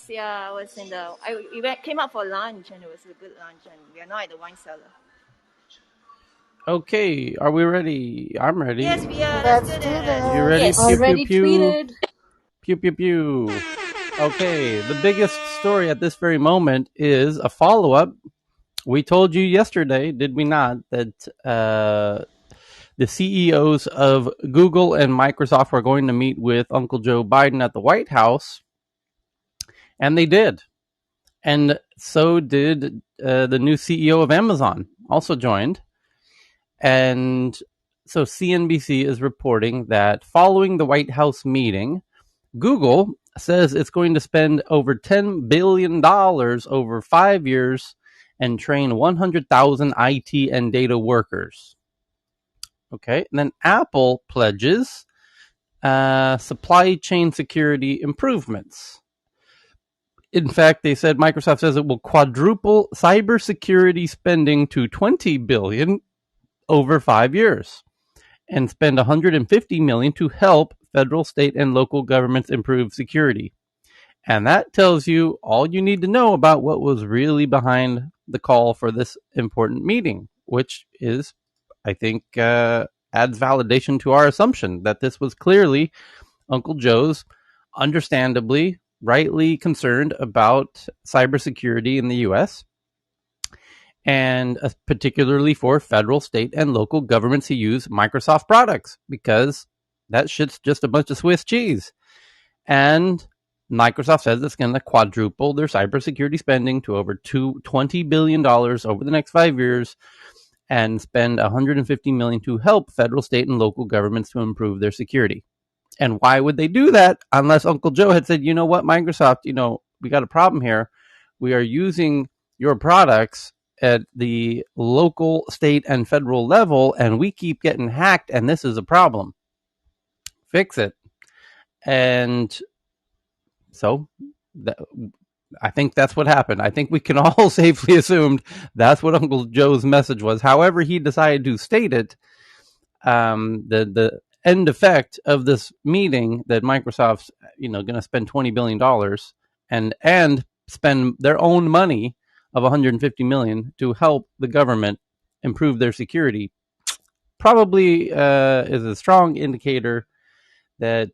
Yeah, I was in the. Came out for lunch, and it was a good lunch, and we are now at the wine cellar. Okay, are we ready? I'm ready. Yes, we are. Let's Let's do do this. You this. ready? Yes. Pew pew Already pew. tweeted. Pew pew pew. Okay, the biggest story at this very moment is a follow-up. We told you yesterday, did we not, that the CEOs of Google and Microsoft were going to meet with Uncle Joe Biden at the White House, and they did. And so did the new CEO of Amazon, also joined. And so CNBC is reporting that following the White House meeting, Google says it's going to spend over $10 billion over 5 years and train 100,000 IT and data workers. Okay, and then Apple pledges supply chain security improvements. In fact, they said Microsoft says it will quadruple cybersecurity spending to $20 billion over 5 years and spend $150 million to help federal, state, and local governments improve security. And that tells you all you need to know about what was really behind the call for this important meeting, which is, I think, adds validation to our assumption that this was clearly Uncle Joe's, understandably, rightly concerned about cybersecurity in the U.S., and particularly for federal, state, and local governments who use Microsoft products, because that shit's just a bunch of Swiss cheese. And Microsoft says it's going to quadruple their cybersecurity spending to over $20 billion over the next 5 years and spend $150 million to help federal, state, and local governments to improve their security. And why would they do that unless Uncle Joe had said, you know what, Microsoft, we got a problem here. We are using your products at the local, state, and federal level, and we keep getting hacked, and this is a problem. Fix it. And so I think that's what happened. I think we can all safely assume that's what Uncle Joe's message was. However he decided to state it, the end effect of this meeting that Microsoft's going to spend $20 billion and spend their own money of $150 million to help the government improve their security probably is a strong indicator that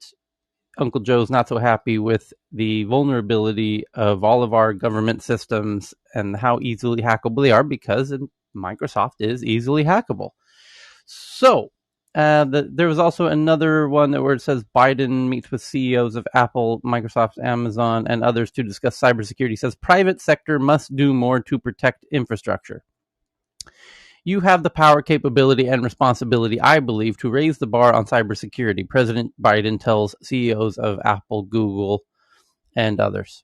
Uncle Joe's not so happy with the vulnerability of all of our government systems and how easily hackable they are, because Microsoft is easily hackable. So there was also another one where it says Biden meets with CEOs of Apple, Microsoft, Amazon, and others to discuss cybersecurity. It says private sector must do more to protect infrastructure. You have the power, capability, and responsibility, I believe, to raise the bar on cybersecurity, President Biden tells CEOs of Apple, Google, and others.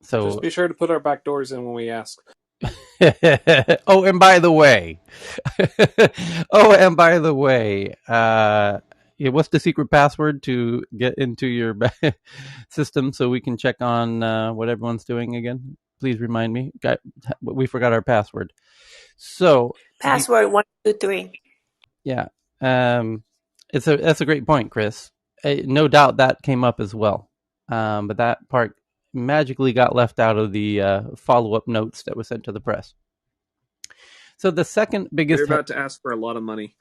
So just be sure to put our back doors in when we ask. oh, and by the way, what's the secret password to get into your system so we can check on what everyone's doing again? Please remind me. We forgot our password. So Password 123. yeah, that's a great point, Chris. No doubt that came up as well, but that part magically got left out of the follow-up notes that was sent to the press. So the second biggest... They're about to ask for a lot of money.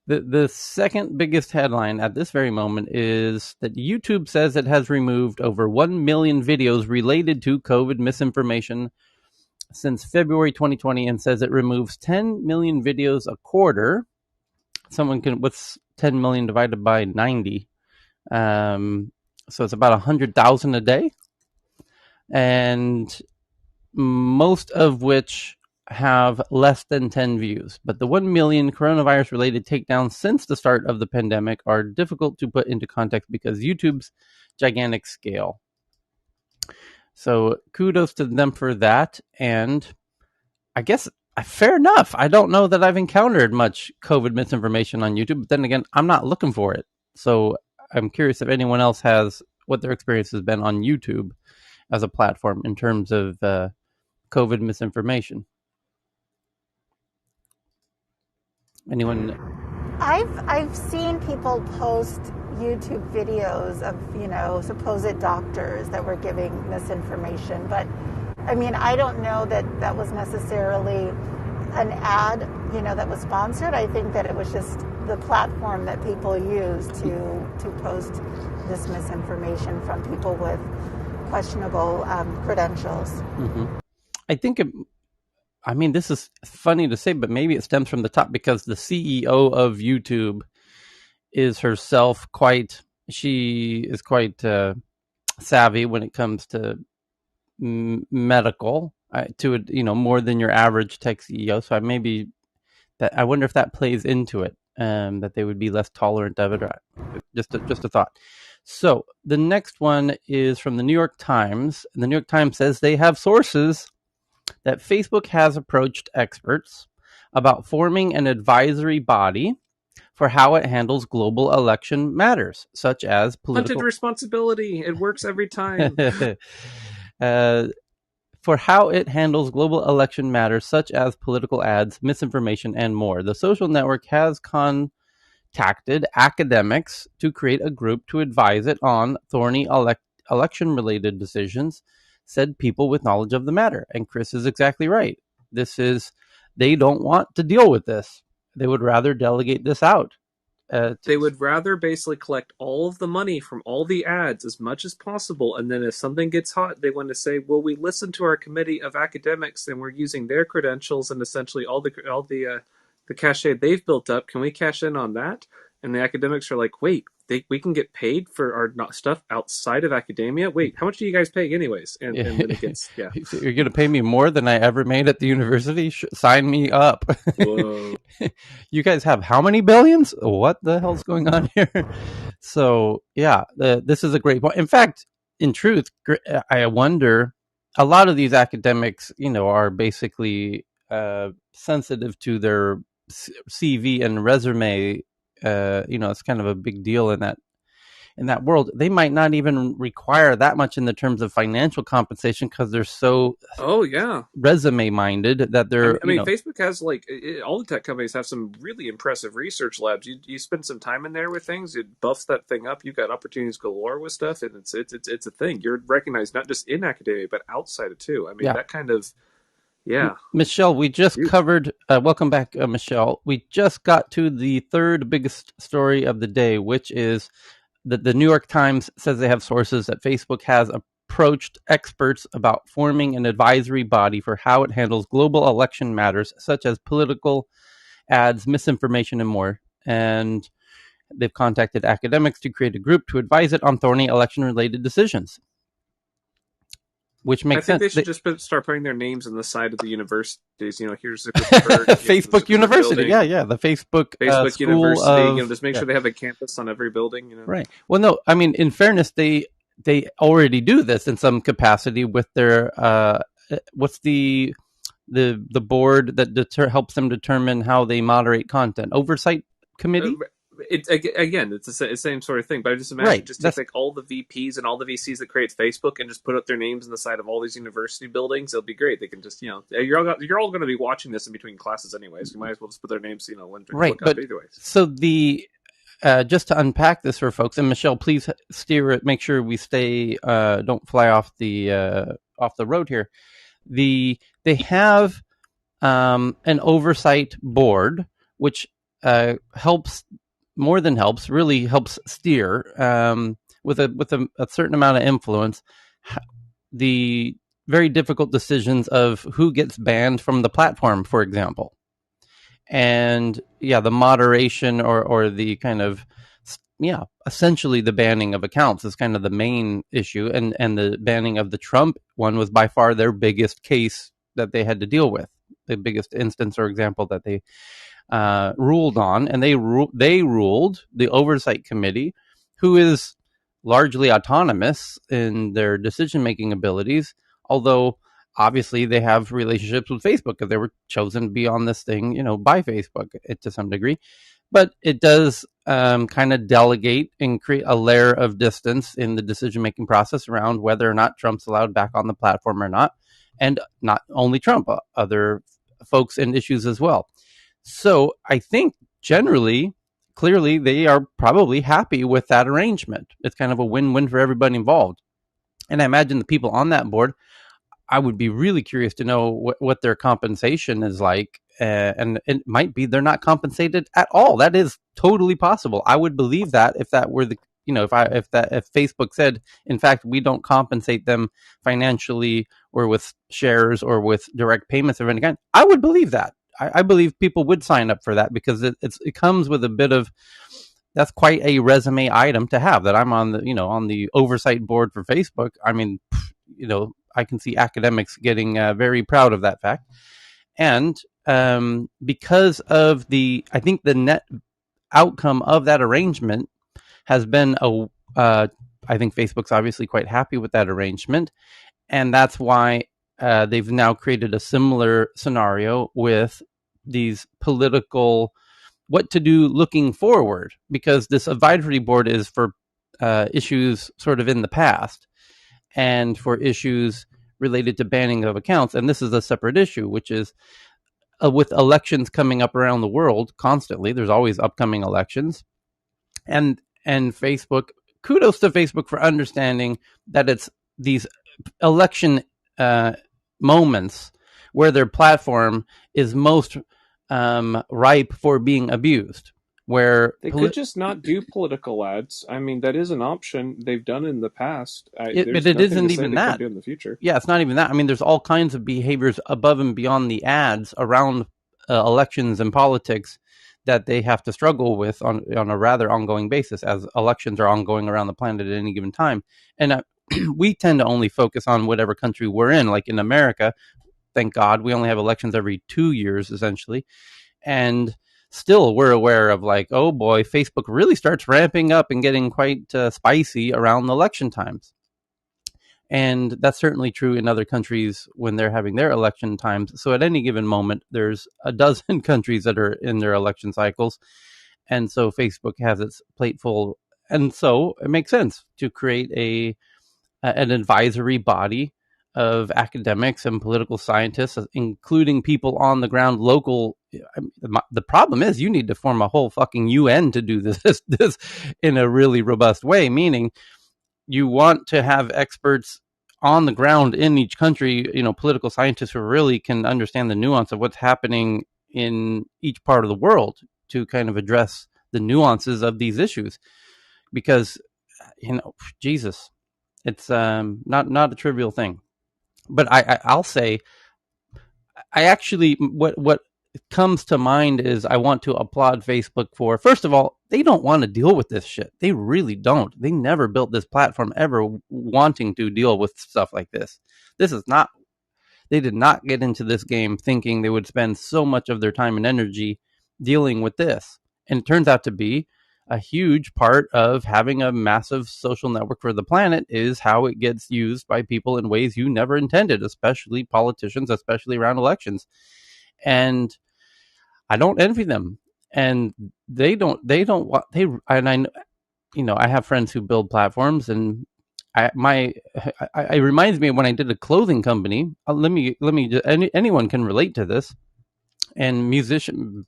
The second biggest headline at this very moment is that YouTube says it has removed over 1 million videos related to COVID misinformation since February 2020, and says it removes 10 million videos a quarter. What's 10 million divided by 90? So it's about 100,000 a day, and most of which have less than 10 views. But the 1 million coronavirus-related takedowns since the start of the pandemic are difficult to put into context because YouTube's gigantic scale. So kudos to them for that, and I guess fair enough. I don't know that I've encountered much COVID misinformation on YouTube, but then again, I'm not looking for it. So I'm curious if anyone else has what their experience has been on YouTube as a platform in terms of COVID misinformation. Anyone? I've seen people post YouTube videos of, supposed doctors that were giving misinformation. But I mean, I don't know that that was necessarily an ad, that was sponsored. I think that it was just the platform that people use to post this misinformation from people with questionable credentials. Mm-hmm. I think this is funny to say, but maybe it stems from the top, because the CEO of YouTube is herself quite savvy when it comes to medical, more than your average tech CEO. So I wonder if that plays into it, that they would be less tolerant of it. Just a thought. So the next one is from the New York Times. The New York Times says they have sources that Facebook has approached experts about forming an advisory body for how it handles global election matters, such as political... Hunted responsibility. It works every time. For how it handles global election matters, such as political ads, misinformation, and more. The social network has contacted academics to create a group to advise it on thorny election-related decisions, said people with knowledge of the matter. And Chris is exactly right. They don't want to deal with this. They would rather delegate this out. They would rather basically collect all of the money from all the ads as much as possible, and then if something gets hot, they want to say, well, we listened to our committee of academics and we're using their credentials and essentially all the cachet they've built up. Can we cash in on that? And the academics are like, wait, we can get paid for our stuff outside of academia? Wait, how much do you guys pay anyways? And then it gets, yeah. So you're going to pay me more than I ever made at the university? Sign me up. Whoa. You guys have how many billions? What the hell's going on here? So, yeah, this is a great point. In fact, in truth, I wonder, a lot of these academics, are basically sensitive to their CV and resume. It's kind of a big deal in that world. They might not even require that much in the terms of financial compensation because they're so resume minded that they're. Facebook has all the tech companies have some really impressive research labs. You spend some time in there with things, it buffs that thing up. You've got opportunities galore with stuff, and it's a thing. You're recognized not just in academia but outside it too. That kind of. Yeah. Michelle, we just covered, welcome back, Michelle. We just got to the third biggest story of the day, which is that the New York Times says they have sources that Facebook has approached experts about forming an advisory body for how it handles global election matters, such as political ads, misinformation, and more. And they've contacted academics to create a group to advise it on thorny election-related decisions. Which makes sense. I think they should start putting their names on the side of the universities. Here's the Facebook University. Yeah. The Facebook University. Just make sure they have a campus on every building. Right. Well, no. In fairness, they already do this in some capacity with their what's the board that helps them determine how they moderate content? Oversight committee. It's the same sort of thing, but I just imagine take all the VPs and all the VCs that create Facebook and just put up their names on the side of all these university buildings. It'll be great. They can just, you're all going to be watching this in between classes anyways. You might as well just put their names, when to look up either way. So just to unpack this for folks, and Michelle, please steer it. Make sure we stay, don't fly off the road here. They have an oversight board, which really helps steer with a certain amount of influence the very difficult decisions of who gets banned from the platform, for example. And the moderation or the kind of essentially the banning of accounts is kind of the main issue, and the banning of the Trump one was by far their biggest case that they had to deal with, the biggest instance or example that they ruled on, and they ruled the oversight committee, who is largely autonomous in their decision-making abilities, although obviously they have relationships with Facebook because they were chosen to be on this thing, by Facebook to some degree. But it does kind of delegate and create a layer of distance in the decision-making process around whether or not Trump's allowed back on the platform or not, and not only Trump, other folks and issues as well. So I think generally clearly they are probably happy with that arrangement. It's kind of a win-win for everybody involved. And I imagine the people on that board, I would be really curious to know what their compensation is like. And it might be they're not compensated at all. That is totally possible. I would believe that if that were the, if Facebook said, in fact, we don't compensate them financially or with shares or with direct payments of any kind, I would believe that. I believe people would sign up for that, because it comes with a bit of, that's quite a resume item to have, that I'm on the oversight board for Facebook. I mean, I can see academics getting very proud of that fact. And because of I think the net outcome of that arrangement has been I think Facebook's obviously quite happy with that arrangement. And that's why they've now created a similar scenario with these political, what to do looking forward, because this advisory board is for issues sort of in the past and for issues related to banning of accounts. And this is a separate issue, which is with elections coming up around the world constantly. There's always upcoming elections. And Facebook, kudos to Facebook for understanding that it's these election moments where their platform is most ripe for being abused. Where they could just not do political ads. I mean, that is an option. They've done it in the past. But it isn't even that. Do in the future. Yeah, it's not even that. I mean, there's all kinds of behaviors above and beyond the ads around elections and politics that they have to struggle with on a rather ongoing basis, as elections are ongoing around the planet at any given time. And we tend to only focus on whatever country we're in. Like in America, thank God, we only have elections every 2 years, essentially. And still, we're aware of like, oh boy, Facebook really starts ramping up and getting quite spicy around the election times. And that's certainly true in other countries when they're having their election times. So at any given moment, there's a dozen countries that are in their election cycles. And so Facebook has its plate full. And so it makes sense to create an advisory body of academics and political scientists, including people on the ground, local. The problem is you need to form a whole fucking UN to do this in a really robust way, meaning you want to have experts on the ground in each country, political scientists who really can understand the nuance of what's happening in each part of the world to kind of address the nuances of these issues. Because, Jesus, it's not a trivial thing. But I'll say, I actually, what comes to mind is I want to applaud Facebook for, first of all, they don't want to deal with this shit. They really don't. They never built this platform ever wanting to deal with stuff like this. They did not get into this game thinking they would spend so much of their time and energy dealing with this. And it turns out to be a huge part of having a massive social network for the planet is how it gets used by people in ways you never intended, especially politicians, especially around elections. And I don't envy them. And I have friends who build platforms, and it reminds me of when I did a clothing company. Anyone can relate to this. And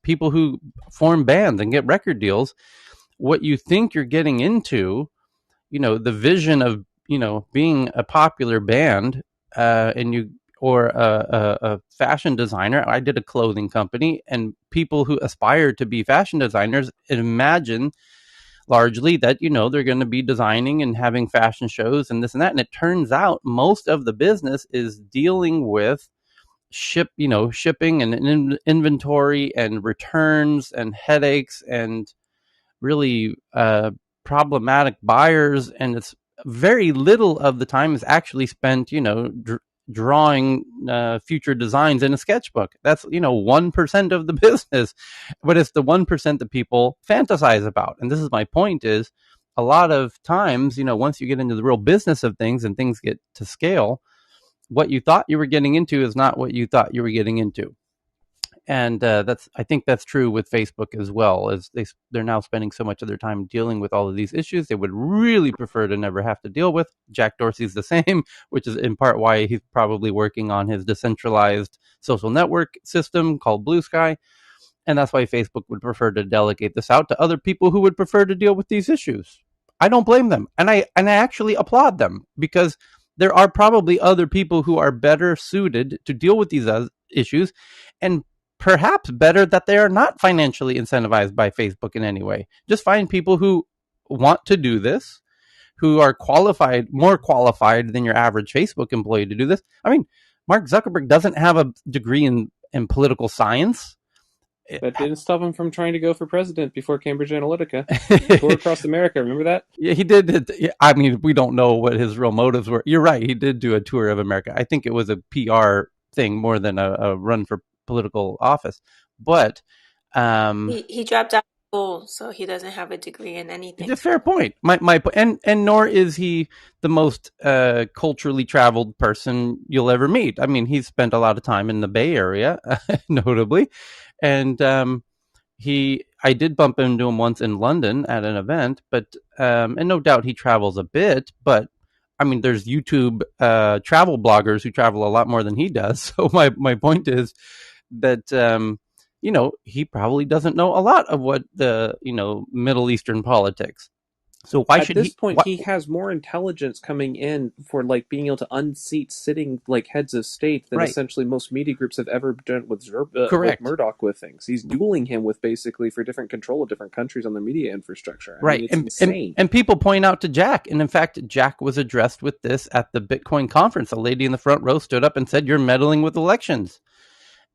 people who form bands and get record deals, what you think you're getting into, the vision of, being a popular band, or a fashion designer. I did a clothing company, and people who aspire to be fashion designers imagine largely that, they're going to be designing and having fashion shows and this and that. And it turns out most of the business is dealing with shipping and inventory and returns and headaches and really problematic buyers. And it's very little of the time is actually spent, drawing future designs in a sketchbook. That's 1% of the business, but it's the 1% that people fantasize about. And this is my point, is a lot of times, once you get into the real business of things and things get to scale, what you thought you were getting into is not what you thought you were getting into. And I think that's true with Facebook as well, as they're now spending so much of their time dealing with all of these issues they would really prefer to never have to deal with. Jack Dorsey's the same, which is in part why he's probably working on his decentralized social network system called Blue Sky. And that's why Facebook would prefer to delegate this out to other people who would prefer to deal with these issues. I don't blame them. And I actually applaud them, because there are probably other people who are better suited to deal with these issues, and perhaps better that they are not financially incentivized by Facebook in any way. Just find people who want to do this, who are more qualified than your average Facebook employee to do this. I mean, Mark Zuckerberg doesn't have a degree in political science. That didn't stop him from trying to go for president before Cambridge Analytica. Tour across America, remember that? Yeah, he did. I mean, we don't know what his real motives were. You're right. He did do a tour of America. I think it was a PR thing more than a run for political office. But He dropped out of school, so he doesn't have a degree in anything. it's a fair point. And nor is he the most culturally traveled person you'll ever meet. I mean, he's spent a lot of time in the Bay Area, notably, and I did bump into him once in London at an event, but and no doubt he travels a bit, but I mean, there's YouTube travel bloggers who travel a lot more than he does. So my point is that he probably doesn't know a lot of what the Middle Eastern politics. So why should at this point he has more intelligence coming in for like being able to unseat sitting like heads of state than essentially most media groups have ever done with Murdoch with things. He's dueling him with basically for different control of different countries on their media infrastructure. I mean, it's insane. And people point out to Jack, and in fact, Jack was addressed with this at the Bitcoin conference. A lady in the front row stood up and said, "You're meddling with elections."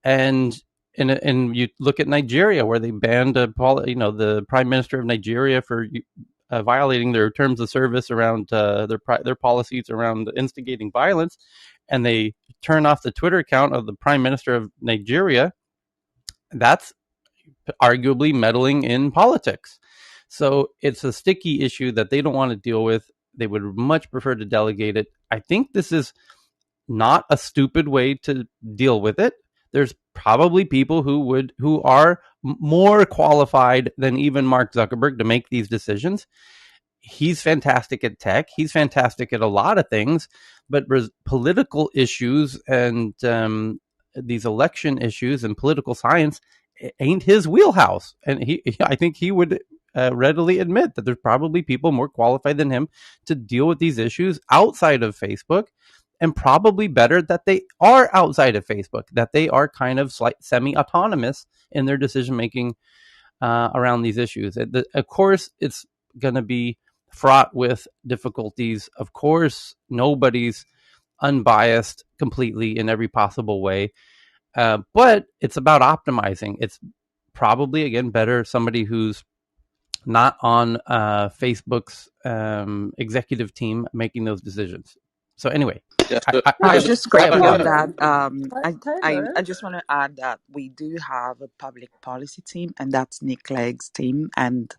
And you look at Nigeria, where they banned the prime minister of Nigeria for violating their terms of service around their policies around instigating violence, and they turn off the Twitter account of the prime minister of Nigeria. That's arguably meddling in politics. So it's a sticky issue that they don't want to deal with. They would much prefer to delegate it. I think this is not a stupid way to deal with it. There's probably people who are more qualified than even Mark Zuckerberg to make these decisions. He's fantastic at tech. He's fantastic at a lot of things, but political issues and these election issues and political science ain't his wheelhouse. And I think he would readily admit that there's probably people more qualified than him to deal with these issues outside of Facebook. And probably better that they are outside of Facebook, that they are kind of semi-autonomous in their decision-making around these issues. Of course, it's going to be fraught with difficulties. Of course, nobody's unbiased completely in every possible way. But it's about optimizing. It's probably, again, better somebody who's not on Facebook's executive team making those decisions. So anyway, just quickly on that. I just want to add that we do have a public policy team, and that's Nick Clegg's team. And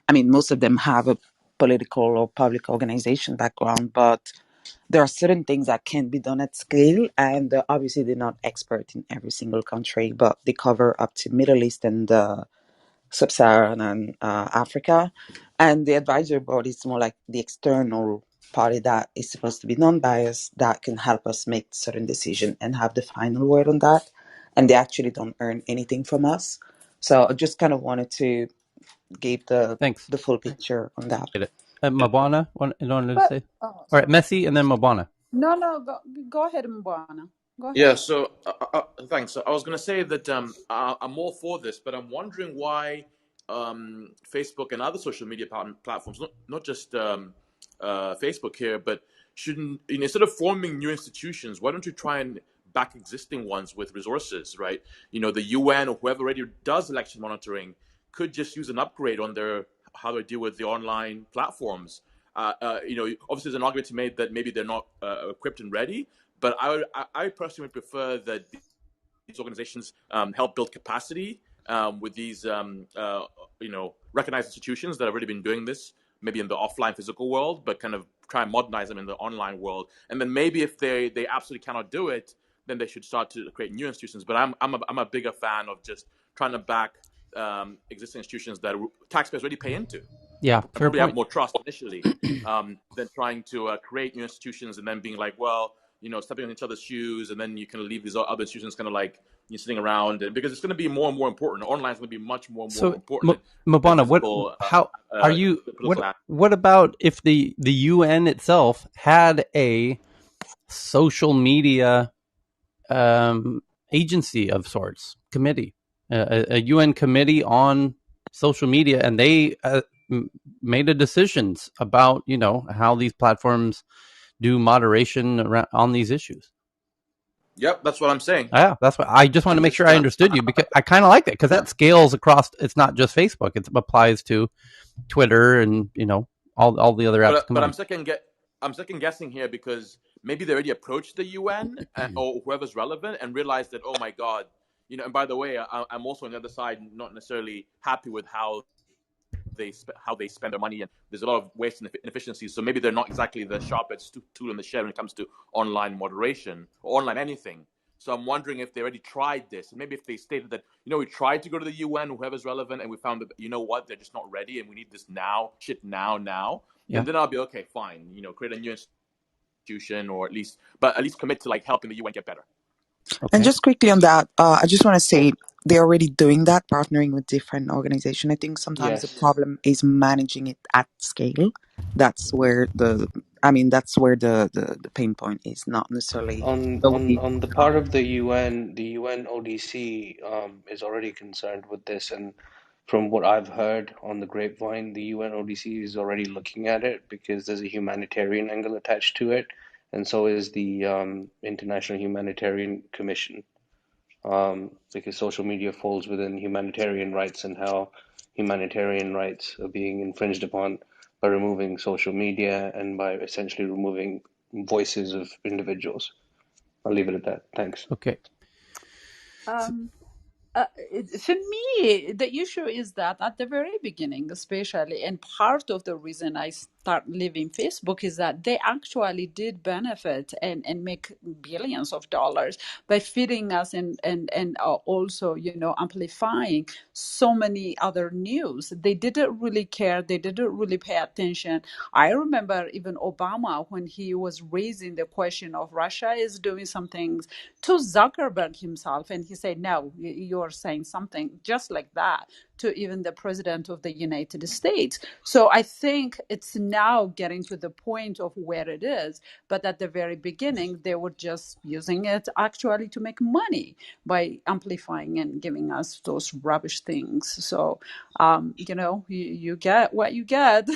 I mean, most of them have a political or public organization background, but there are certain things that can be done at scale. And obviously, they're not expert in every single country, but they cover up to Middle East and Sub-Saharan and Africa. And the advisory board is more like the external party that is supposed to be non-biased, that can help us make certain decisions and have the final word on that. And they actually don't earn anything from us. So I just kind of wanted to give the full picture on that. Mabwana, wanted to say? All right, Messi and then Mabwana. No, go ahead, Mabwana. Go ahead. Yeah, so thanks. I was going to say that I'm all for this, but I'm wondering why Facebook and other social media platforms, not just Facebook here, but shouldn't, instead of forming new institutions, why don't you try and back existing ones with resources, right? The UN or whoever already does election monitoring could just use an upgrade on how they deal with the online platforms. Obviously there's an argument to be made that maybe they're not equipped and ready, but I personally would prefer that these organizations help build capacity with these recognized institutions that have already been doing this, maybe in the offline physical world, but kind of try and modernize them in the online world. And then maybe if they absolutely cannot do it, then they should start to create new institutions. But I'm a bigger fan of just trying to back existing institutions that taxpayers already pay into. Yeah, probably have more trust initially than trying to create new institutions and then being like, well, stepping on each other's shoes, and then you can leave these other institutions kind of like you're sitting around, and because it's going to be more and more important. Online is going to be much more and more So, important than Mabana, physical. how are you? Political What about if the UN itself had a social media agency of sorts, committee, a UN committee on social media, and they made a decisions about how these platforms do moderation on these issues? Yep, that's what I'm saying. Yeah, that's what I just want to make sure I understood you, because I kind of like that, because that scales across. It's not just Facebook; it applies to Twitter and all the other apps. But I'm second guessing here because maybe they already approached the UN or whoever's relevant and realized that, oh my God, And by the way, I'm also on the other side, not necessarily happy with how they spend their money, and there's a lot of waste and inefficiencies. So maybe they're not exactly the sharpest tool in the shed when it comes to online moderation or online anything. So I'm wondering if they already tried this, and maybe if they stated that we tried to go to the UN, whoever's relevant, and we found that they're just not ready, and we need this now, now. Yeah. And then I'll be okay, fine. Create a new institution, or at least commit to like helping the UN get better. Okay. And just quickly on that, I just want to say they're already doing that, partnering with different organizations. I think sometimes the problem is managing it at scale. That's where the pain point is, not necessarily On the part of the UN ODC is already concerned with this, and from what I've heard on the grapevine, the UN ODC is already looking at it because there's a humanitarian angle attached to it, and so is the International Humanitarian Commission, because social media falls within humanitarian rights, and how humanitarian rights are being infringed upon by removing social media and by essentially removing voices of individuals. I'll leave it at that. Thanks. Okay. For me, the issue is that at the very beginning, especially, and part of the reason I start leaving Facebook is that they actually did benefit and make billions of dollars by feeding us and also, amplifying so many other news. They didn't really care. They didn't really pay attention. I remember even Obama, when he was raising the question of Russia is doing some things to Zuckerberg himself, and he said, no, you're saying something just like that to even the president of the United States. So I think it's now getting to the point of where it is, but at the very beginning, they were just using it actually to make money by amplifying and giving us those rubbish things. So, you get what you get.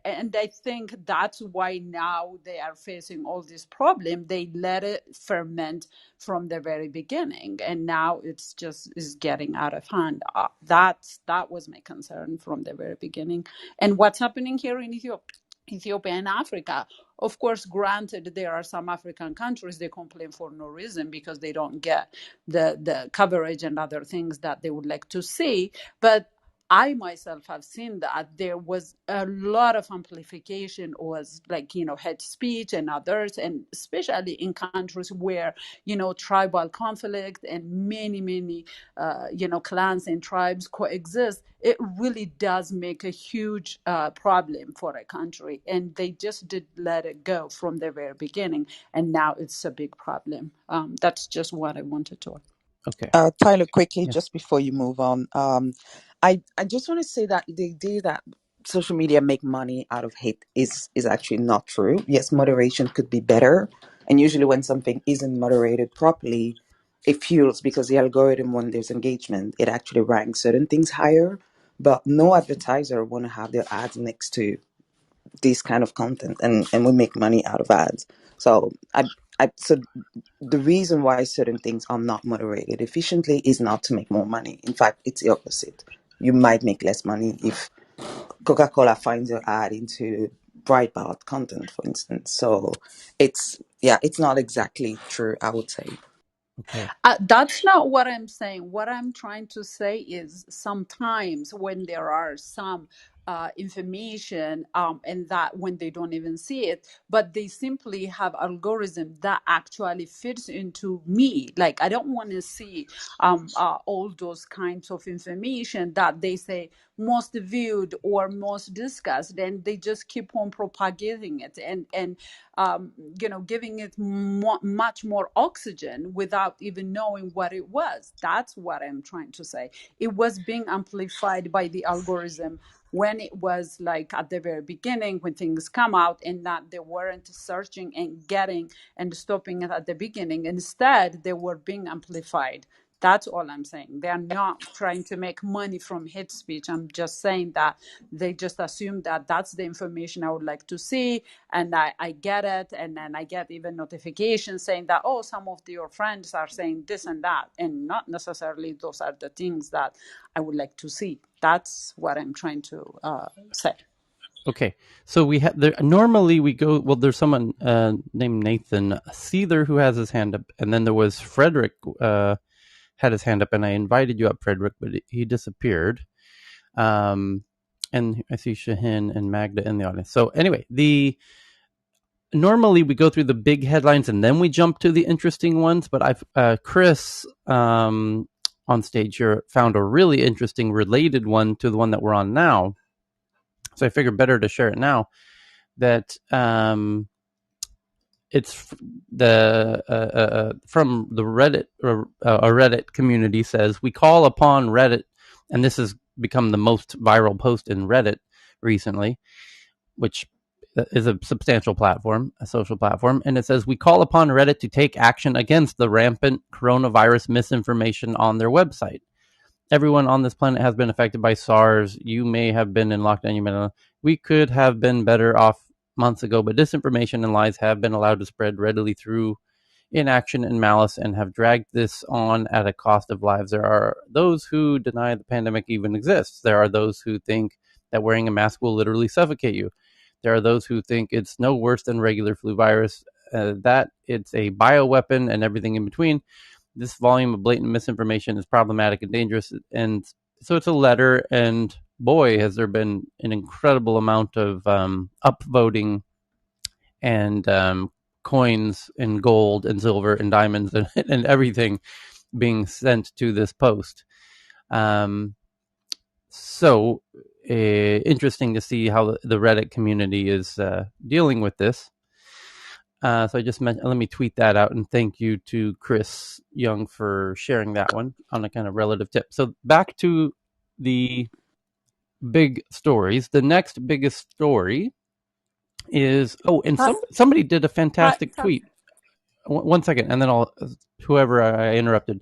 And I think that's why now they are facing all this problem. They let it ferment from the very beginning, and now it's just is getting out of hand. That was my concern from the very beginning. And what's happening here in Ethiopia and Africa. Of course, granted, there are some African countries they complain for no reason because they don't get the coverage and other things that they would like to see. But I myself have seen that there was a lot of amplification, was like, hate speech and others, and especially in countries where, tribal conflict and many, clans and tribes coexist. It really does make a huge problem for a country. And they just did let it go from the very beginning. And now it's a big problem. That's just what I wanted to. Okay. Tyler, quickly, just before you move on, I just want to say that the idea that social media make money out of hate is actually not true. Yes, moderation could be better, and usually when something isn't moderated properly, it fuels, because the algorithm, when there's engagement, it actually ranks certain things higher. But no advertiser want to have their ads next to this kind of content, and we make money out of ads. So so the reason why certain things are not moderated efficiently is not to make more money. In fact, it's the opposite. You might make less money if Coca-Cola finds your ad into Breitbart content, for instance. So it's not exactly true, I would say. Okay. That's not what I'm saying. What I'm trying to say is sometimes when there are some information, and that when they don't even see it, but they simply have algorithm that actually fits into me. Like I don't want to see all those kinds of information that they say most viewed or most discussed, and they just keep on propagating it and giving it much more oxygen without even knowing what it was. That's what I'm trying to say. It was being amplified by the algorithm when it was like at the very beginning, when things come out, and that they weren't searching and getting and stopping it at the beginning. Instead, they were being amplified. That's all I'm saying. They are not trying to make money from hate speech. I'm just saying that they just assume that that's the information I would like to see, and I get it, and then I get even notifications saying that, oh, some of your friends are saying this and that, and not necessarily those are the things that I would like to see. That's what I'm trying to say. Okay, so we have normally we go. Well, there's someone named Nathan Seether who has his hand up, and then there was Frederick had his hand up, and I invited you up, Frederick, but he disappeared. And I see Shahin and Magda in the audience. So anyway, normally we go through the big headlines and then we jump to the interesting ones. But I've Chris on stage here found a really interesting related one to the one that we're on now. So I figured better to share it now. That it's the from the Reddit, a Reddit community says, we call upon Reddit, and this has become the most viral post in Reddit recently, which is a substantial platform, a social platform. And it says, we call upon Reddit to take action against the rampant coronavirus misinformation on their website. Everyone on this planet has been affected by SARS. You may have been in lockdown. You may not. We could have been better off months ago, but disinformation and lies have been allowed to spread readily through inaction and malice and have dragged this on at a cost of lives. There are those who deny the pandemic even exists. There are those who think that wearing a mask will literally suffocate you. There are those who think it's no worse than regular flu virus, that it's a bioweapon and everything in between. This volume of blatant misinformation is problematic and dangerous. And so it's a letter, and boy, has there been an incredible amount of upvoting and coins and gold and silver and diamonds and everything being sent to this post. So interesting to see how the Reddit community is dealing with this. So I just mentioned, let me tweet that out, and thank you to Chris Young for sharing that one on a kind of relative tip. So back to the big stories. The next biggest story is, somebody did a fantastic tweet. 1 second, and then whoever I interrupted.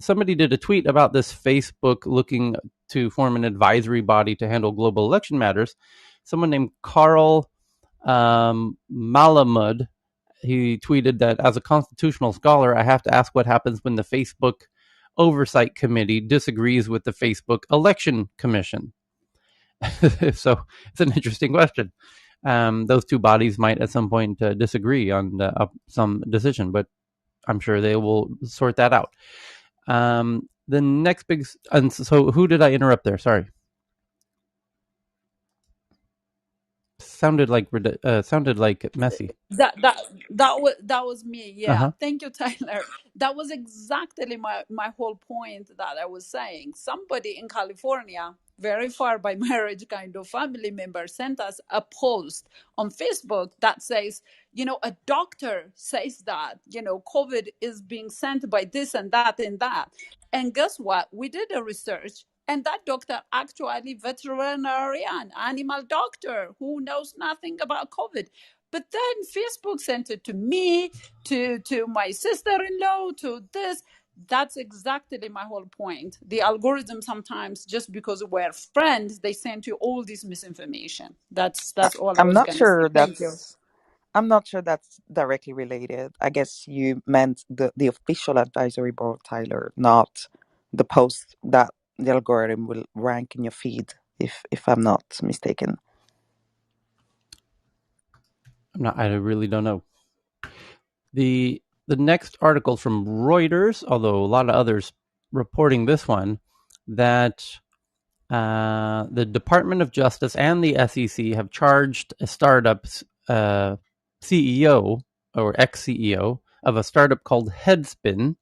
Somebody did a tweet about this Facebook looking to form an advisory body to handle global election matters. Someone named Carl Malamud, he tweeted that, as a constitutional scholar, I have to ask what happens when the Facebook Oversight Committee disagrees with the Facebook Election Commission. So it's an interesting question. Those two bodies might at some point disagree on some decision, but I'm sure they will sort that out. The next big, and so who did I interrupt there? Sorry. Sounded like messy. That was me. Yeah. Uh-huh. Thank you, Tyler. That was exactly my whole point that I was saying. Somebody in California, very far by marriage kind of family member, sent us a post on Facebook that says, a doctor says that, COVID is being sent by this and that and that. And guess what? We did a research. And that doctor actually veterinarian, animal doctor who knows nothing about COVID. But then Facebook sent it to me, to my sister-in-law, to this. That's exactly my whole point. The algorithm sometimes, just because we're friends, they send you all this misinformation. That's all I'm not sure say. Thank you. I'm not sure that's directly related. I guess you meant the official advisory board, Tyler, not the post that the algorithm will rank in your feed, if I'm not mistaken. I really don't know. The next article from Reuters, although a lot of others reporting this one, that The Department of Justice and the SEC have charged a startup's CEO or ex-CEO of a startup called Headspin,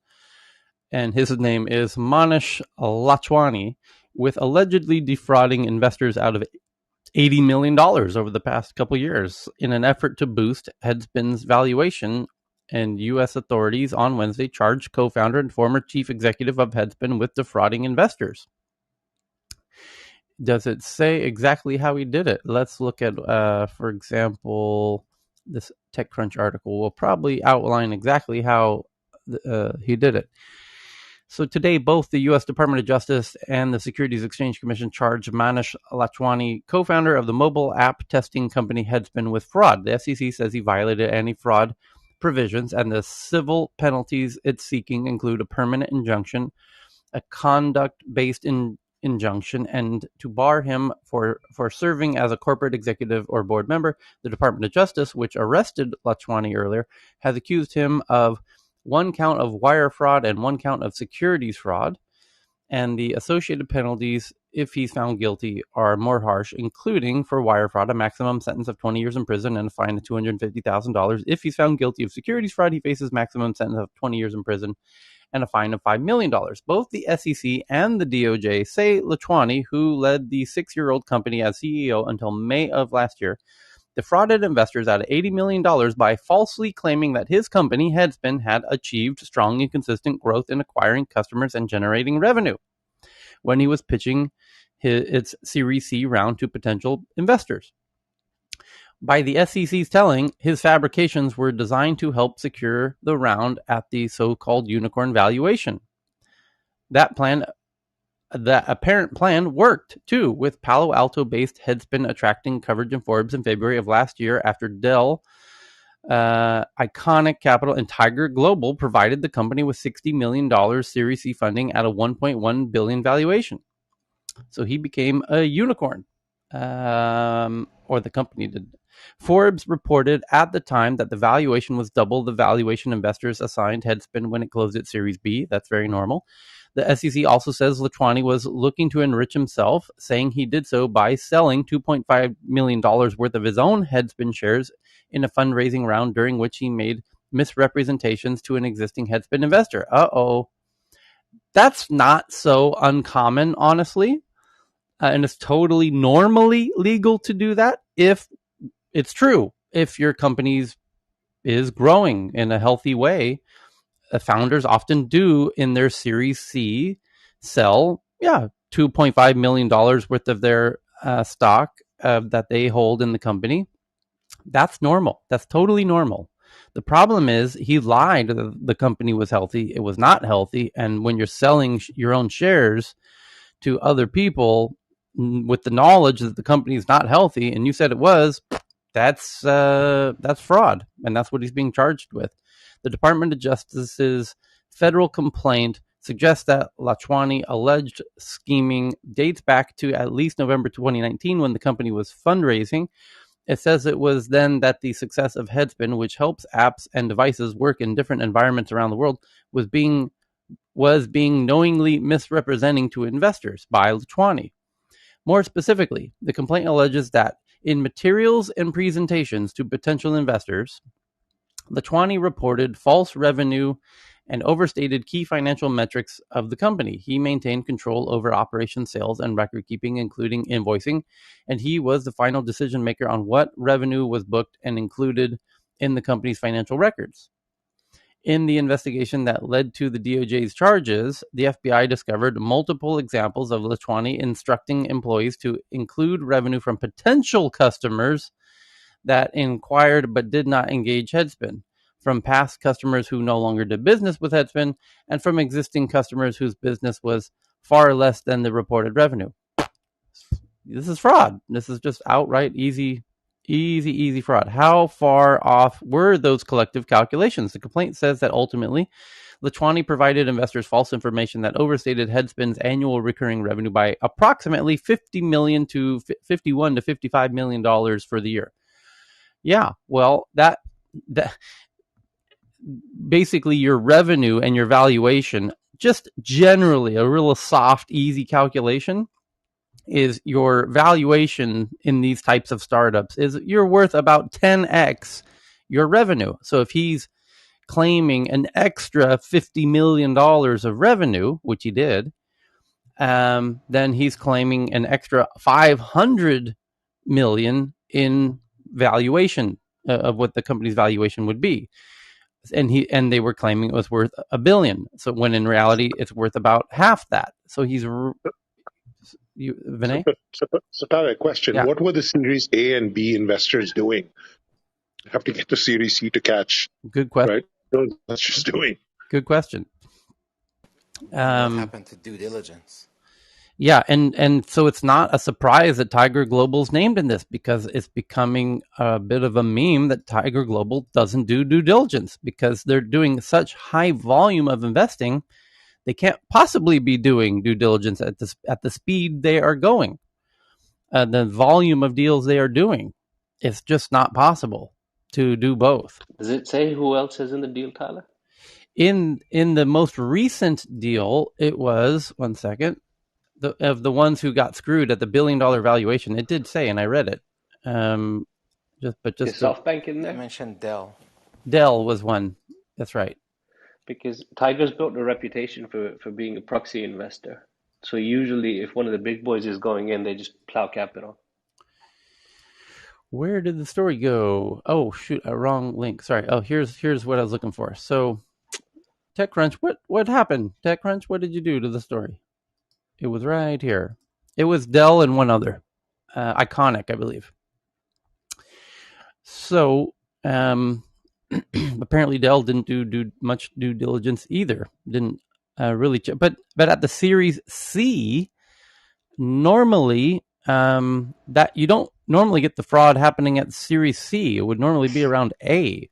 and his name is Manish Lachwani, with allegedly defrauding investors out of $80 million over the past couple years in an effort to boost Headspin's valuation. And U.S. authorities on Wednesday charged co-founder and former chief executive of Headspin with defrauding investors. Does it say exactly how he did it? Let's look at, for example, this TechCrunch article will probably outline exactly how he did it. So today, both the U.S. Department of Justice and the Securities Exchange Commission charged Manish Lachwani, co-founder of the mobile app testing company Headspin, with fraud. The SEC says he violated anti-fraud provisions, and the civil penalties it's seeking include a permanent injunction, a conduct-based injunction, and to bar him for serving as a corporate executive or board member. The Department of Justice, which arrested Lachwani earlier, has accused him of one count of wire fraud and one count of securities fraud, and the associated penalties, if he's found guilty, are more harsh, including for wire fraud, a maximum sentence of 20 years in prison and a fine of $250,000. If he's found guilty of securities fraud, he faces maximum sentence of 20 years in prison and a fine of $5 million. Both the SEC and the DOJ say Lachwani, who led the 6-year-old company as CEO until May of last year, defrauded investors out of $80 million by falsely claiming that his company, Headspin, had achieved strong and consistent growth in acquiring customers and generating revenue when he was pitching its Series C round to potential investors. By the SEC's telling, his fabrications were designed to help secure the round at the so-called unicorn valuation. The apparent plan worked, too, with Palo Alto-based Headspin attracting coverage in Forbes in February of last year after Dell, Iconic Capital, and Tiger Global provided the company with $60 million Series C funding at a $1.1 billion valuation. So he became a unicorn, or the company did. Forbes reported at the time that the valuation was double the valuation investors assigned Headspin when it closed its Series B. That's very normal. The SEC also says Lachwani was looking to enrich himself, saying he did so by selling $2.5 million worth of his own Headspin shares in a fundraising round during which he made misrepresentations to an existing Headspin investor. That's not so uncommon, honestly. And it's totally normally legal to do that if it's true. If your company is growing in a healthy way, founders often do in their Series C sell, $2.5 million worth of their stock that they hold in the company. That's normal. That's totally normal. The problem is he lied. The company was healthy. It was not healthy. And when you're selling your own shares to other people with the knowledge that the company is not healthy, and you said it was, that's fraud, and that's what he's being charged with. The Department of Justice's federal complaint suggests that Lachwani alleged scheming dates back to at least November 2019 when the company was fundraising. It says it was then that the success of Headspin, which helps apps and devices work in different environments around the world, was being knowingly misrepresenting to investors by Lachwani. More specifically, the complaint alleges that in materials and presentations to potential investors, Lachwani reported false revenue and overstated key financial metrics of the company. He maintained control over operations, sales, and record keeping, including invoicing, and he was the final decision maker on what revenue was booked and included in the company's financial records. In the investigation that led to the DOJ's charges, the FBI discovered multiple examples of Lachwani instructing employees to include revenue from potential customers that inquired but did not engage Headspin, from past customers who no longer did business with Headspin, and from existing customers whose business was far less than the reported revenue. This is fraud. This is just outright easy fraud. How far off were those collective calculations? The complaint says that ultimately, Lachwani provided investors false information that overstated Headspin's annual recurring revenue by approximately $50 million to $51 to $55 million for the year. Yeah, well, that basically your revenue and your valuation, just generally a real soft, easy calculation, is your valuation in these types of startups is you're worth about 10x your revenue. So if he's claiming an extra $50 million of revenue, which he did, then he's claiming an extra 500 million in valuation of what the company's valuation would be. And they were claiming it was worth $1 billion. So when in reality, it's worth about half that. So he's Vinay? So Tara, a question. Yeah. What were the Series A and B investors doing? You have to get to Series C to catch. Good question. Right? Those investors doing. Good question. What happened to due diligence? Yeah, and so it's not a surprise that Tiger Global's named in this, because it's becoming a bit of a meme that Tiger Global doesn't do due diligence because they're doing such high volume of investing. They can't possibly be doing due diligence at the speed they are going. The volume of deals they are doing, it's just not possible to do both. Does it say who else is in the deal, Tyler? In the most recent deal, it was, one second, of the ones who got screwed at the $1 billion valuation. It did say, and I read it. Is SoftBank in there? You mentioned Dell. Dell was one. That's right. Because Tiger's built a reputation for being a proxy investor. So usually, if one of the big boys is going in, they just plow capital. Where did the story go? Oh shoot, a wrong link. Sorry. Oh, here's what I was looking for. So, TechCrunch, what happened? TechCrunch, what did you do to the story? It was right here. It was Dell and one other, Iconic, I believe. So, apparently Dell didn't do much due diligence either. Didn't really check. But at the Series C, normally that you don't normally get the fraud happening at Series C. It would normally be around A.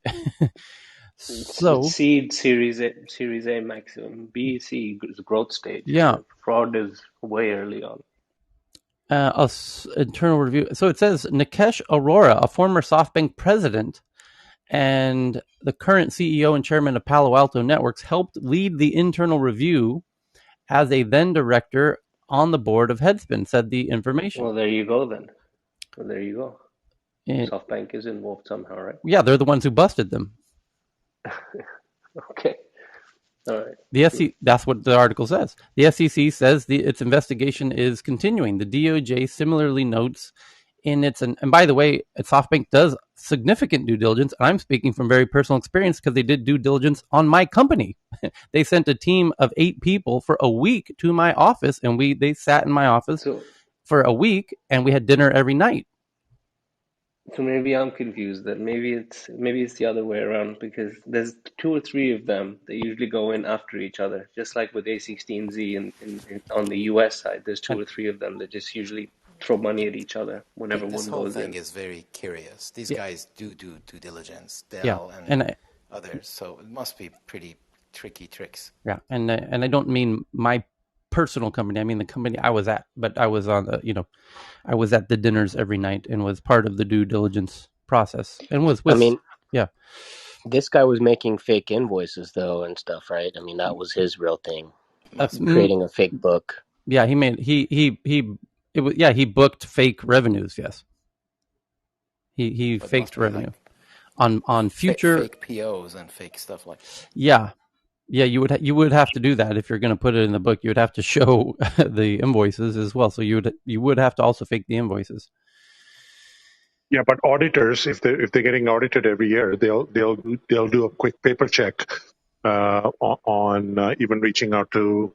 So seed, Series A maximum. B, C is growth stage. Yeah. Fraud is way early on. Internal review. So it says Nikesh Arora, a former SoftBank president and the current CEO and chairman of Palo Alto Networks, helped lead the internal review as a then director on the board of Headspin, said the information. Well, there you go then. SoftBank is involved somehow, right? Yeah, they're the ones who busted them. Okay. All right. That's what the article says. The SEC says its investigation is continuing. The DOJ similarly notes in its, and by the way, SoftBank does significant due diligence. I'm speaking from very personal experience because they did due diligence on my company. They sent a team of 8 people for a week to my office, and they sat in my office for a week, and we had dinner every night. So maybe I'm confused. That maybe it's the other way around, because there's 2 or 3 of them that usually go in after each other, just like with A16Z in on the US side. There's 2 or 3 of them that just usually throw money at each other whenever one goes in. This whole thing is very curious. These guys do due diligence, Dell and others. So it must be pretty tricky tricks. Yeah, and I don't mean my personal company. I mean the company I was at, but I was on I was at the dinners every night and was part of the due diligence process and was with. This guy was making fake invoices though and stuff, right? I mean, that was his real thing. Creating a fake book. Yeah, he booked fake revenues. Yes, he faked revenue on future fake POs and fake stuff like that. Yeah, you would have to do that if you're going to put it in the book. You would have to show the invoices as well. So you would have to also fake the invoices. Yeah, but auditors, if they're getting audited every year, they'll do a quick paper check on even reaching out to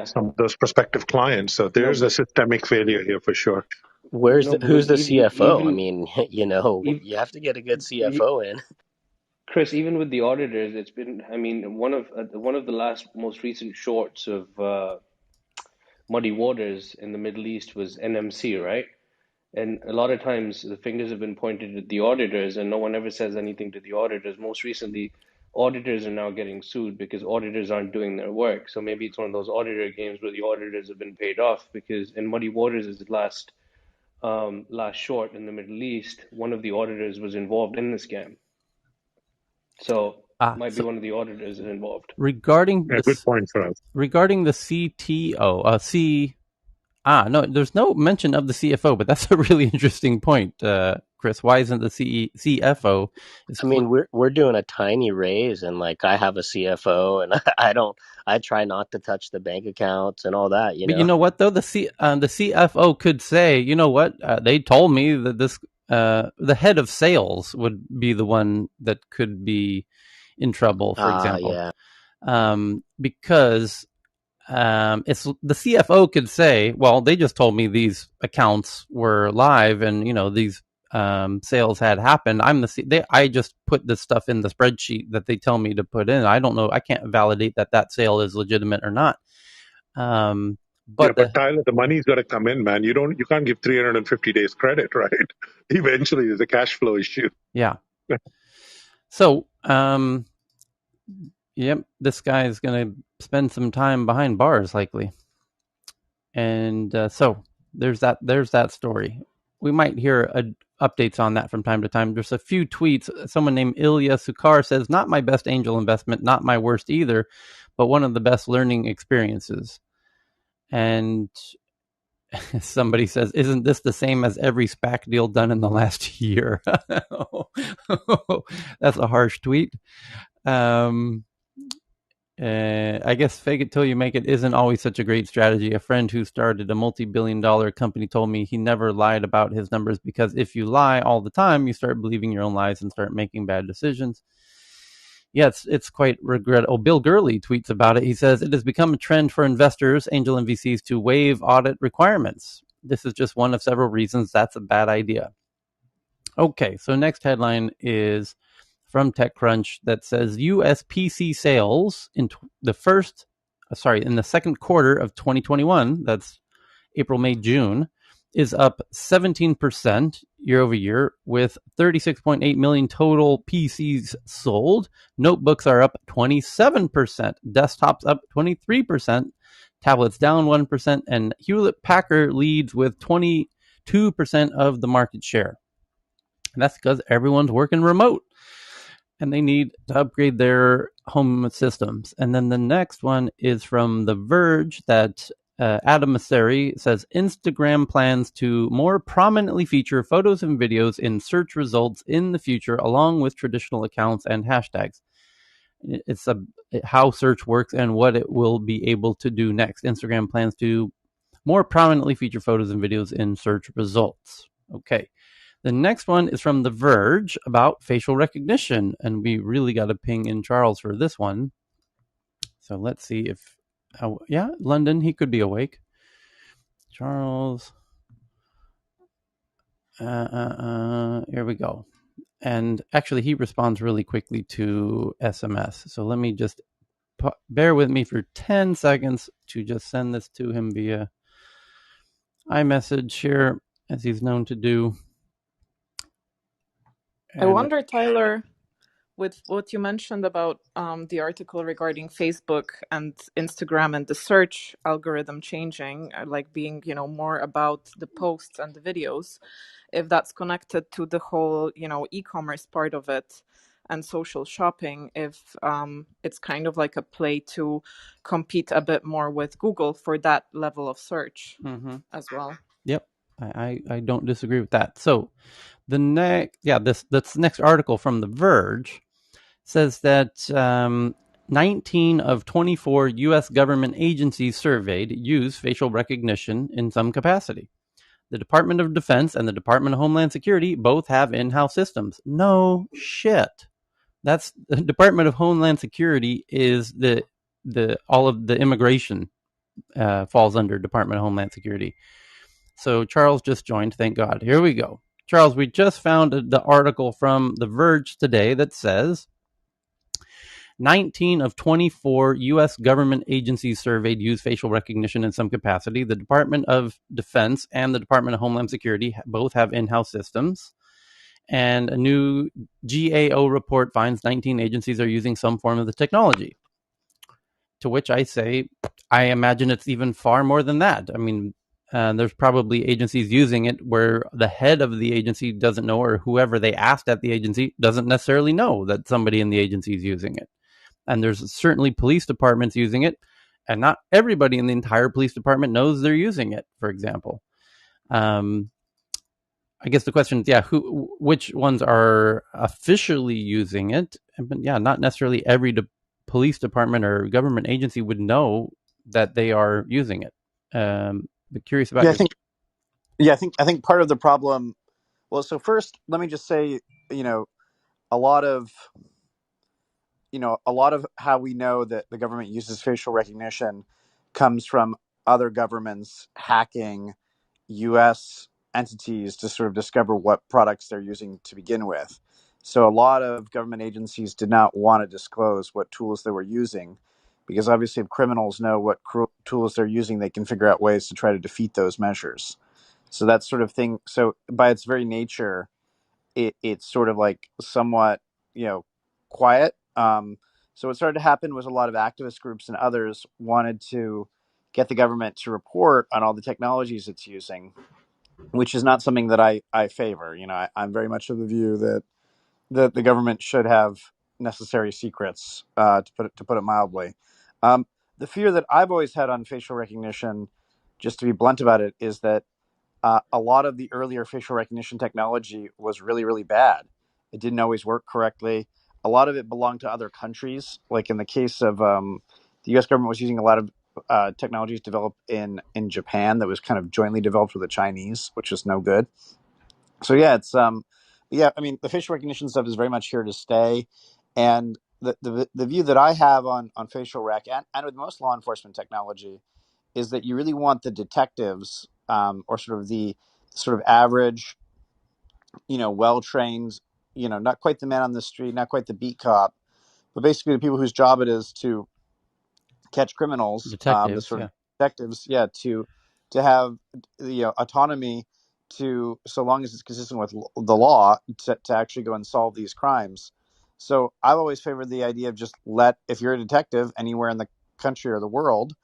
some of those prospective clients. So there's a systemic failure here for sure. Who's the CFO? I mean, you have to get a good CFO in. Chris, even with the auditors, it's been. I mean, one of the most recent shorts of muddy waters in the Middle East was NMC, right? And a lot of times the fingers have been pointed at the auditors, and no one ever says anything to the auditors. Most recently, auditors are now getting sued because auditors aren't doing their work. So maybe it's one of those auditor games where the auditors have been paid off, because in Muddy Waters is the last short in the Middle East, one of the auditors was involved in the scam. So might be one of the auditors is involved. Regarding good point for us. Regarding the CTO, No, there's no mention of the CFO, but that's a really interesting point, Chris. Why isn't the CFO? I mean, we're doing a tiny raise, and like I have a CFO, and I try not to touch the bank accounts and all that. But you know what though, the CFO could say, you know what, they told me that this the head of sales would be the one that could be in trouble, for example. Yeah. Because it's the CFO could say, well, they just told me these accounts were live and these sales had happened. I just put this stuff in the spreadsheet that they tell me to put in. I don't know. I can't validate that sale is legitimate or not. But Tyler, the money's got to come in, man. You can't give 350 days credit, right? Eventually, there's a cash flow issue. Yeah. So, yep, this guy is going to spend some time behind bars, likely. And so there's that story. We might hear updates on that from time to time. There's a few tweets. Someone named Ilya Sukar says, "Not my best angel investment, not my worst either, but one of the best learning experiences." And somebody says, "Isn't this the same as every SPAC deal done in the last year?" That's a harsh tweet. I guess fake it till you make it isn't always such a great strategy. A friend who started a multi-billion-dollar company told me he never lied about his numbers because if you lie all the time, you start believing your own lies and start making bad decisions. Yeah, it's quite regrettable. Bill Gurley tweets about it. He says, "It has become a trend for investors, angel and VCs, to waive audit requirements. This is just one of several reasons that's a bad idea." Okay, so next headline is from TechCrunch that says U.S. PC sales in the second quarter of 2021, that's April, May, June, is up 17% year over year with 36.8 million total PCs sold. Notebooks are up 27%, desktops up 23%, tablets down 1%, and Hewlett-Packard leads with 22% of the market share. And that's because everyone's working remote and they need to upgrade their home systems. And then the next one is from The Verge that Adam Mosseri says Instagram plans to more prominently feature photos and videos in search results in the future, along with traditional accounts and hashtags. It's how search works and what it will be able to do next. Instagram plans to more prominently feature photos and videos in search results. Okay. The next one is from The Verge about facial recognition, and we really got to ping in Charles for this one. So let's see if, London, he could be awake. Charles, here we go. And actually, he responds really quickly to SMS. So let me just bear with me for 10 seconds to just send this to him via iMessage here, as he's known to do. I wonder, Tyler, with what you mentioned about the article regarding Facebook and Instagram and the search algorithm changing, like being, more about the posts and the videos, if that's connected to the whole, e-commerce part of it and social shopping, if it's kind of like a play to compete a bit more with Google for that level of search as well. Yep. I don't disagree with that. So the this next article from The Verge says that 19 of 24 U.S. government agencies surveyed use facial recognition in some capacity. The Department of Defense and the Department of Homeland Security both have in-house systems. No shit. That's the Department of Homeland Security is the all of the immigration falls under Department of Homeland Security. So Charles just joined, thank God. Here we go. Charles, we just found the article from The Verge today that says 19 of 24 U.S. government agencies surveyed use facial recognition in some capacity. The Department of Defense and the Department of Homeland Security both have in-house systems. And a new GAO report finds 19 agencies are using some form of the technology. To which I say, I imagine it's even far more than that. I mean, there's probably agencies using it where the head of the agency doesn't know, or whoever they asked at the agency doesn't necessarily know that somebody in the agency is using it. And there's certainly police departments using it. and not everybody in the entire police department knows they're using it, for example. I guess the question is, which ones are officially using it? But not necessarily every police department or government agency would know that they are using it. But curious about I think part of the problem. Well, so first, let me just say, a lot of how we know that the government uses facial recognition comes from other governments hacking U.S. entities to sort of discover what products they're using to begin with. So a lot of government agencies did not want to disclose what tools they were using, because obviously if criminals know what tools they're using, they can figure out ways to try to defeat those measures. So that sort of thing. So by its very nature, it's sort of like somewhat, quiet. So what started to happen was a lot of activist groups and others wanted to get the government to report on all the technologies it's using, which is not something that I favor. I'm very much of the view that the government should have necessary secrets, to put it mildly. The fear that I've always had on facial recognition, just to be blunt about it, is that a lot of the earlier facial recognition technology was really, really bad. It didn't always work correctly. A lot of it belonged to other countries. Like in the case of the U.S. government was using a lot of technologies developed in Japan that was kind of jointly developed with the Chinese, which is no good. So it's I mean, the facial recognition stuff is very much here to stay, and the view that I have on facial rec and with most law enforcement technology is that you really want the detectives, or sort of the average, well trained, not quite the man on the street, not quite the beat cop, but basically the people whose job it is to catch criminals, the sort of detectives, to have the autonomy to, so long as it's consistent with the law, to actually go and solve these crimes. So I've always favored the idea of just if you're a detective anywhere in the country or the world,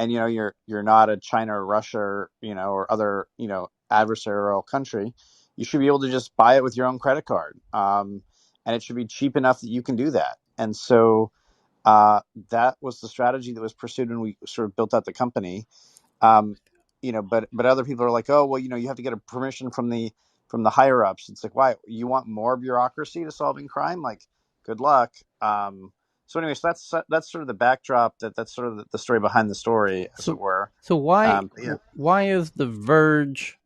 and you're not a China or Russia or other adversarial country, you should be able to just buy it with your own credit card, and it should be cheap enough that you can do that. And so that was the strategy that was pursued when we sort of built out the company. But other people are like, oh well, you have to get a permission from the higher ups. It's like, why? You want more bureaucracy to solving crime? Like, good luck. So anyways, that's sort of the backdrop. That's sort of the story behind the story, as it were. So why is The Verge,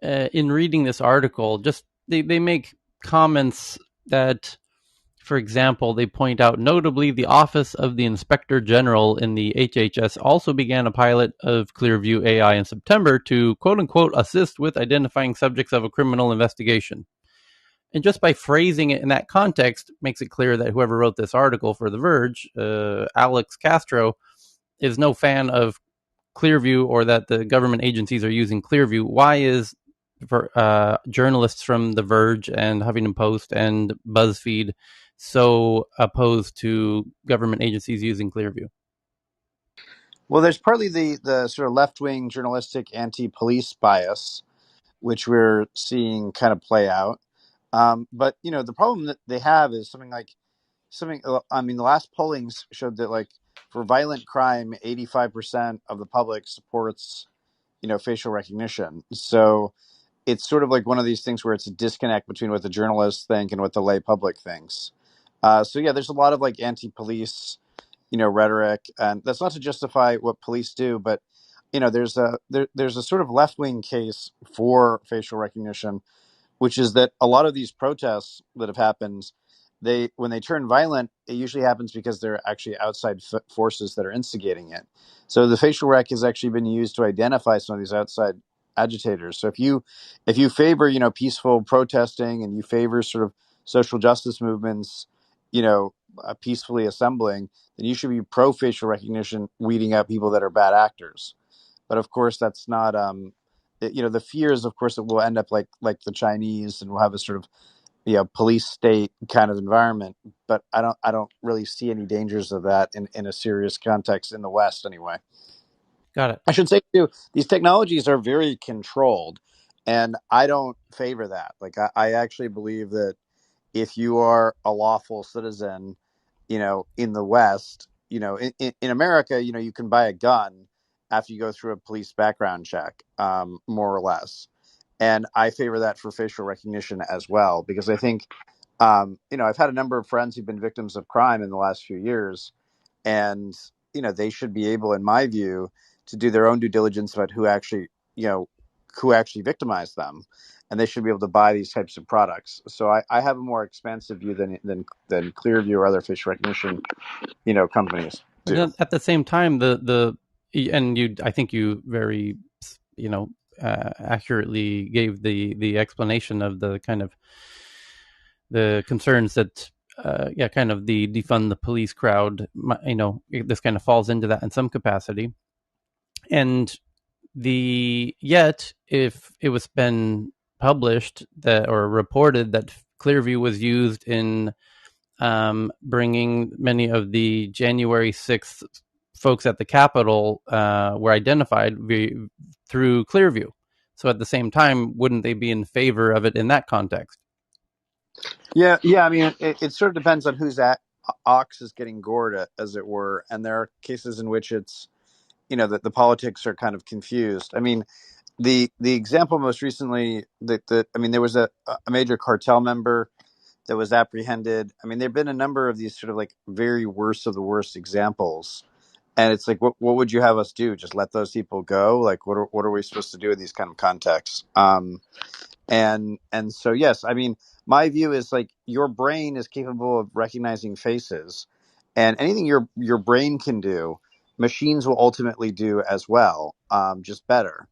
in reading this article, just they make comments that, for example, they point out, notably, the Office of the Inspector General in the HHS also began a pilot of Clearview AI in September to, quote-unquote, assist with identifying subjects of a criminal investigation. And just by phrasing it in that context makes it clear that whoever wrote this article for The Verge, Alex Castro, is no fan of Clearview or that the government agencies are using Clearview. Why is journalists from The Verge and Huffington Post and BuzzFeed so opposed to government agencies using Clearview? Well, there's partly the sort of left-wing journalistic anti-police bias, which we're seeing kind of play out. But the problem that they have is I mean, the last pollings showed that, like, for violent crime, 85% of the public supports facial recognition. So it's sort of like one of these things where it's a disconnect between what the journalists think and what the lay public thinks. There's a lot of like anti-police rhetoric, and that's not to justify what police do, but there's a sort of left-wing case for facial recognition, which is that a lot of these protests that have happened, when they turn violent, it usually happens because they're actually outside forces that are instigating it. So the facial rec has actually been used to identify some of these outside agitators. So if you favor peaceful protesting, and you favor sort of social justice movements, peacefully assembling, then you should be pro facial recognition, weeding out people that are bad actors. But of course, that's not. The fear is, of course, that we'll end up like the Chinese, and we'll have a sort of police state kind of environment. But I don't really see any dangers of that in a serious context in the West, anyway. Got it. I should say too, these technologies are very controlled, and I don't favor that. Like, I actually believe that if you are a lawful citizen, in the West, in America, you can buy a gun after you go through a police background check, more or less. And I favor that for facial recognition as well, because I think, I've had a number of friends who've been victims of crime in the last few years, and, they should be able, in my view, to do their own due diligence about who actually victimized them. And they should be able to buy these types of products. So I have a more expansive view than Clearview or other facial recognition, companies do. At the same time, I think you very, accurately gave the explanation of the kind of the concerns that, kind of the defund the police crowd, this kind of falls into that in some capacity. And yet, if it was been published or reported that Clearview was used in bringing many of the January 6th folks at the Capitol were identified through Clearview. So at the same time, wouldn't they be in favor of it in that context? Yeah. I mean, it sort of depends on whose ox is getting gored, as it were. And there are cases in which it's, that the politics are kind of confused. I mean, the example most recently there was a major cartel member that was apprehended. I mean, there've been a number of these sort of like very worst of the worst examples. And it's like, what would you have us do? Just let those people go? Like, what are we supposed to do in these kind of contexts? And so, yes, I mean, my view is like your brain is capable of recognizing faces, and anything your brain can do, machines will ultimately do as well, just better.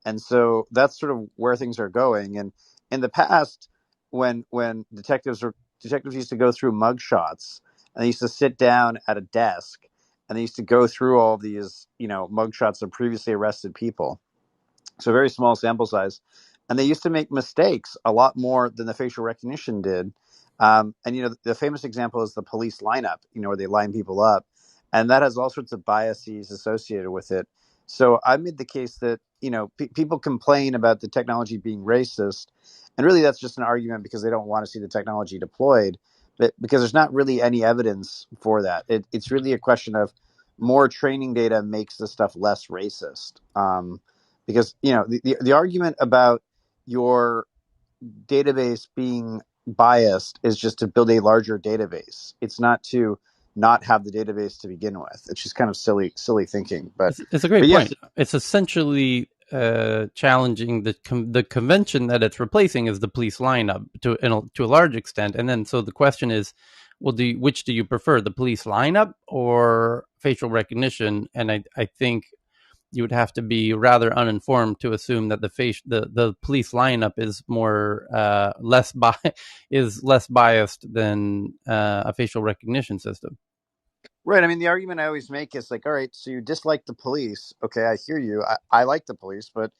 And so that's sort of where things are going. And in the past, when detectives used to go through mugshots, and they used to sit down at a desk, and they used to go through all these, mugshots of previously arrested people. So very small sample size. And they used to make mistakes a lot more than the facial recognition did. And, the famous example is the police lineup, where they line people up. And that has all sorts of biases associated with it. So I made the case that, people complain about the technology being racist. And really, that's just an argument because they don't want to see the technology deployed. But because there's not really any evidence for that. It's really a question of more training data makes the stuff less racist. Because, the argument about your database being biased is just to build a larger database. It's not to not have the database to begin with. It's just kind of silly thinking. But it's a great point. It's essentially challenging the convention that it's replacing is the police lineup to a large extent. And then so the question is, well, which do you prefer, the police lineup or facial recognition? And I think you would have to be rather uninformed to assume that the police lineup is less biased than a facial recognition system. Right. I mean, the argument I always make is like, all right, so you dislike the police. Okay, I hear you. I like the police, but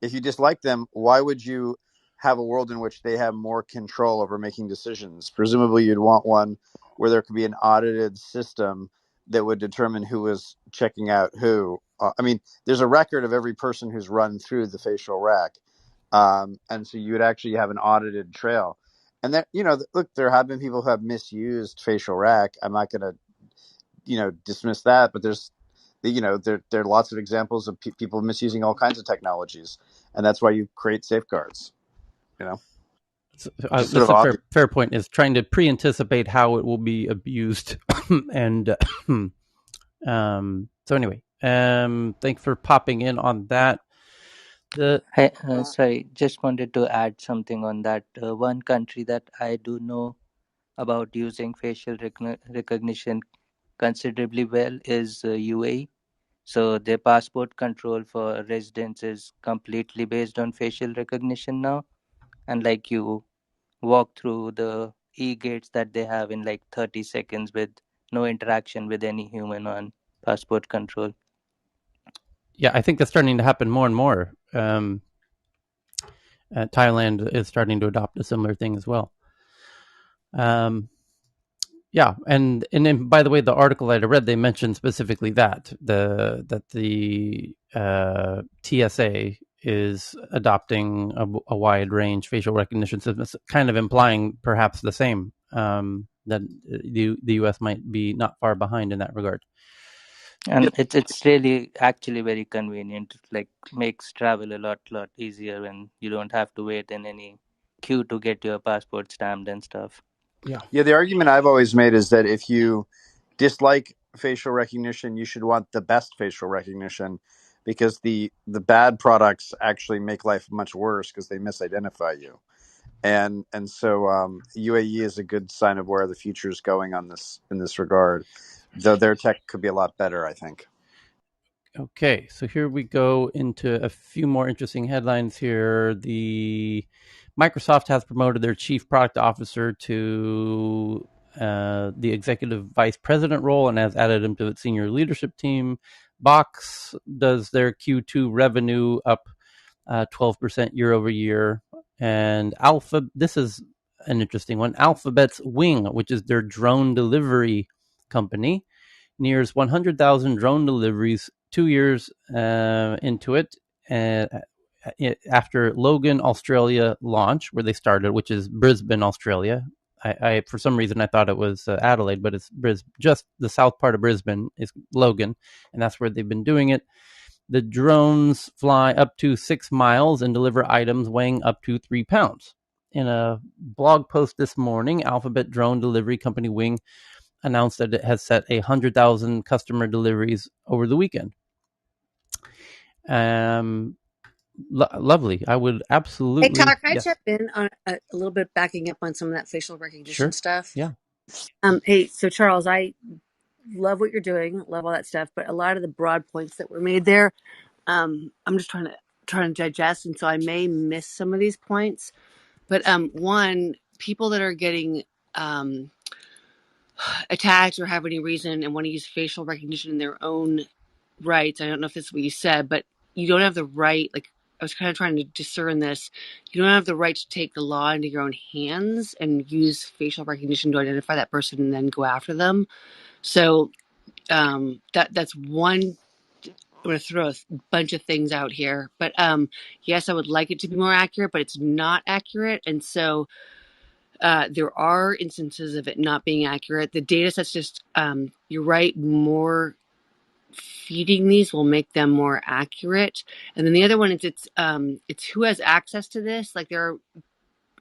if you dislike them, why would you have a world in which they have more control over making decisions? Presumably, you'd want one where there could be an audited system that would determine who was checking out who. I mean, there's a record of every person who's run through the facial rec. And so you would actually have an audited trail. And that, look, there have been people who have misused facial rec. I'm not going to, dismiss that, but there's, there are lots of examples of people misusing all kinds of technologies, and that's why you create safeguards. So, that's a fair point. Is trying to pre-anticipate how it will be abused, and so anyway, thanks for popping in on that. Hey, sorry, just wanted to add something on that. One country that I do know about using facial recognition considerably well is UAE. So their passport control for residents is completely based on facial recognition now. And like you walk through the e-gates that they have in like 30 seconds with no interaction with any human on passport control. Yeah, I think that's starting to happen more and more. Thailand is starting to adopt a similar thing as well. Yeah, and then, by the way, the article that I read, they mentioned specifically that the TSA is adopting a wide range facial recognition system, kind of implying perhaps the same. that the U.S. might be not far behind in that regard. And it's really actually very convenient. It like makes travel a lot easier when you don't have to wait in any queue to get your passport stamped and stuff. Yeah, the argument I've always made is that if you dislike facial recognition, you should want the best facial recognition, because the bad products actually make life much worse because they misidentify you. And so UAE is a good sign of where the future is going on this in this regard, though their tech could be a lot better, I think. Okay, so here we go into a few more interesting headlines here. The Microsoft has promoted their chief product officer to the executive vice president role and has added him to its senior leadership team. Box does their Q2 revenue up 12% year over year. And this is an interesting one. Alphabet's Wing, which is their drone delivery company, nears 100,000 drone deliveries 2 years into it, after Logan, Australia launch, where they started, which is Brisbane, Australia. I for some reason I thought it was Adelaide, but it's just the south part of Brisbane is Logan, and that's where they've been doing it. The drones fly up to 6 miles and deliver items weighing up to 3 pounds. In a blog post this morning, Alphabet drone delivery company Wing announced that it has set 100,000 customer deliveries over the weekend. Lovely. I would absolutely. Hey, Tyler, can I chip in on a little bit, backing up on some of that facial recognition stuff? Yeah. Hey, so Charles, I love what you're doing, love all that stuff, but a lot of the broad points that were made there, I'm just trying to digest, and so I may miss some of these points. But one, people that are getting attacked or have any reason and want to use facial recognition in their own rights. I don't know if this is what you said, but you don't have the right, like I was kind of trying to discern this. You don't have the right to take the law into your own hands and use facial recognition to identify that person and then go after them. So that's one. I'm going to throw a bunch of things out here, but yes, I would like it to be more accurate, but it's not accurate. And so there are instances of it not being accurate. The data set's just, you're right, more feeding these will make them more accurate. And then the other one is it's who has access to this. Like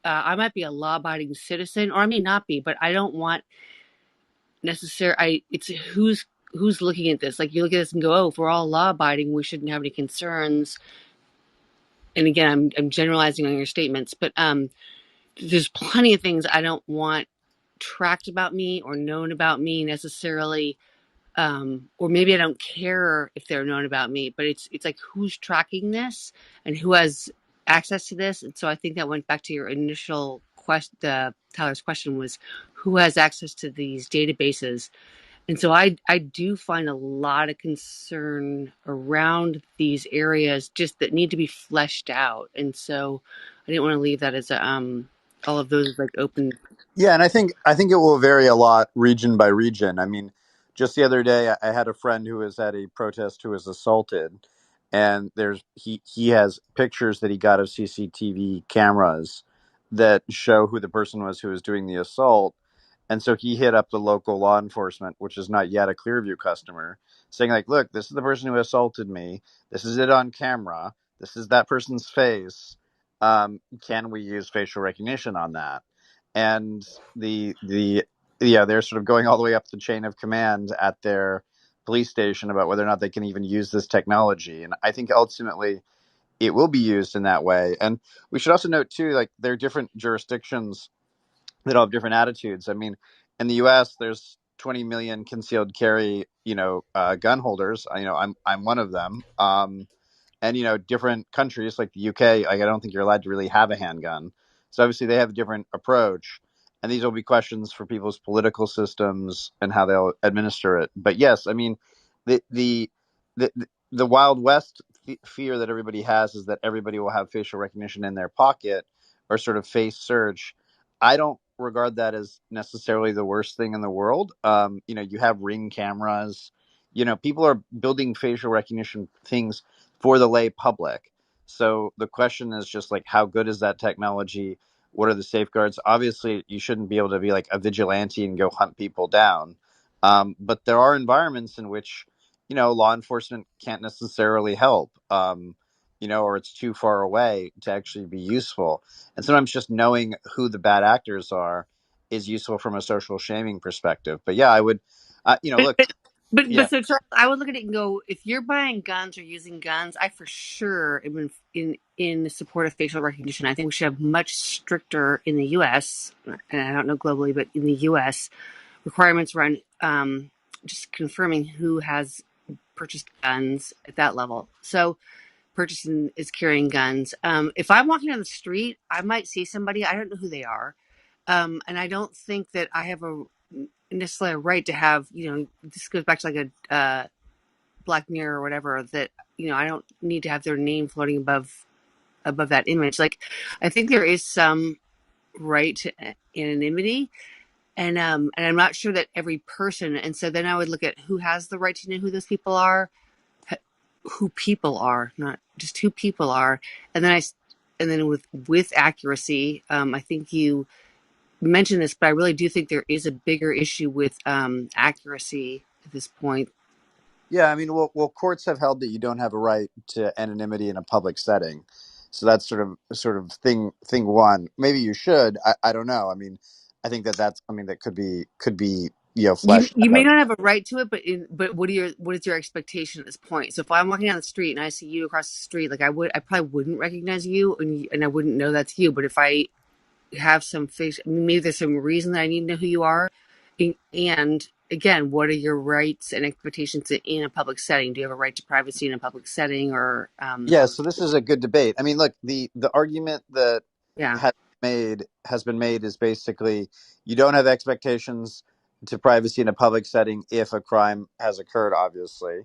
I might be a law-abiding citizen, or I may not be, but I don't want it's who's looking at this. Like you look at this and go, oh, if we're all law-abiding, we shouldn't have any concerns. And again, I'm generalizing on your statements, but there's plenty of things I don't want tracked about me or known about me necessarily. Or maybe I don't care if they're known about me, but it's like who's tracking this and who has access to this. And so I think that went back to your initial question. Tyler's question was who has access to these databases. And so I do find a lot of concern around these areas just that need to be fleshed out. And so I didn't want to leave that as all of those like open. Yeah, and I think it will vary a lot region by region. I mean, just the other day, I had a friend who was at a protest who was assaulted, and he has pictures that he got of CCTV cameras that show who the person was who was doing the assault, and so he hit up the local law enforcement, which is not yet a Clearview customer, saying like, "Look, this is the person who assaulted me. This is it on camera. This is that person's face. Can we use facial recognition on that?" And they're sort of going all the way up the chain of command at their police station about whether or not they can even use this technology. And I think ultimately it will be used in that way. And we should also note too, like there are different jurisdictions that all have different attitudes. I mean, in the U.S., there's 20 million concealed carry, gun holders. I'm one of them. And different countries like the UK, I don't think you're allowed to really have a handgun. So obviously they have a different approach, and these will be questions for people's political systems and how they'll administer it. But yes, I mean, the the the, the Wild West fear that everybody has is that everybody will have facial recognition in their pocket or sort of face search. I don't regard that as necessarily the worst thing in the world. You have Ring cameras. People are building facial recognition things for the lay public. So the question is just like, how good is that technology? What are the safeguards? Obviously, you shouldn't be able to be like a vigilante and go hunt people down. But there are environments in which, law enforcement can't necessarily help, or it's too far away to actually be useful. And sometimes just knowing who the bad actors are is useful from a social shaming perspective. But yeah, I would, But look, but yeah. so Charles, I would look at it and go, if you're buying guns or using guns, I for sure am in support of facial recognition. I think we should have much stricter in the U.S. and I don't know globally, but in the U.S. requirements around just confirming who has purchased guns at that level. So purchasing is carrying guns. If I'm walking down the street, I might see somebody, I don't know who they are, and I don't think that I have a necessarily a right to have, this goes back to like a Black Mirror or whatever, that I don't need to have their name floating above that image. Like, I think there is some right to anonymity, and I'm not sure that every person. And so then I would look at who has the right to know who those people are, who people are, not just who people are, and then with accuracy. I think you mentioned this, but I really do think there is a bigger issue with accuracy at this point. Yeah, I mean, well, courts have held that you don't have a right to anonymity in a public setting, so that's sort of thing one. Maybe you should. I don't know. I mean, I think that's something that could be You fleshed may out. not have a right to it, but what is your expectation at this point? So if I'm walking down the street and I see you across the street, like I probably wouldn't recognize you, and I wouldn't know that's you. But if I have some face, maybe there's some reason that I need to know who you are. And again, what are your rights and expectations in a public setting? Do you have a right to privacy in a public setting, or Yeah, so this is a good debate. I mean, look, the argument that yeah? has been made is basically you don't have expectations to privacy in a public setting if a crime has occurred. Obviously,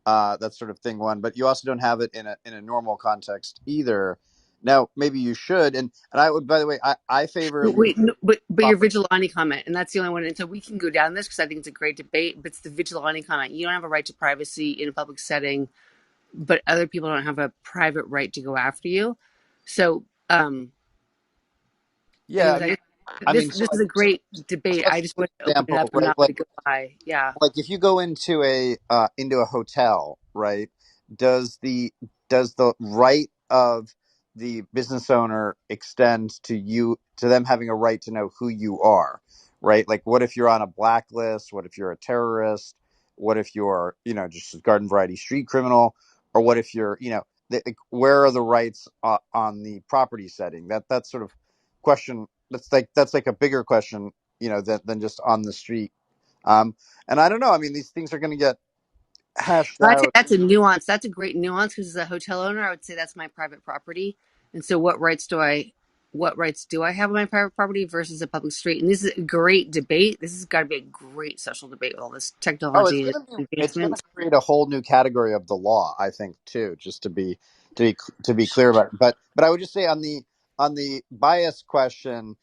that's sort of thing one. But you also don't have it in a normal context either. Now, maybe you should, and I would. By the way, I favor legal Wait, no, but your property. vigilante comment, and that's the only one. And so we can go down this because I think it's a great debate. But it's the vigilante comment. You don't have a right to privacy in a public setting, but other people don't have a private right to go after you. So, Yeah, anyways, I mean, this is a great debate. let's I take just an wanted to open it example, up and right? not let it go by. Yeah. Like if you go into a hotel, right? Does the right of the business owner extend to them having a right to know who you are, right? Like what if you're on a blacklist? What if you're a terrorist? What if you're just a garden variety street criminal? Or what if you're where are the rights on the property setting? That's sort of question. That's like a bigger question, than just on the street. And I don't know. I mean, these things are going to get hashed I'd say out. that's a nuance. That's a great nuance because as a hotel owner, I would say that's my private property. And so what rights do I have on my private property versus a public street? And this is a great debate. This has got to be a great social debate with all this Oh, it's technology going to be. and It's going to advancements. create a whole new category of the law, I think, too. Just to be clear about it. But I would just say on the bias question,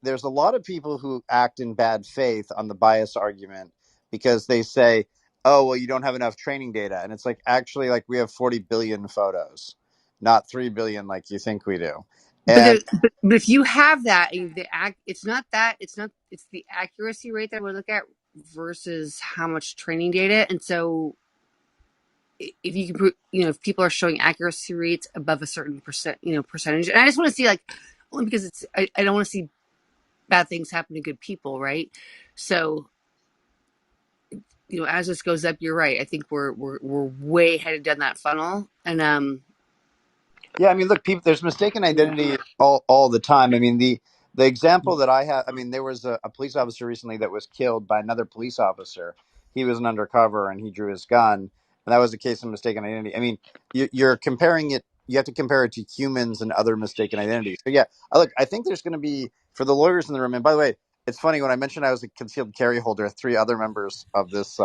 there's a lot of people who act in bad faith on the bias argument because they say, "Oh, well, you don't have enough training data," and it's like actually like we have 40 billion photos, not 3 billion like you think we do. But, And but if you have that, and it's not that, it's the accuracy rate that we look at versus how much training data. And so if you can, if people are showing accuracy rates above a certain percentage, and I just want to see like, only because I don't want to see bad things happen to good people, right? So, as this goes up, you're right. I think we're way headed down that funnel, and yeah, I mean, look, there's mistaken identity all the time. I mean, the example that I have, I mean, there was a police officer recently that was killed by another police officer. He was an undercover and he drew his gun, and that was a case of mistaken identity. I mean, you're comparing it. You have to compare it to humans and other mistaken identities. So yeah, look, I think there's going to be for the lawyers in the room. And by the way, it's funny when I mentioned I was a concealed carry holder. 3 other members of this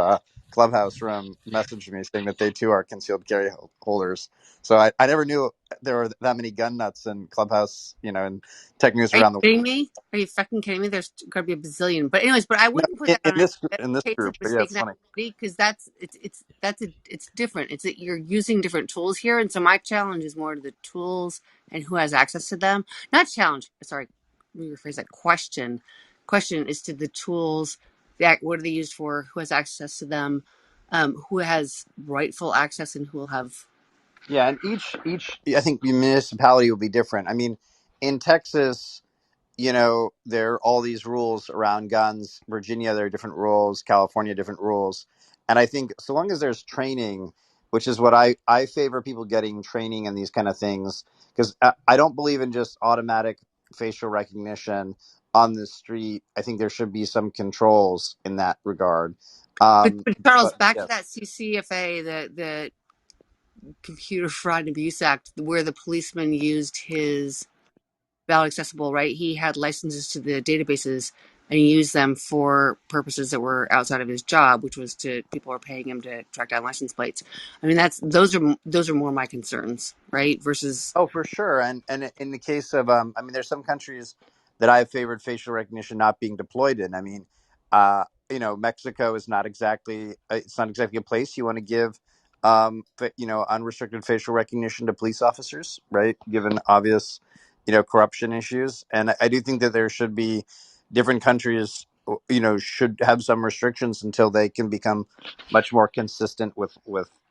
clubhouse room messaged me saying that they too are concealed carry holders. So I never knew there were that many gun nuts in clubhouse, and tech news Are you around the world. kidding me? Are you fucking kidding me? There's got to be a bazillion. But anyways, but I No, wouldn't put that in on this a in this case of group, but yeah, it's mistaken funny. identity because it's different. It's that you're using different tools here, and so my challenge is more to the tools and who has access to them. Not challenge. Sorry, let me rephrase that. Question is to the tools. That what are they used for? Who has access to them? Who has rightful access, and who will have. Yeah, and each I think municipality will be different. I mean, in Texas, there are all these rules around guns. Virginia, there are different rules. California, different rules. And I think so long as there's training, which is what I favor people getting training in these kind of things, because I don't believe in just automatic facial recognition on the street. I think there should be some controls in that regard. But Charles, But back yeah. to that CCFA, the Computer Fraud and Abuse Act, where the policeman used his valid accessible, right? He had licenses to the databases and he used them for purposes that were outside of his job, which was to people are paying him to track down license plates. I mean, those are more my concerns, right? Versus Oh, for sure. And in the case of I mean, there's some countries that I've favored facial recognition not being deployed in. I mean, Mexico is not exactly it's not exactly a place you want to give unrestricted facial recognition to police officers, right? Given obvious, corruption issues. And I do think that there should be different countries should have some restrictions until they can become much more consistent with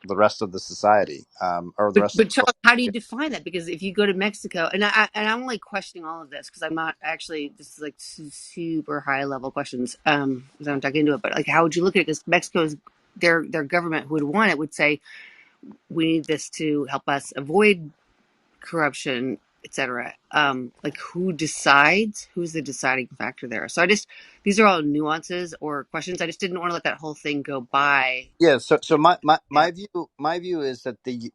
the rest of the society, or the rest of but the world. Charles, how do you define that? Because if you go to Mexico, and I'm only questioning all of this because I'm not actually this is like super high level questions because I'm talking into it. But like, how would you look at it? Because Mexico's their government who would want it would say we need this to help us avoid corruption, etc. Like who decides? Who's the deciding factor there? So these are all nuances or questions. I just didn't want to let that whole thing go by. Yeah, so my, my, Yeah. my view is that that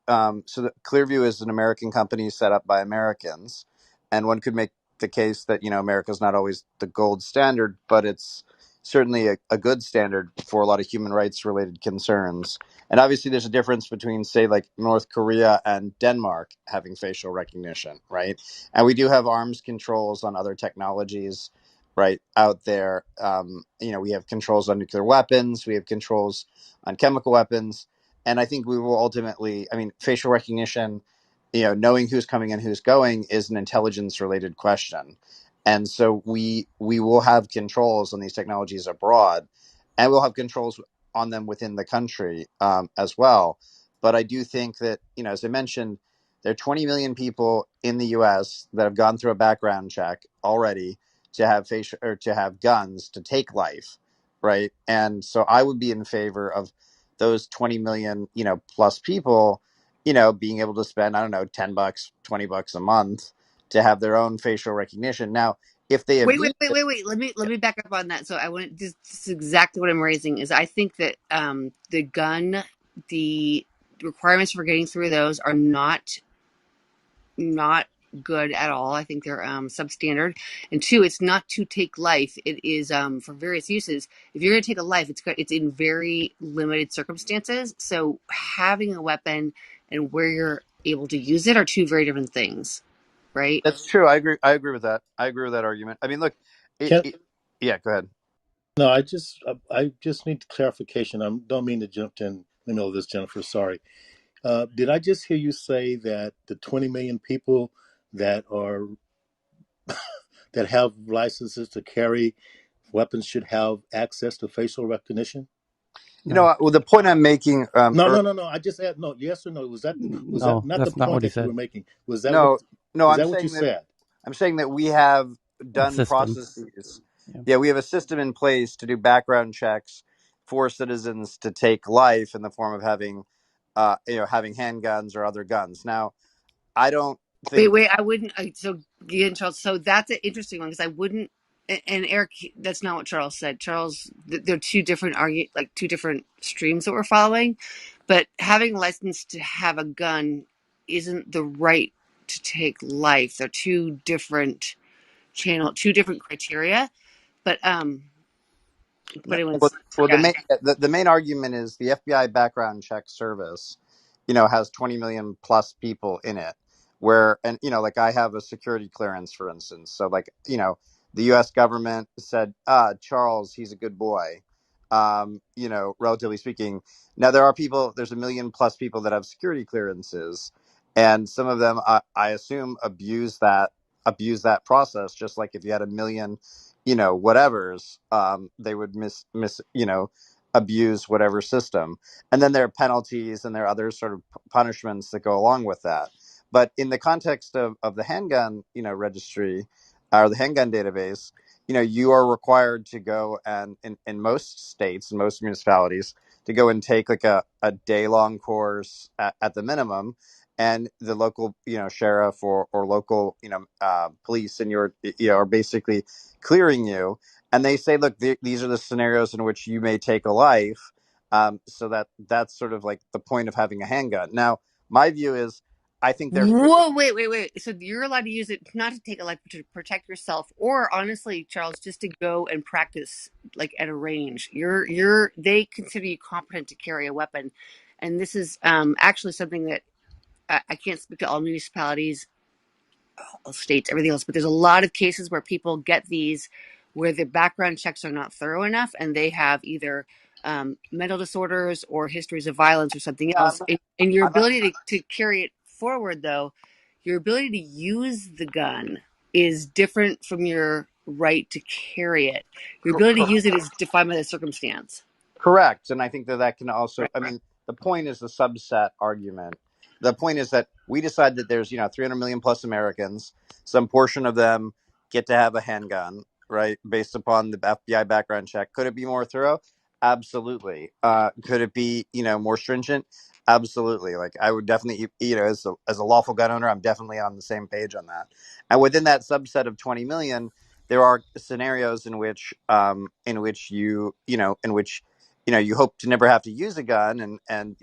Clearview is an American company set up by Americans, and one could make the case that America's not always the gold standard, but it's certainly a good standard for a lot of human rights related concerns. And obviously, there's a difference between, say, like North Korea and Denmark having facial recognition, right? And we do have arms controls on other technologies, right, out there. We have controls on nuclear weapons. We have controls on chemical weapons. And I think we will ultimately, I mean, facial recognition, knowing who's coming and who's going is an intelligence related question. And so we will have controls on these technologies abroad, and we'll have controls on them within the country as well. But I do think that, as I mentioned, there are 20 million people in the U.S. that have gone through a background check already to have facial or to have guns to take life, right? And so I would be in favor of those 20 million, plus people, being able to spend, I don't know, $10, $20 a month to have their own facial recognition. Now, if they Wait, wait, abuse wait, it, wait, wait. Let me back up on that. So I want this is exactly what I'm raising is I think that the requirements for getting through those are not good at all. I think they're substandard. And two, it's not to take life. It is for various uses. If you're going to take a life, it's in very limited circumstances. So having a weapon and where you're able to use it are two very different things, right? that's true. I agree with that. I agree with that argument. I mean, look, Can yeah, go ahead. no, I just need clarification. I don't mean to jump in the middle of this, Jennifer. Sorry. Did I just hear you say that the 20 million people that are that have licenses to carry weapons should have access to facial recognition? No, Well, the point I'm making, No. I just asked no, yes or no. Was that no, not the that's not point what he that you were said. making? Was that what no, no, is I'm that what you saying that said? we have A done system. processes. Yeah. Yeah, we have a system in place to do background checks for citizens to take life in the form of having handguns or other guns. Now, I don't think Wait. I wouldn't. So again, Charles. So that's an interesting one because I wouldn't. And Eric, that's not what Charles said. Charles, they're two different two different streams that we're following. But having a license to have a gun isn't the right to take life. They're two different two different criteria. But No, anyone's yeah. the main argument is the FBI background check service, has 20 million plus people in it. Where and like I have a security clearance, for instance. So like the U.S. government said, Charles, he's a good boy. Relatively speaking. Now there's a million plus people that have security clearances, and some of them I assume abuse that process, just like if you had a million whatever's, they would abuse whatever system. And then there are penalties and there are other sort of punishments that go along with that. But in the context of the handgun registry, or the handgun database, you are required to go and in most states and most municipalities to go and take like a day-long course at the minimum, and the local sheriff or local police in your are basically clearing you, and they say, look, these are the scenarios in which you may take a life. So that's sort of like the point of having a handgun. Now my view is, I think there could be. Whoa, wait. So you're allowed to use it not to take a life, but to protect yourself, or honestly, Charles, just to go and practice like at a range. They consider you competent to carry a weapon, and this is actually something that I can't speak to all municipalities, all states, everything else, but there's a lot of cases where people get these where the background checks are not thorough enough, and they have either mental disorders or histories of violence or something Yeah, else. And your ability to carry it forward, though, your ability to use the gun is different from your right to carry it. Your ability to use it is defined by the circumstance. Correct. And I think that can also, Right. I mean, the point is the subset argument. The point is that we decide that there's, 300 million plus Americans. Some portion of them get to have a handgun, right? Based upon the FBI background check. Could it be more thorough? Absolutely. Could it be, more stringent? Absolutely. Like I would definitely, as a lawful gun owner, I'm definitely on the same page on that. And within that subset of 20 million, there are scenarios in which, you hope to never have to use a gun, and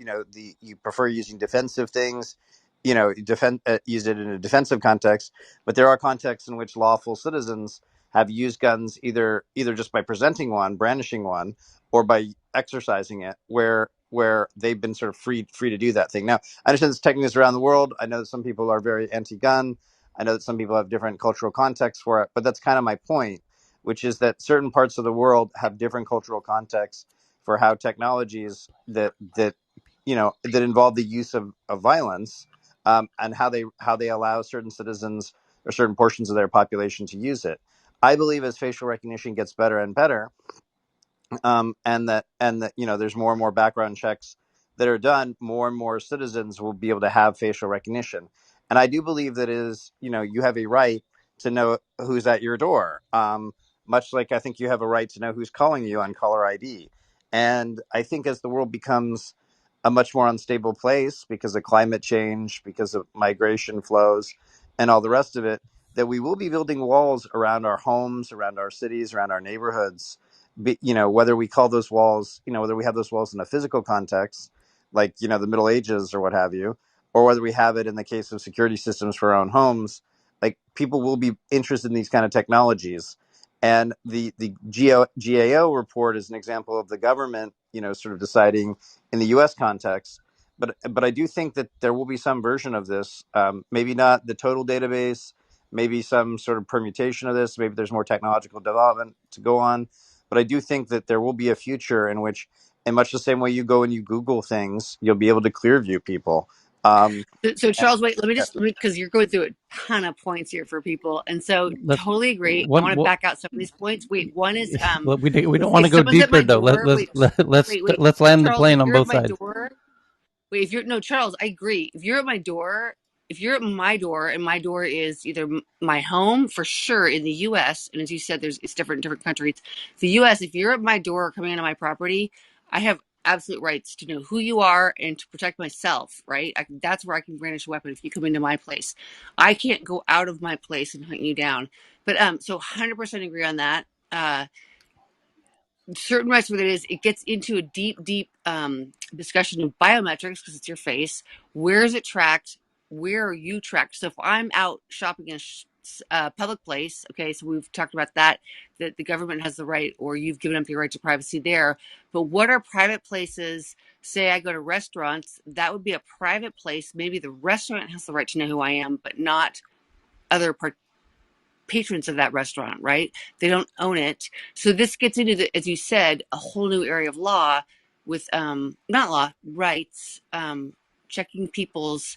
you prefer using defensive things, use it in a defensive context. But there are contexts in which lawful citizens have used guns either just by presenting one, brandishing one, or by exercising it, where they've been sort of free to do that thing. Now, I understand this technique is around the world. I know that some people are very anti-gun. I know that some people have different cultural contexts for it, but that's kind of my point, which is that certain parts of the world have different cultural contexts for how technologies that involve the use of violence, and how they allow certain citizens or certain portions of their population to use it. I believe as facial recognition gets better and better, and that there's more and more background checks that are done, more and more citizens will be able to have facial recognition. And I do believe that you have a right to know who's at your door, much like I think you have a right to know who's calling you on caller ID. And I think as the world becomes a much more unstable place because of climate change, because of migration flows, and all the rest of it, that we will be building walls around our homes, around our cities, around our neighborhoods, whether we call those walls, whether we have those walls in a physical context, like, the Middle Ages or what have you, or whether we have it in the case of security systems for our own homes, like people will be interested in these kind of technologies. And the GAO report is an example of the government, sort of deciding in the U.S. context. But I do think that there will be some version of this, maybe not the total database, maybe some sort of permutation of this. Maybe there's more technological development to go on. But I do think that there will be a future in which, in much the same way you go and you Google things, you'll be able to clear view people. So And Charles, wait, let me because you're going through a ton of points here for people, and so Let's totally agree. I want to one. back out some of these points. Wait, one is We don't want if to go someone's at deeper my though. door. Wait, Let's land the Charles, if plane on you're at both my sides. door. Wait, if you're no Charles, I agree. If you're at my door, if you're at my door, and my door is either my home for sure in the U.S. and as you said, it's different in different countries. The U.S. If you're at my door coming onto my property, I have absolute rights to know who you are and to protect myself. Right? That's where I can brandish a weapon if you come into my place. I can't go out of my place and hunt you down. But so 100% agree on that. Certain rights what it is, it gets into a deep discussion of biometrics because it's your face. Where is it tracked? Where are you tracked? So if I'm out shopping in public place. Okay, so we've talked about that the government has the right, or you've given up your right to privacy there. But what are private places? Say I go to restaurants, that would be a private place. Maybe the restaurant has the right to know who I am, but not other patrons of that restaurant, right? They don't own it. So this gets into as you said, a whole new area of law with not law, rights, checking people's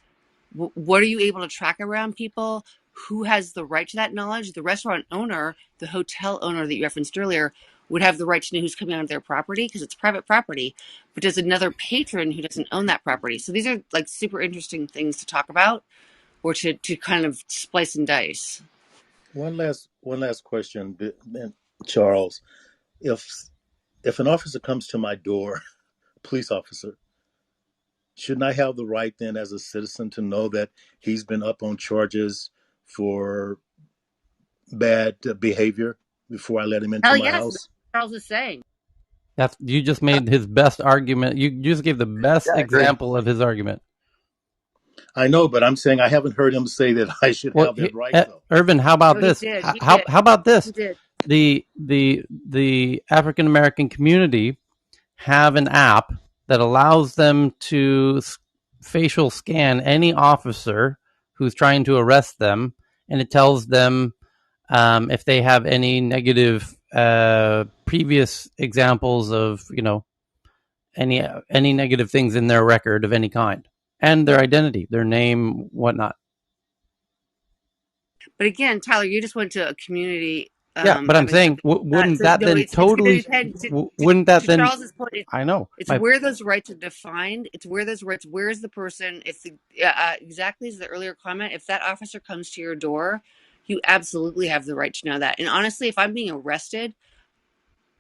what are you able to track around people? Who has the right to that knowledge? The restaurant owner, the hotel owner that you referenced earlier, would have the right to know who's coming onto their property because it's private property. But does another patron who doesn't own that property? So these are like super interesting things to talk about or to kind of splice and dice. One last question, Charles. If an officer comes to my door, police officer, shouldn't I have the right then as a citizen to know that he's been up on charges for bad behavior before I let him into Hell my yes, that's house? what Charles is saying. You just made his best argument. You just gave the best Yeah, I agree. example of his argument. I know, but I'm saying I haven't heard him say that I should have that right, though. Irvin, how about Oh, he this? did. He How did. about He this? did. The African American community have an app that allows them to facial scan any officer who's trying to arrest them, and it tells them if they have any negative previous examples of any negative things in their record of any kind, and their identity, their name, whatnot. But again, Tyler, you just went to a community. Yeah, but I'm Having saying, something wouldn't so that no, then it's going to totally? depend. Wouldn't that To then? Charles's point, I know. it's where those rights are defined. It's where those rights. Where is the person? If the exactly as the earlier comment, if that officer comes to your door, you absolutely have the right to know that. And honestly, if I'm being arrested,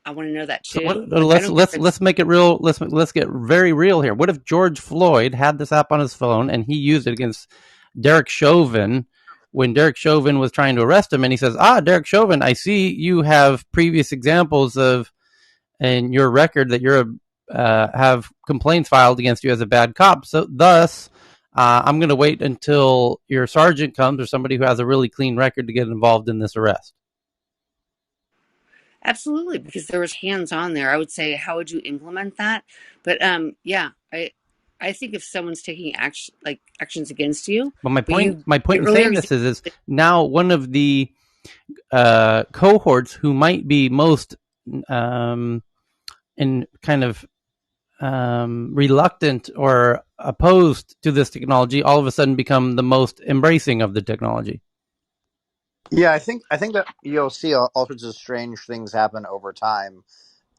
I want to know that So too. Like, I let's don't care if let's let's make it real. Let's get very real here. What if George Floyd had this app on his phone and he used it against Derek Chauvin when Derek Chauvin was trying to arrest him, and he says, Derek Chauvin, I see you have previous examples of in your record that you're have complaints filed against you as a bad cop. So thus, I'm going to wait until your sergeant comes or somebody who has a really clean record to get involved in this arrest. Absolutely, because there was hands on there. I would say, how would you implement that? But yeah, I think if someone's taking actions against you, But my but point the in earlier saying this is now one of the cohorts who might be most in kind of reluctant or opposed to this technology all of a sudden become the most embracing of the technology. Yeah, I think that you'll see all sorts of strange things happen over time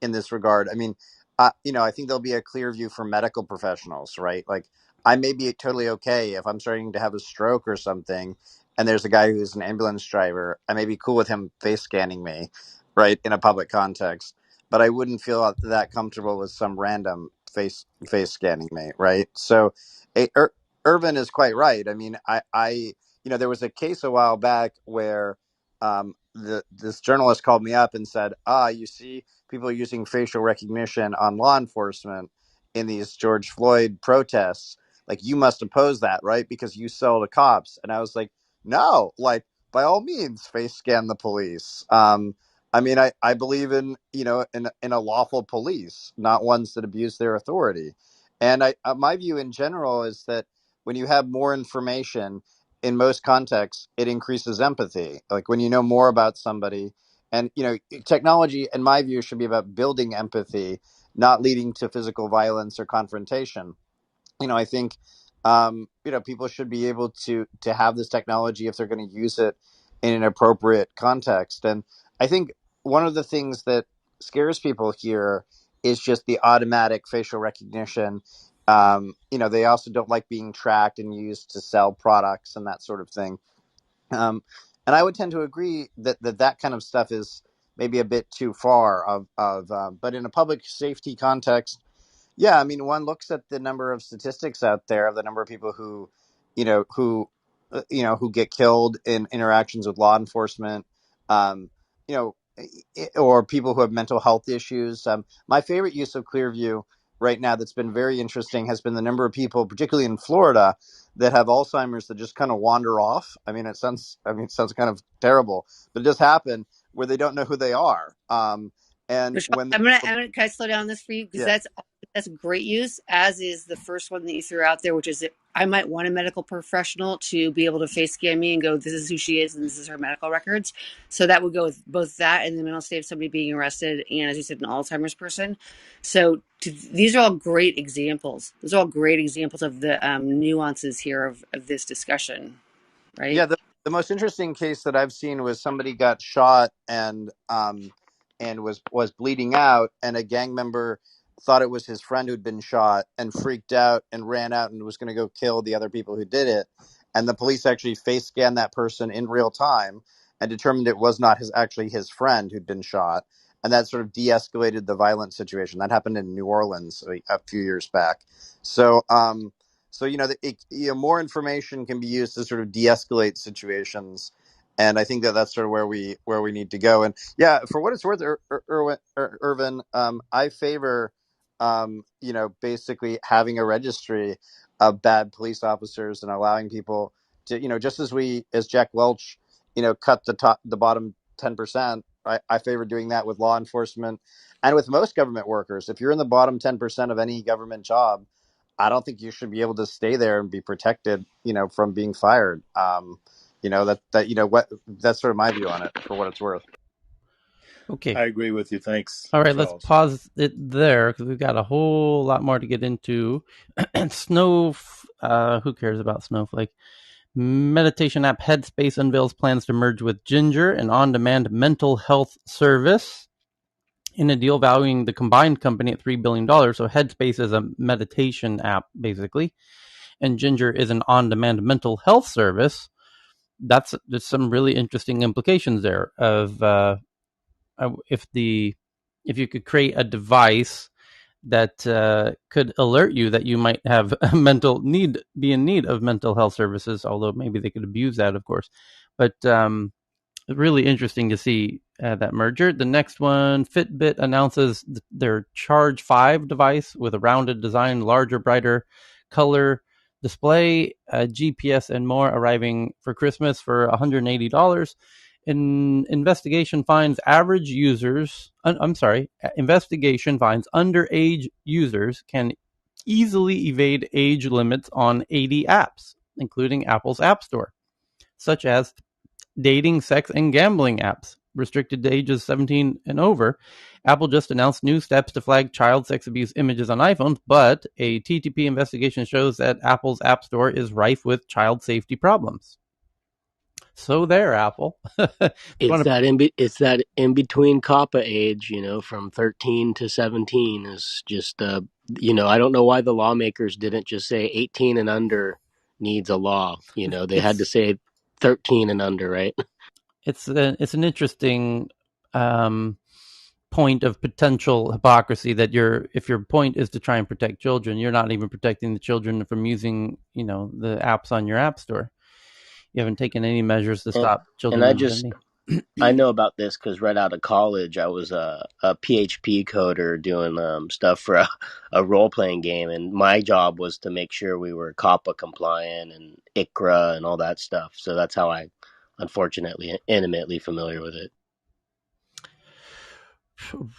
in this regard. I mean, I think there'll be a clear view for medical professionals, right? Like, I may be totally okay if I'm starting to have a stroke or something, and there's a guy who's an ambulance driver. I may be cool with him face scanning me, right, in a public context, but I wouldn't feel that comfortable with some random face scanning me, right? So, Irvin is quite right. I mean, there was a case a while back where this journalist called me up and said, you see people using facial recognition on law enforcement in these George Floyd protests. Like, you must oppose that, right? Because you sell to cops. And I was like, no, like, by all means, face scan the police. I mean, I believe in a lawful police, not ones that abuse their authority. And my view in general is that when you have more information, in most contexts, it increases empathy. Like, when you know more about somebody, and technology, in my view, should be about building empathy, not leading to physical violence or confrontation. I think people should be able to have this technology if they're going to use it in an appropriate context. And I think one of the things that scares people here is just the automatic facial recognition. They also don't like being tracked and used to sell products and that sort of thing. And I would tend to agree that kind of stuff is maybe a bit too far but in a public safety context, yeah, I mean, one looks at the number of statistics out there of the number of people who, who get killed in interactions with law enforcement, um, you know, or people who have mental health issues. My favorite use of Clearview right now that's been very interesting has been the number of people, particularly in Florida, that have Alzheimer's that just kind of wander off. It sounds kind of terrible, but it just happened where they don't know who they are. And Michelle, when can I slow down this for you? Because yeah, that's great use, as is the first one that you threw out there, which is that I might want a medical professional to be able to face scan me and go, this is who she is and this is her medical records. So that would go with both that and the mental state of somebody being arrested and, as you said, an Alzheimer's person. So these are all great examples. Those are all great examples of the nuances here of this discussion, yeah, right? the most interesting case that I've seen was somebody got shot and was bleeding out, and a gang member thought it was his friend who'd been shot and freaked out and ran out and was going to go kill the other people who did it. And the police actually face scanned that person in real time and determined it was not actually his friend who'd been shot. And that sort of de-escalated the violent situation. That happened in New Orleans a few years back. So, more information can be used to sort of de-escalate situations, and I think that's sort of where we need to go. And yeah, for what it's worth, Irvin, I favor, basically having a registry of bad police officers and allowing people to, just as Jack Welch, cut the bottom 10%. I favor doing that with law enforcement and with most government workers. If you're in the bottom 10% of any government job, I don't think you should be able to stay there and be protected, from being fired. That's sort of my view on it, for what it's worth. Okay. I agree with you. Thanks. All right, Charles. let's pause it there because we've got a whole lot more to get into. Who cares about Snowflake? Meditation app Headspace unveils plans to merge with Ginger, an on-demand mental health service, in a deal valuing the combined company at $3 billion. So Headspace is a meditation app, basically, and Ginger is an on-demand mental health service. There's some really interesting implications there of if you could create a device that could alert you that you might have be in need of mental health services, although maybe they could abuse that, of course. But really interesting to see that merger. The next one, Fitbit announces their Charge 5 device with a rounded design, larger, brighter color display, GPS, and more, arriving for Christmas for $180. Investigation finds underage users can easily evade age limits on 80 apps, including Apple's App Store, such as dating, sex, and gambling apps restricted to ages 17 and over. Apple just announced new steps to flag child sex abuse images on iPhones, but a TTP investigation shows that Apple's App Store is rife with child safety problems. So there, Apple. It's that in between COPPA age, from 13 to 17 is just, I don't know why the lawmakers didn't just say 18 and under needs a law. They had to say 13 and under, right? It's an interesting point of potential hypocrisy that if your point is to try and protect children, you're not even protecting the children from using, the apps on your app store. You haven't taken any measures to stop children. And I know about this because right out of college, I was a PHP coder doing stuff for a role-playing game, and my job was to make sure we were COPPA compliant and ICRA and all that stuff. So that's how I, unfortunately, intimately familiar with it.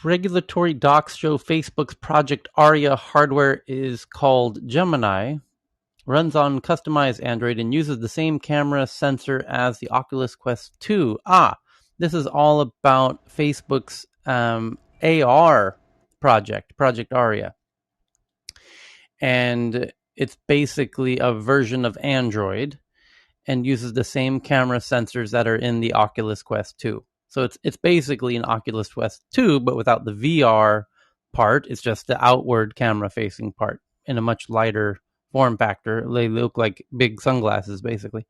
Regulatory docs show Facebook's Project Aria hardware is called Gemini, runs on customized Android, and uses the same camera sensor as the Oculus Quest 2. This is all about Facebook's AR project, Project Aria. And it's basically a version of Android and uses the same camera sensors that are in the Oculus Quest 2. So it's basically an Oculus Quest 2, but without the VR part. It's just the outward camera-facing part in a much lighter form factor. They look like big sunglasses, basically.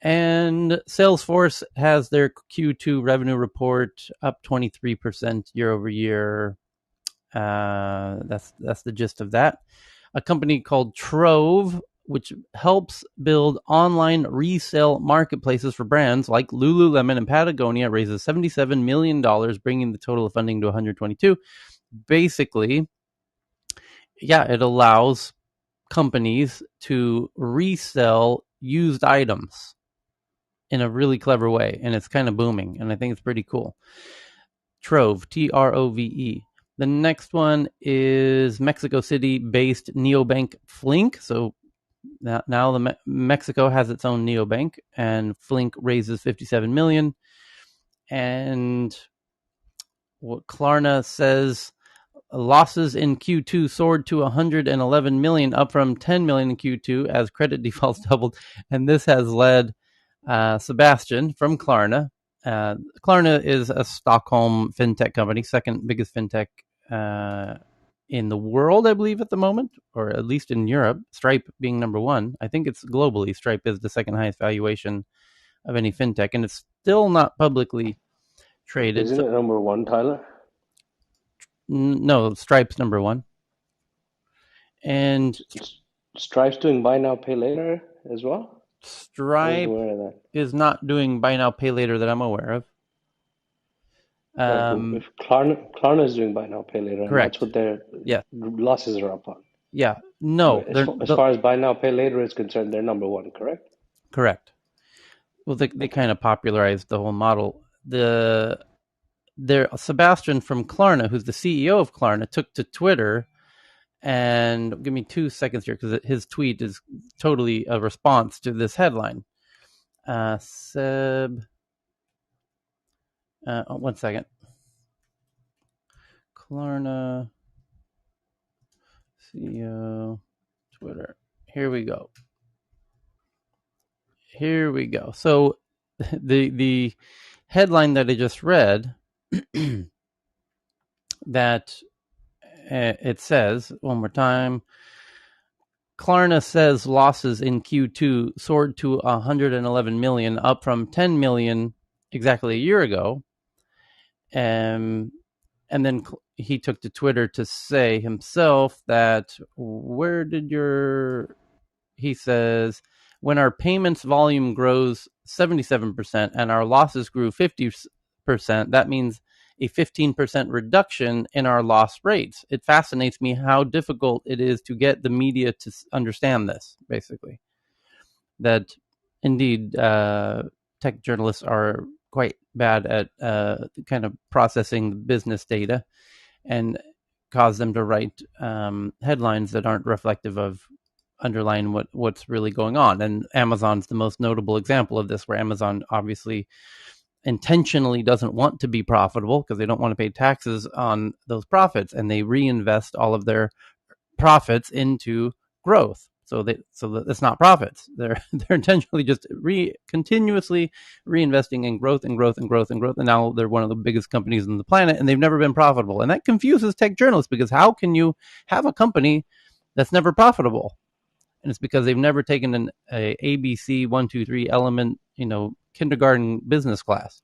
And Salesforce has their Q2 revenue report up 23% year over year. That's the gist of that. A company called Trove, which helps build online resale marketplaces for brands like Lululemon and Patagonia, raises $77 million, bringing the total of funding to $122 million. Basically, it allows companies to resell used items in a really clever way, and it's kind of booming, and I think it's pretty cool. Trove, Trove. The next one is Mexico City-based neobank Flink. So now Mexico has its own neobank, and Flink raises $57 million. And what Klarna says, losses in Q2 soared to $111 million, up from $10 million in Q2 as credit defaults doubled. And this has led Sebastian from Klarna. Klarna is a Stockholm fintech company, second biggest fintech in the world, I believe, at the moment, or at least in Europe. Stripe being number one. I think it's globally. Stripe is the second highest valuation of any fintech, and it's still not publicly traded. Isn't it number one, Tyler? No, Stripe's number one. And Stripe's doing buy now, pay later as well? Stripe is not doing buy now, pay later that I'm aware of. If Klarna is doing buy now, pay later, correct. And that's what their losses are up on. Yeah, no. As far as buy now, pay later is concerned, they're number one, correct? Correct. Well, they kind of popularized the whole model. Sebastian from Klarna, who's the CEO of Klarna, took to Twitter, and give me 2 seconds here because his tweet is totally a response to this headline. Seb, 1 second. Klarna CEO Twitter. Here we go. So the headline that I just read, that it says, one more time, Klarna says losses in Q2 soared to $111 million, up from $10 million exactly a year ago. And then he took to Twitter to say himself that, he says, when our payments volume grows 77% and our losses grew 50%, that means a 15% reduction in our loss rates. It fascinates me how difficult it is to get the media to understand this, basically. That indeed, tech journalists are quite bad at kind of processing business data and cause them to write headlines that aren't reflective of underlying what's really going on. And Amazon's the most notable example of this, where Amazon obviously intentionally doesn't want to be profitable because they don't want to pay taxes on those profits, and they reinvest all of their profits into growth. So that it's not profits. They're intentionally just continuously reinvesting in growth and growth and growth and growth. And now they're one of the biggest companies on the planet, and they've never been profitable. And that confuses tech journalists, because how can you have a company that's never profitable? And it's because they've never taken an ABC 1, 2, 3 element, kindergarten business class.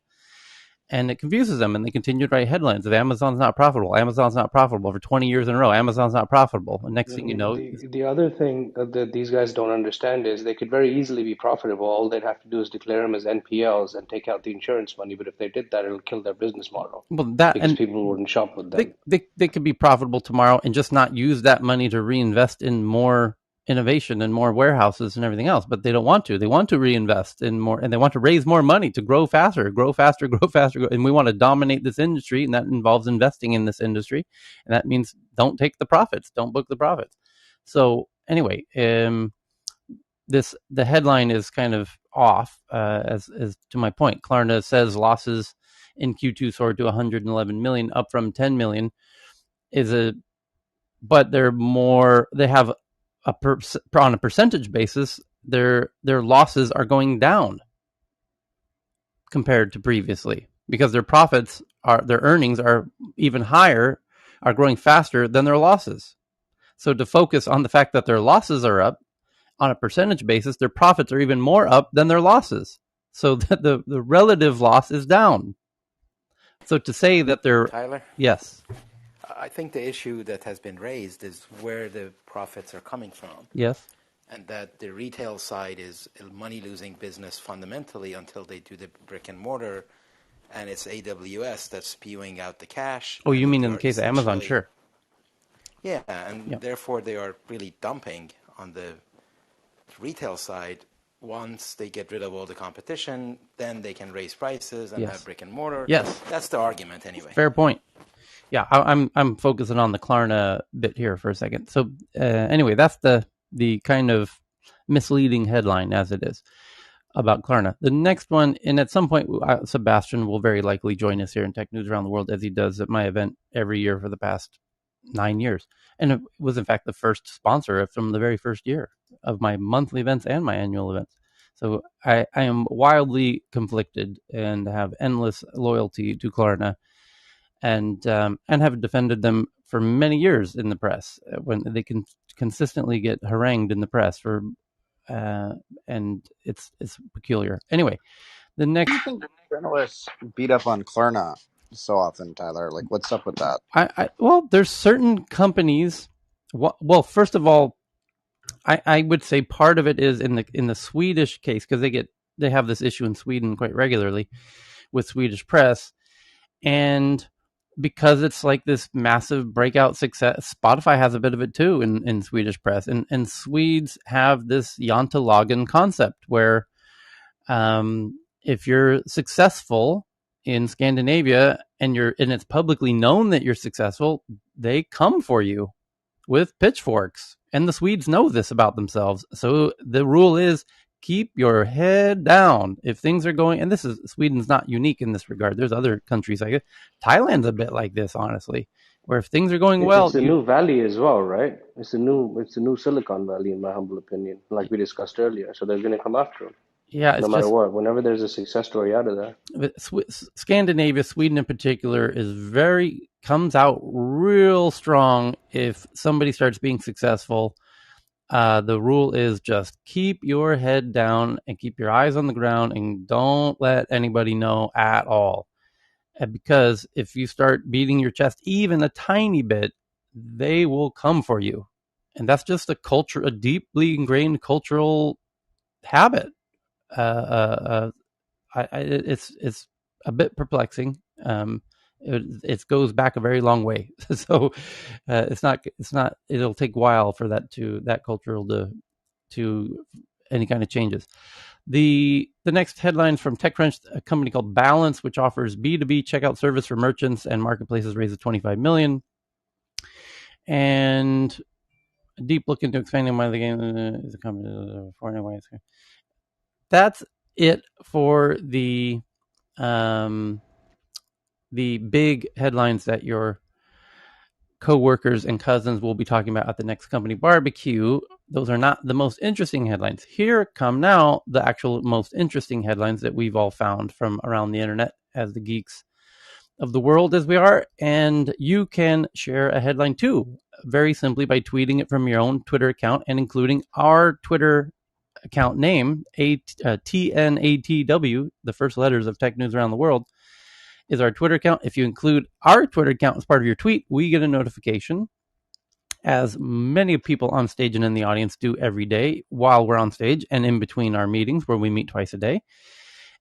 And it confuses them, and they continue to write headlines of Amazon's not profitable. Amazon's not profitable for 20 years in a row. Amazon's not profitable. And next thing you know... The other thing that these guys don't understand is they could very easily be profitable. All they'd have to do is declare them as NPLs and take out the insurance money. But if they did that, it'll kill their business model. Well, because people wouldn't shop with them. They could be profitable tomorrow and just not use that money to reinvest in more innovation and more warehouses and everything else, but they don't want to. They want to reinvest in more, and they want to raise more money to grow faster. And we want to dominate this industry, and that involves investing in this industry, and that means don't take the profits, don't book the profits. So anyway, the headline is kind of off, as to my point. Klarna says losses in Q2 soared to $111 million, up from $10 million. But they have on a percentage basis, their losses are going down compared to previously, because their earnings are even higher, are growing faster than their losses. So to focus on the fact that their losses are up on a percentage basis, their profits are even more up than their losses. So that the relative loss is down. So to say that they're... Tyler? Yes. I think the issue that has been raised is where the profits are coming from. Yes. And that the retail side is a money-losing business fundamentally until they do the brick and mortar, and it's AWS that's spewing out the cash. Oh, you mean in the case of Amazon? Sure. Yeah, and therefore they are really dumping on the retail side. Once they get rid of all the competition, then they can raise prices and have brick and mortar. Yes. That's the argument anyway. Fair point. Yeah, I'm focusing on the Klarna bit here for a second. So anyway, that's the kind of misleading headline as it is about Klarna. The next one, and at some point, Sebastian will very likely join us here in Tech News Around the World, as he does at my event every year for the past 9 years. And it was, in fact, the first sponsor from the very first year of my monthly events and my annual events. So I am wildly conflicted and have endless loyalty to Klarna, and have defended them for many years in the press when they can consistently get harangued in the press for and it's peculiar. Anyway, the next. Why do you think journalists beat up on Klarna so often, Tyler? Like, what's up with that? Well, there's certain companies. Well, first of all, I would say part of it is in the Swedish case, because they have this issue in Sweden quite regularly with Swedish press, and because it's like this massive breakout success, Spotify has a bit of it too in Swedish press, and Swedes have this jantelagen concept where if you're successful in Scandinavia and it's publicly known that you're successful, they come for you with pitchforks. And the Swedes know this about themselves. So the rule is keep your head down. If things are going, and Sweden's not unique in this regard. There's other countries like it. Thailand's a bit like this, honestly, where if things are going well, it's the new valley as well, right? It's the new Silicon Valley, in my humble opinion, like we discussed earlier. So they're going to come after them. Yeah, no matter what. Whenever there's a success story out of there, Scandinavia, Sweden in particular, comes out real strong if somebody starts being successful. The rule is just keep your head down and keep your eyes on the ground and don't let anybody know at all. Because if you start beating your chest even a tiny bit, they will come for you. And that's just a deeply ingrained cultural habit. It's a bit perplexing. It goes back a very long way, so it's not. It'll take a while for that cultural to any kind of changes. The next headline from TechCrunch: a company called Balance, which offers B2B checkout service for merchants and marketplaces, raises $25 million. And a deep look into expanding the game is a company foreign ways. That's it for the big headlines that your co-workers and cousins will be talking about at the next company barbecue. Those are not the most interesting headlines. Here come now the actual most interesting headlines that we've all found from around the internet as the geeks of the world as we are. And you can share a headline too, very simply by tweeting it from your own Twitter account and including our Twitter account name, TNATW, the first letters of Tech News Around the World, is our Twitter account. If you include our Twitter account as part of your tweet, we get a notification, as many people on stage and in the audience do every day while we're on stage and in between our meetings where we meet twice a day.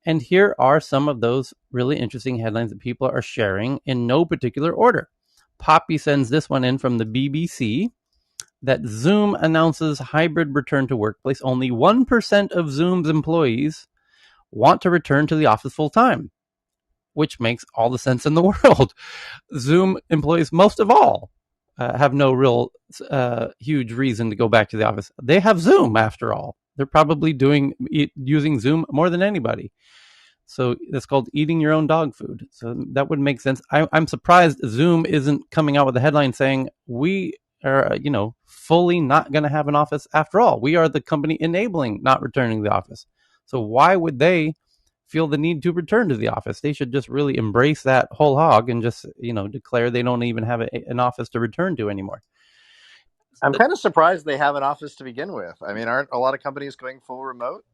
And here are some of those really interesting headlines that people are sharing in no particular order. Poppy sends this one in from the BBC, that Zoom announces hybrid return to workplace. Only 1% of Zoom's employees want to return to the office full time, which makes all the sense in the world. Zoom employees, most of all, have no real huge reason to go back to the office. They have Zoom, after all. They're probably using Zoom more than anybody. So that's called eating your own dog food. So that would make sense. I'm surprised Zoom isn't coming out with a headline saying we are, fully not going to have an office after all. We are the company enabling not returning to the office. So why would they feel the need to return to the office? They should just really embrace that whole hog and just, declare they don't even have an office to return to anymore. I'm kind of surprised they have an office to begin with. I mean, aren't a lot of companies going full remote?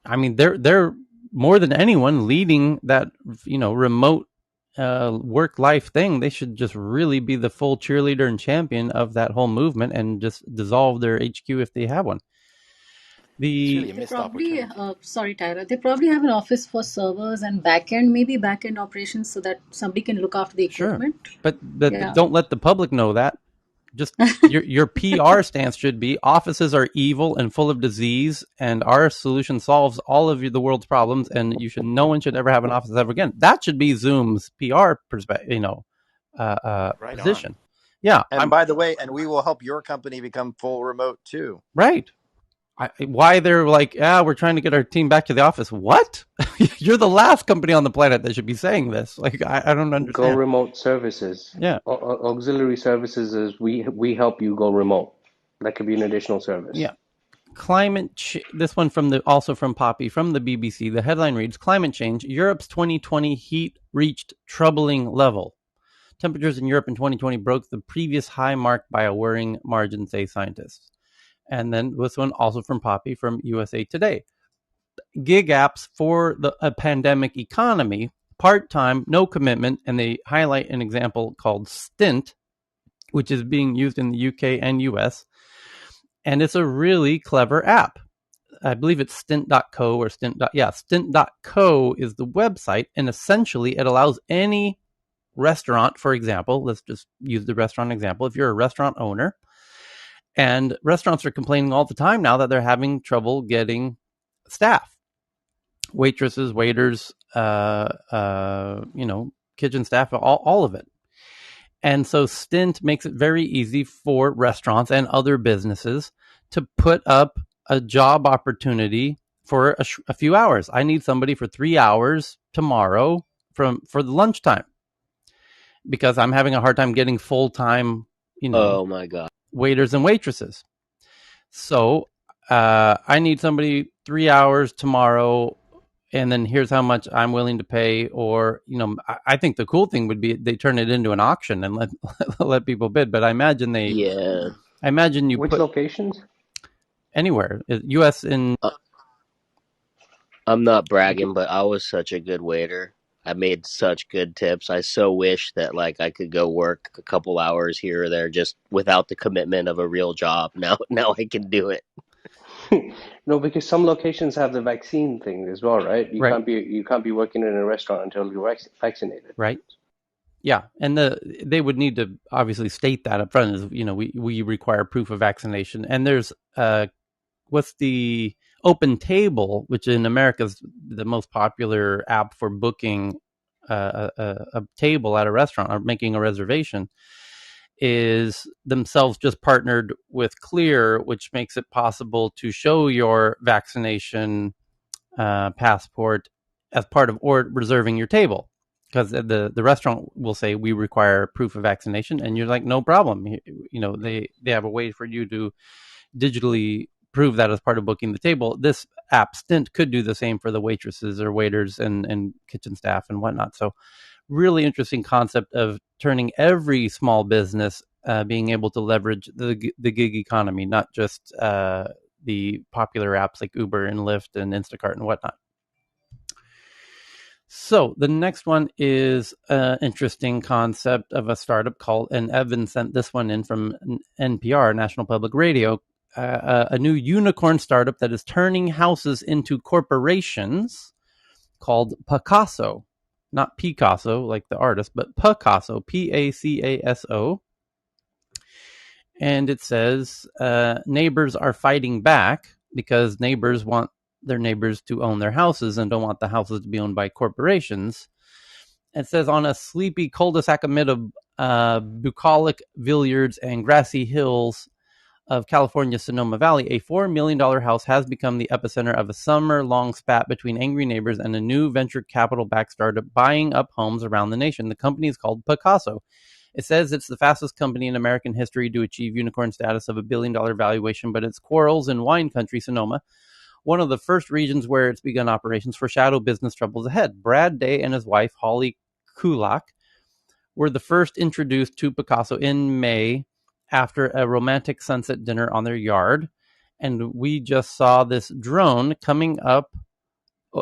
I mean, they're more than anyone leading that, remote work-life thing. They should just really be the full cheerleader and champion of that whole movement and just dissolve their HQ if they have one. They probably, sorry, Tyler, they probably have an office for servers and maybe back-end operations so that somebody can look after the equipment. Sure. But don't let the public know that. Just your PR stance should be offices are evil and full of disease, and our solution solves all of the world's problems, and no one should ever have an office ever again. That should be Zoom's PR perspective, Right position. on. Yeah. And by the way, and we will help your company become full remote too. Right. Why they're like, we're trying to get our team back to the office. What? You're the last company on the planet that should be saying this. Like, I don't understand. Go remote services. Yeah. Auxiliary services is we help you go remote. That could be an additional service. Yeah. This one also from Poppy from the BBC. The headline reads, Climate Change, Europe's 2020 heat reached troubling level. Temperatures in Europe in 2020 broke the previous high mark by a worrying margin, say scientists. And then this one also from Poppy from USA Today. Gig apps for a pandemic economy, part-time, no commitment, and they highlight an example called Stint, which is being used in the UK and US. And it's a really clever app. I believe it's stint.co or stint.co is the website, and essentially it allows any restaurant, for example, let's just use the restaurant example. If you're a restaurant owner, and restaurants are complaining all the time now that they're having trouble getting staff, waitresses, waiters, kitchen staff, all of it. And so Stint makes it very easy for restaurants and other businesses to put up a job opportunity for a few hours. I need somebody for 3 hours tomorrow for the lunchtime because I'm having a hard time getting full-time, Oh my God, waiters and waitresses. So I need somebody 3 hours tomorrow, and then here's how much I'm willing to pay. Or, I think the cool thing would be they turn it into an auction and let people bid. But I imagine Which locations? Anywhere, U.S. in. I'm not bragging, but I was such a good waiter. I made such good tips. I so wish that I could go work a couple hours here or there just without the commitment of a real job. Now I can do it. No, because some locations have the vaccine thing as well, right? You can't be working in a restaurant until you're vaccinated. Right. Yeah, and they would need to obviously state that up front. Is we require proof of vaccination, and there's what's the Open Table, which in America is the most popular app for booking a table at a restaurant or making a reservation, is themselves just partnered with Clear, which makes it possible to show your vaccination passport as part of reserving your table. Because the restaurant will say, we require proof of vaccination, and you're like, no problem. They have a way for you to digitally prove that as part of booking the table. This app Stint could do the same for the waitresses or waiters and kitchen staff and whatnot. So really interesting concept of turning every small business being able to leverage the gig economy, not just the popular apps like Uber and Lyft and Instacart and whatnot. So the next one is an interesting concept of a startup called, and Evan sent this one in from NPR, National Public Radio, a new unicorn startup that is turning houses into corporations called Pacaso. Not Picasso, like the artist, but Pacaso, Pacaso. And it says neighbors are fighting back because neighbors want their neighbors to own their houses and don't want the houses to be owned by corporations. It says on a sleepy cul-de-sac amid bucolic vineyards and grassy hills of California's Sonoma Valley, a $4 million house has become the epicenter of a summer-long spat between angry neighbors and a new venture capital-backed startup buying up homes around the nation. The company is called Pacaso. It says it's the fastest company in American history to achieve unicorn status of $1 billion valuation, but its quarrels in wine country, Sonoma, one of the first regions where it's begun operations, foreshadow business troubles ahead. Brad Day and his wife, Holly Kulak, were the first introduced to Pacaso in May after a romantic sunset dinner on their yard. And we just saw this drone coming up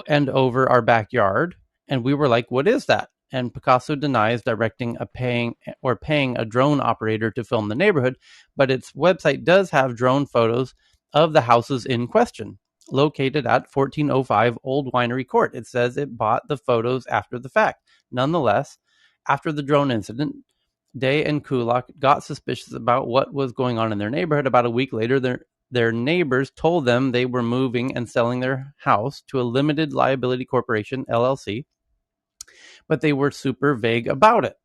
and over our backyard. And we were like, what is that? And Pacaso denies directing paying a drone operator to film the neighborhood, but its website does have drone photos of the houses in question, located at 1405 Old Winery Court. It says it bought the photos after the fact. Nonetheless, after the drone incident, Day and Kulak got suspicious about what was going on in their neighborhood. About a week later, their neighbors told them they were moving and selling their house to a limited liability corporation, LLC, but they were super vague about it.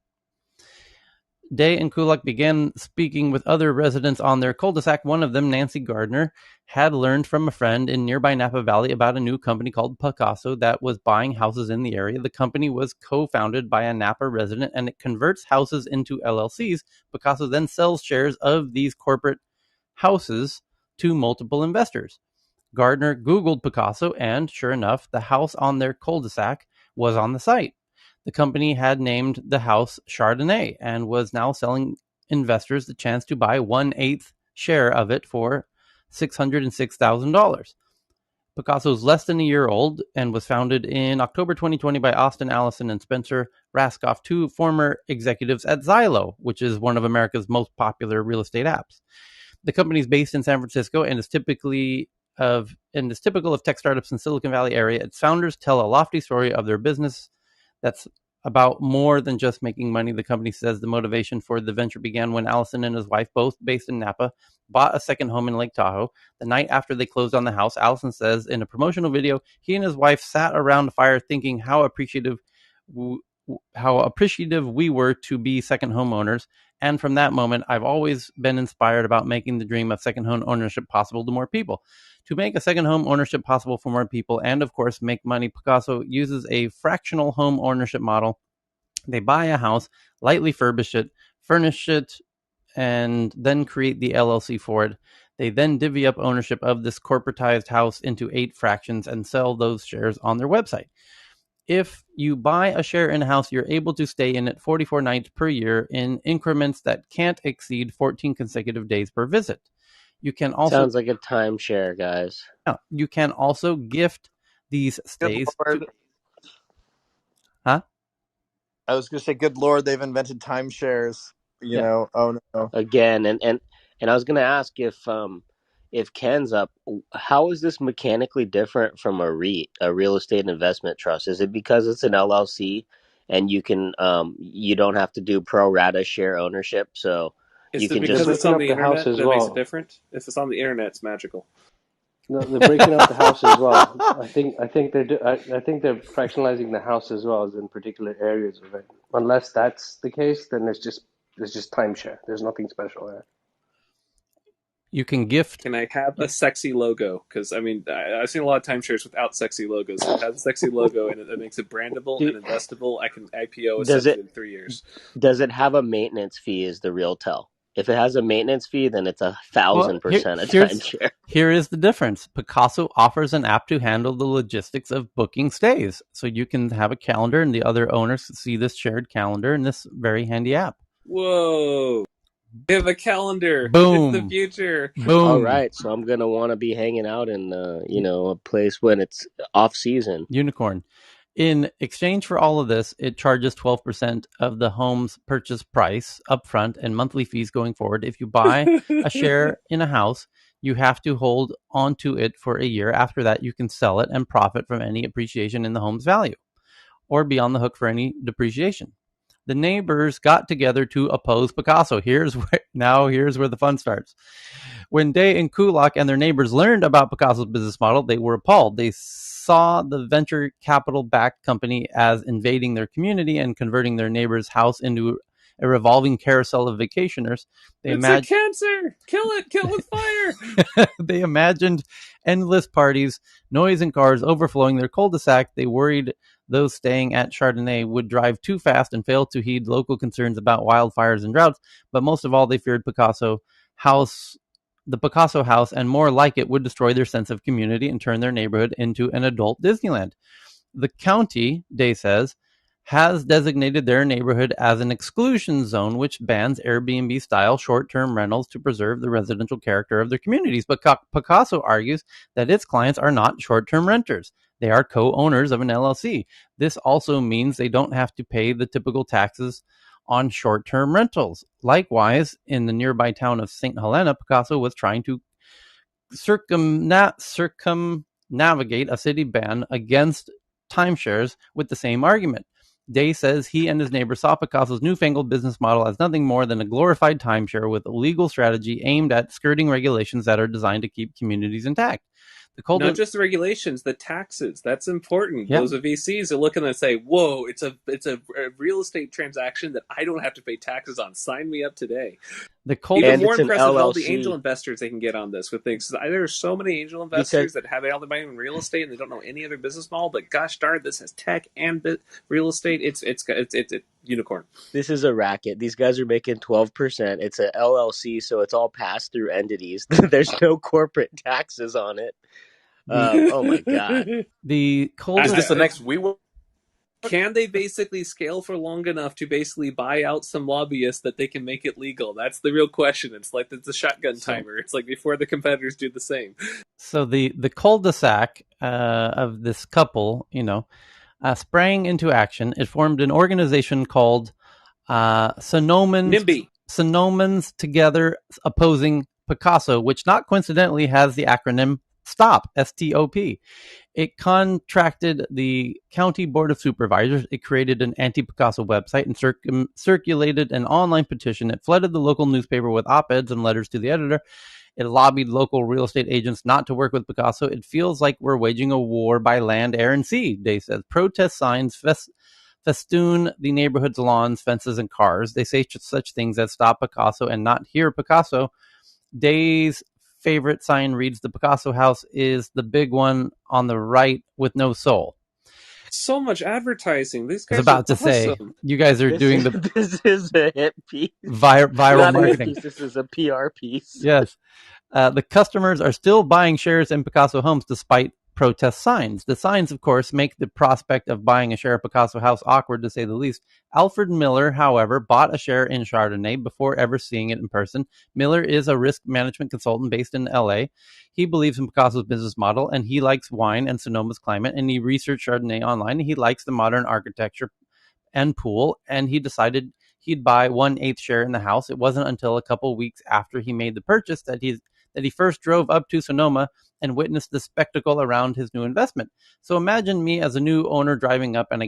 Day and Kulak began speaking with other residents on their cul-de-sac. One of them, Nancy Gardner, had learned from a friend in nearby Napa Valley about a new company called Picasso that was buying houses in the area. The company was co-founded by a Napa resident, and it converts houses into LLCs. Picasso then sells shares of these corporate houses to multiple investors. Gardner Googled Picasso, and sure enough, the house on their cul-de-sac was on the site. The company had named the house Chardonnay and was now selling investors the chance to buy 1/8 share of it for $606,000. Picasso is less than a year old and was founded in October 2020 by Austin Allison and Spencer Raskoff, two former executives at Zillow, which is one of America's most popular real estate apps. The company is based in San Francisco and is typical of tech startups in Silicon Valley area. Its founders tell a lofty story of their business that's about more than just making money. The company says the motivation for the venture began when Allison and his wife, both based in Napa, bought a second home in Lake Tahoe. The night after they closed on the house, Allison says in a promotional video, he and his wife sat around a fire thinking how appreciative we were to be second homeowners. And from that moment, I've always been inspired about making the dream of second home ownership possible to more people. To make a second home ownership possible for more people and, of course, make money, Picasso uses a fractional home ownership model. They buy a house, lightly furnish it, and then create the LLC for it. They then divvy up ownership of this corporatized house into 8 fractions and sell those shares on their website. If you buy a share in a house, you're able to stay in it 44 nights per year in increments that can't exceed 14 consecutive days per visit. You can also sounds like a timeshare, guys. Yeah, you can also gift these stays. Good Lord. Huh? I was going to say, good Lord, they've invented timeshares. You know, oh no. Again, and I was going to ask if Ken's up, how is this mechanically different from a REIT, a real estate investment trust? Is it because it's an LLC and you can you don't have to do pro rata share ownership, so you can because just it's on the internet house as that makes it well. different? If it's on the internet, it's magical. No, they're breaking up the house as well. I think they're fractionalizing the house as well as in particular areas of it. Unless that's the case, then it's just timeshare. There's nothing special there. You can gift. Can I have a sexy logo? Because I mean, I've seen a lot of timeshares without sexy logos. If it has a sexy logo and it makes it brandable and investable, I can IPO essentially in 3 years. Does it have a maintenance fee? Is the real tell. If it has a maintenance fee, then it's 1,000% a timeshare. Here is the difference. Picasso offers an app to handle the logistics of booking stays. So you can have a calendar and the other owners see this shared calendar in this very handy app. Whoa. We have a calendar. Boom. It's the future. Boom. All right. So I'm going to want to be hanging out in, a place when it's off season. Unicorn. In exchange for all of this, it charges 12% of the home's purchase price upfront and monthly fees going forward. If you buy a share in a house, you have to hold onto it for a year. After that, you can sell it and profit from any appreciation in the home's value or be on the hook for any depreciation. The neighbors got together to oppose Picasso. Here's where the fun starts. When Day and Kulak and their neighbors learned about Picasso's business model, they were appalled. They saw the venture capital-backed company as invading their community and converting their neighbor's house into a revolving carousel of vacationers. It's a cancer! Kill it with fire! They imagined endless parties, noise and cars overflowing their cul-de-sac. They worried those staying at Chardonnay would drive too fast and fail to heed local concerns about wildfires and droughts. But most of all, they feared the Picasso house, and more like it, would destroy their sense of community and turn their neighborhood into an adult Disneyland. The county, Day says, has designated their neighborhood as an exclusion zone, which bans Airbnb-style short-term rentals to preserve the residential character of their communities. But Picasso argues that its clients are not short-term renters. They are co-owners of an LLC. This also means they don't have to pay the typical taxes on short-term rentals. Likewise, in the nearby town of St. Helena, Picasso was trying to circumnavigate a city ban against timeshares with the same argument. Day says he and his neighbor saw Picasso's newfangled business model as nothing more than a glorified timeshare with a legal strategy aimed at skirting regulations that are designed to keep communities intact. Not just the regulations, the taxes. That's important. Yeah. Those VCs are looking and say, "Whoa, it's a real estate transaction that I don't have to pay taxes on. Sign me up today." Even more impressive, all the angel investors they can get on this with things. There are so many angel investors that have all their money in real estate and they don't know any other business model. But gosh darn, this has tech and real estate. It's unicorn. This is a racket. These guys are making 12%. It's a LLC, so it's all pass through entities. There's no corporate taxes on it. Oh my god! Is this the next WeWork? Can they basically scale for long enough to basically buy out some lobbyists that they can make it legal? That's the real question. It's like it's a shotgun timer. It's like before the competitors do the same. So the cul-de-sac of this couple, sprang into action. It formed an organization called Sonomans Together Opposing Picasso, which not coincidentally has the acronym STOP, S-T-O-P. It contracted the County Board of Supervisors. It created an anti-Picasso website and circulated an online petition. It flooded the local newspaper with op-eds and letters to the editor. It lobbied local real estate agents not to work with Picasso. It feels like we're waging a war by land, air, and sea, Day says. Protest signs festoon the neighborhood's lawns, fences, and cars. They say such things as Stop Picasso and Not Here Picasso. Day's favorite sign reads, "The Picasso house is the big one on the right with no soul." So much advertising. These guys I was about are to say, awesome. you guys are doing This is a hit piece. Viral Not marketing. A hit piece, this is a PR piece. Yes. The customers are still buying shares in Picasso homes despite protest signs. The signs, of course, make the prospect of buying a share of Picasso house awkward, to say the least. Alfred Miller, however, bought a share in Chardonnay before ever seeing it in person. Miller is a risk management consultant based in LA. He believes in Picasso's business model, and he likes wine and Sonoma's climate, and he researched Chardonnay online. He likes the modern architecture and pool, and he decided he'd buy 1/8 share in the house. It wasn't until a couple weeks after he made the purchase that he first drove up to Sonoma and witnessed the spectacle around his new investment. So imagine me as a new owner driving up, and I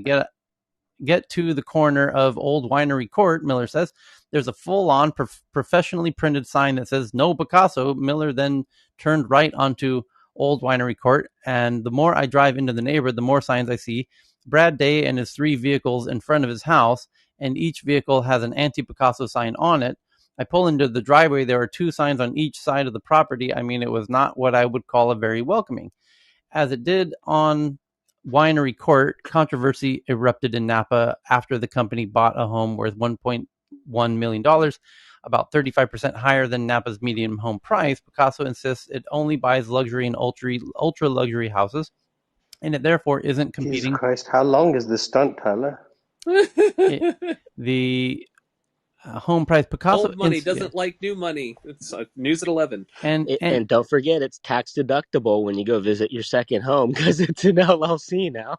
get to the corner of Old Winery Court. Miller says there's a full-on professionally printed sign that says "No Picasso." Miller then turned right onto Old Winery Court, and the more I drive into the neighborhood, the more signs I see. Brad Day and his 3 vehicles in front of his house, and each vehicle has an anti-Picasso sign on it. I pull into the driveway. There are 2 signs on each side of the property. I mean, it was not what I would call a very welcoming. As it did on Winery Court, controversy erupted in Napa after the company bought a home worth $1.1 million, about 35% higher than Napa's median home price. Picasso insists it only buys luxury and ultra luxury houses, and it therefore isn't competing. Jesus Christ, how long is this stunt, Tyler? The home price Picasso old money doesn't like new money. It's news at 11. And don't forget, it's tax deductible when you go visit your second home because it's an LLC now.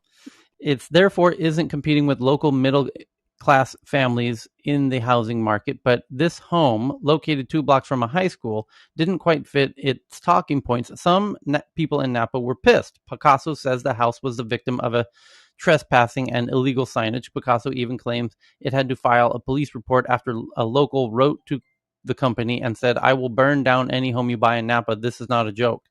It's therefore isn't competing with local middle class families in the housing market, but this home, located 2 blocks from a high school, didn't quite fit its talking points. Some people in Napa were pissed. Picasso says the house was the victim of a trespassing and illegal signage. Picasso even claims it had to file a police report after a local wrote to the company and said, "I will burn down any home you buy in Napa. This is not a joke."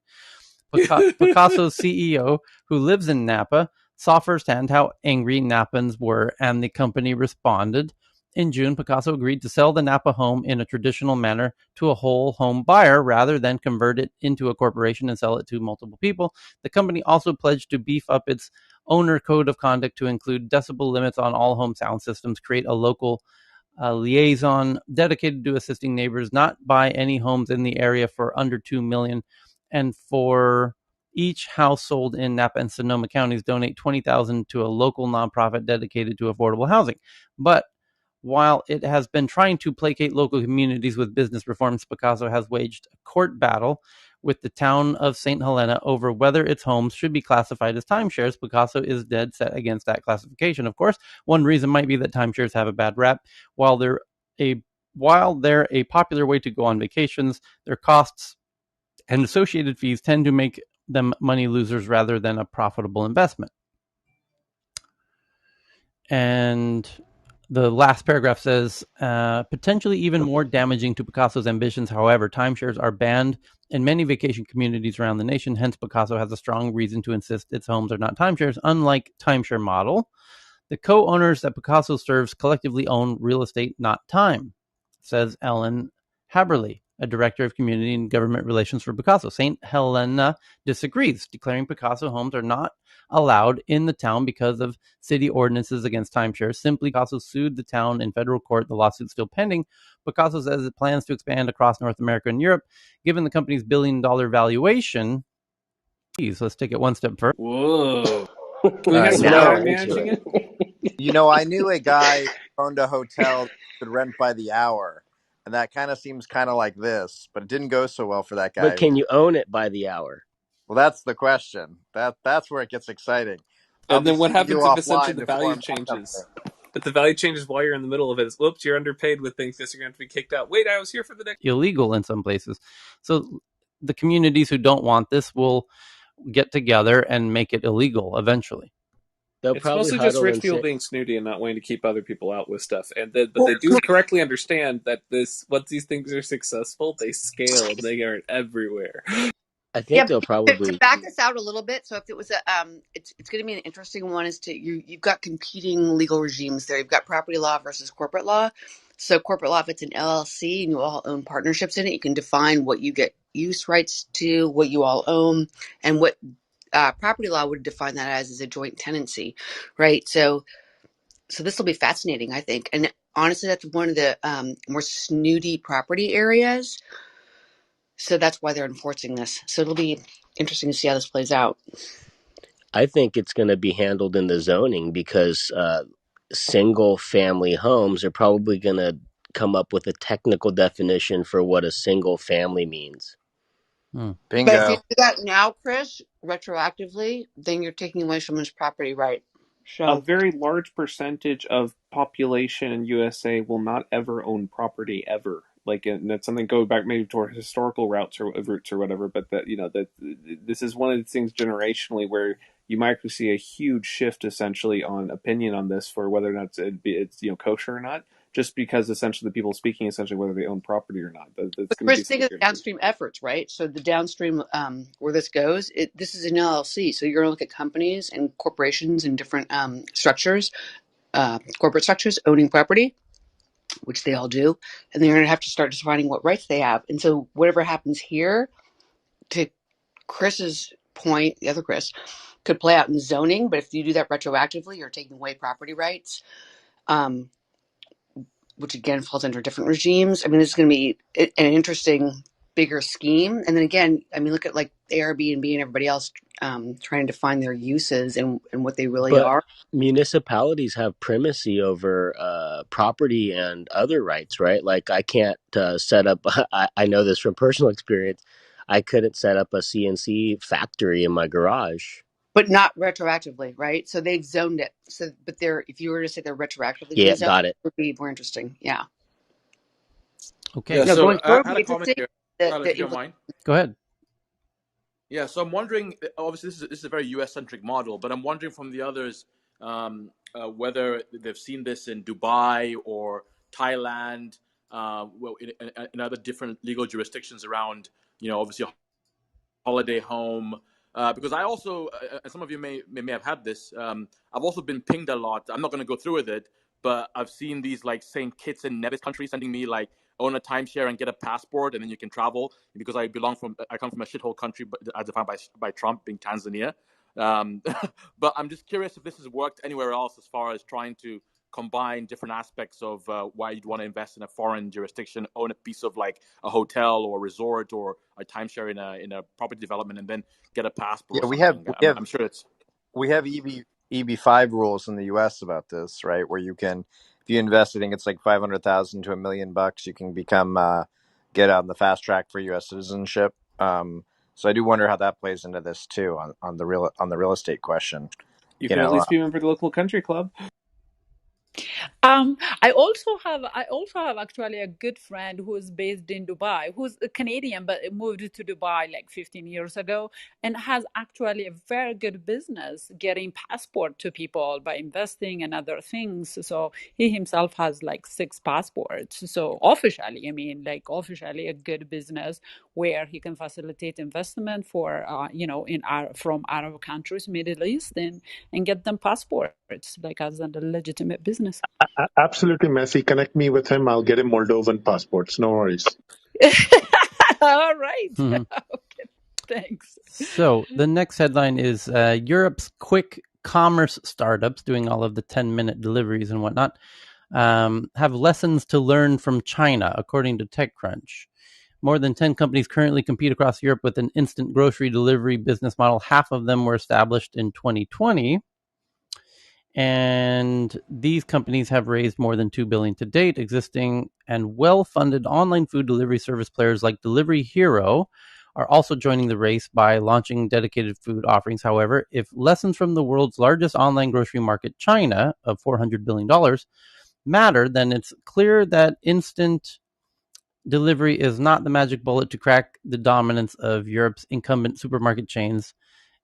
Picasso's CEO, who lives in Napa, saw firsthand how angry Napans were, and the company responded. In June, Picasso agreed to sell the Napa home in a traditional manner to a whole home buyer rather than convert it into a corporation and sell it to multiple people. The company also pledged to beef up its owner code of conduct to include decibel limits on all home sound systems, create a local liaison dedicated to assisting neighbors, not buy any homes in the area for under $2 million, and for each house sold in Napa and Sonoma counties, donate $20,000 to a local nonprofit dedicated to affordable housing. But while it has been trying to placate local communities with business reforms, Picasso has waged a court battle with the town of St. Helena over whether its homes should be classified as timeshares. Picasso is dead set against that classification, of course. One reason might be that timeshares have a bad rap. While they're a popular way to go on vacations, their costs and associated fees tend to make them money losers rather than a profitable investment. And the last paragraph says, potentially even more damaging to Picasso's ambitions, however, timeshares are banned in many vacation communities around the nation. Hence, Picasso has a strong reason to insist its homes are not timeshares. Unlike timeshare model, the co-owners that Picasso serves collectively own real estate, not time, says Ellen Haberly, a director of community and government relations for Picasso. St. Helena disagrees, declaring Picasso homes are not allowed in the town because of city ordinances against timeshares. Simply, Picasso sued the town in federal court. The lawsuit still pending. Picasso says it plans to expand across North America and Europe. Given the company's $1 billion valuation, let's take it one step further. Whoa. Can All we have right, some Now AI we're into managing it. it? I knew a guy who owned a hotel that could rent by the hour, and that kind of seems kind of like this, but it didn't go so well for that But guy. can you own it by the hour? Well, that's the question. That's where it gets exciting. I'll And be then what seeing you happens if essentially offline the before value I'm back up changes? there. But the value changes while you're in the middle of it. Whoops, you're underpaid with things. Yes, you're going to have to be kicked out. Wait, I was here for the next. Illegal in some places. So the communities who don't want this will get together and make it illegal eventually. They'll It's probably mostly just huddle rich and people say, being snooty and not wanting to keep other people out with stuff. But they do correctly understand that once these things are successful, they scale and they are everywhere. I Yeah, think they'll to probably, back this out a little bit. So if it was it's going to be an interesting one. Is to you've got competing legal regimes there. You've got property law versus corporate law. So corporate law, if it's an LLC and you all own partnerships in it, you can define what you get use rights to, what you all own, and what property law would define that as is a joint tenancy, right? So this will be fascinating, I think. And honestly, that's one of the more snooty property areas. So that's why they're enforcing this. So it'll be interesting to see how this plays out. I think it's going to be handled in the zoning because single family homes are probably going to come up with a technical definition for what a single family means. But if you Bingo. do that now, Chris, retroactively, then you're taking away someone's property right. A So, very large percentage of population in USA will not ever own property ever. Like, and that's something going back maybe to our historical roots or whatever. But that this is one of the things generationally where you might actually see a huge shift essentially on opinion on this for whether or not it's kosher or not. Just because essentially the people speaking essentially whether they own property or not. That's but going to be Chris, think something of you're the going to see. downstream efforts, right? So the downstream where this goes, this is an LLC. So you're going to look at companies and corporations and different structures, corporate structures owning property, which they all do, and they're going to have to start defining what rights they have. And so whatever happens here, to Chris's point, the other Chris, could play out in zoning, but if you do that retroactively, you're taking away property rights, which again falls under different regimes. I mean, this is going to be an interesting, bigger scheme. And then again, I mean, look at like Airbnb and everybody else trying to define their uses and what they really But are. municipalities have primacy over property and other rights, right? Like I can't set up, I know this from personal experience, I couldn't set up a CNC factory in my garage. But not retroactively, right? So they've zoned it. So, but if you were to say they're retroactively going Yeah, to zone, got it. it would be more interesting. Yeah. Okay. Yeah, No, so going I forward, had it'll a be comment interesting. here, Tyler, if The you don't mind. Go ahead. Yeah, so I'm wondering. Obviously, this is a very U.S. centric model, but I'm wondering from the others whether they've seen this in Dubai or Thailand, in other different legal jurisdictions around, obviously holiday home. Because I also, and some of you may have had this. I've also been pinged a lot. I'm not going to go through with it, but I've seen these like Saint Kitts and Nevis countries sending me like own a timeshare and get a passport, and then you can travel because I come from a shithole country, but as defined by Trump, being Tanzania. But I'm just curious if this has worked anywhere else as far as trying to combine different aspects of why you'd want to invest in a foreign jurisdiction, own a piece of like a hotel or a resort or a timeshare in a property development, and then get a passport Yeah, or something. I'm sure it's we have EB5 rules in the US about this, right? Where you can, if you invest, I think it's like 500,000 to $1 million, you can become get on the fast track for US citizenship. So I do wonder how that plays into this too on the real estate question. You could at least be a member of the local country club. I also have actually a good friend who is based in Dubai, who's a Canadian but moved to Dubai like 15 years ago, and has actually a very good business getting passport to people by investing and other things. So he himself has like 6 passports. So officially, I mean, like officially a good business where he can facilitate investment for from Arab countries, Middle East, and get them passports like as a legitimate business. Absolutely, Messi. Connect me with him. I'll get him Moldovan passports. No worries. All right. Mhm. Okay. Thanks. So the next headline is Europe's quick commerce startups doing all of the 10-minute deliveries and whatnot have lessons to learn from China, according to TechCrunch. More than 10 companies currently compete across Europe with an instant grocery delivery business model. Half of them were established in 2020. And these companies have raised more than $2 billion to date. Existing and well-funded online food delivery service players like Delivery Hero are also joining the race by launching dedicated food offerings. However, if lessons from the world's largest online grocery market, China, of $400 billion, matter, then it's clear that instant delivery is not the magic bullet to crack the dominance of Europe's incumbent supermarket chains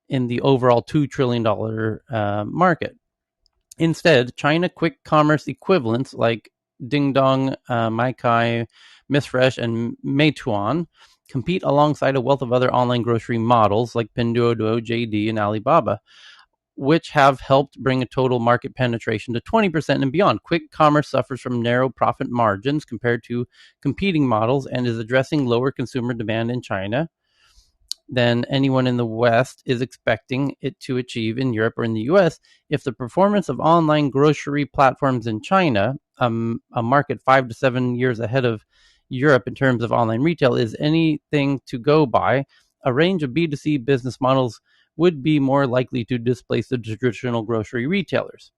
in the overall $2 trillion market. Instead, China quick commerce equivalents like Dingdong, Maikai, Misfresh, and Meituan compete alongside a wealth of other online grocery models like Pinduoduo, JD, and Alibaba, which have helped bring a total market penetration to 20% and beyond. Quick commerce suffers from narrow profit margins compared to competing models and is addressing lower consumer demand in China than anyone in the West is expecting it to achieve in Europe or in the US. If the performance of online grocery platforms in China, a market 5 to 7 years ahead of Europe in terms of online retail, is anything to go by, a range of B2C business models would be more likely to displace the traditional grocery retailers.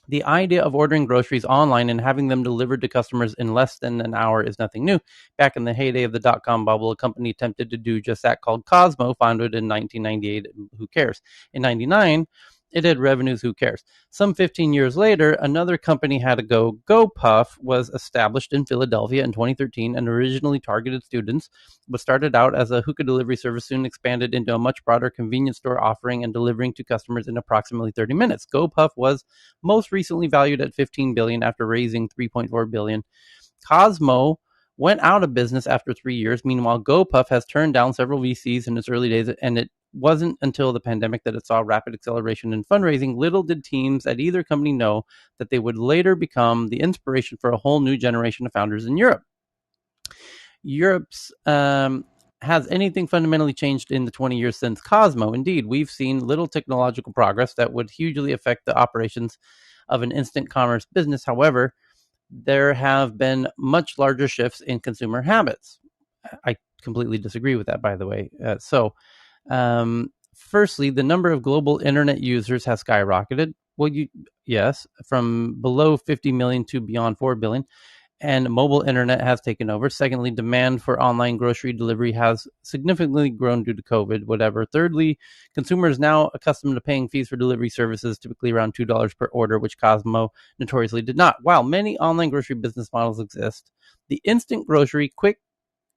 The idea of ordering groceries online and having them delivered to customers in less than an hour is nothing new. Back in the heyday of the dot-com bubble, a company attempted to do just that called Cosmo, founded in 1998. Who cares? In 99, it had revenues. Who cares? Some 15 years later, another company had a go. GoPuff was established in Philadelphia in 2013 and originally targeted students, but started out as a hookah delivery service, soon expanded into a much broader convenience store offering and delivering to customers in approximately 30 minutes. GoPuff was most recently valued at $15 billion after raising $3.4 billion. Cosmo went out of business after 3 years. Meanwhile, GoPuff has turned down several VCs in its early days, and it wasn't until the pandemic that it saw rapid acceleration in fundraising. Little did teams at either company know that they would later become the inspiration for a whole new generation of founders in Europe. Europe's has anything fundamentally changed in the 20 years since Cosmo? Indeed, we've seen little technological progress that would hugely affect the operations of an instant commerce business. However, there have been much larger shifts in consumer habits. I completely disagree with that, by the way. Firstly, the number of global internet users has skyrocketed. Well, yes, from below 50 million to beyond 4 billion. And mobile internet has taken over. Secondly, demand for online grocery delivery has significantly grown due to COVID, whatever. Thirdly, consumers now accustomed to paying fees for delivery services, typically around $2 per order, which Cosmo notoriously did not. While many online grocery business models exist, the instant grocery quick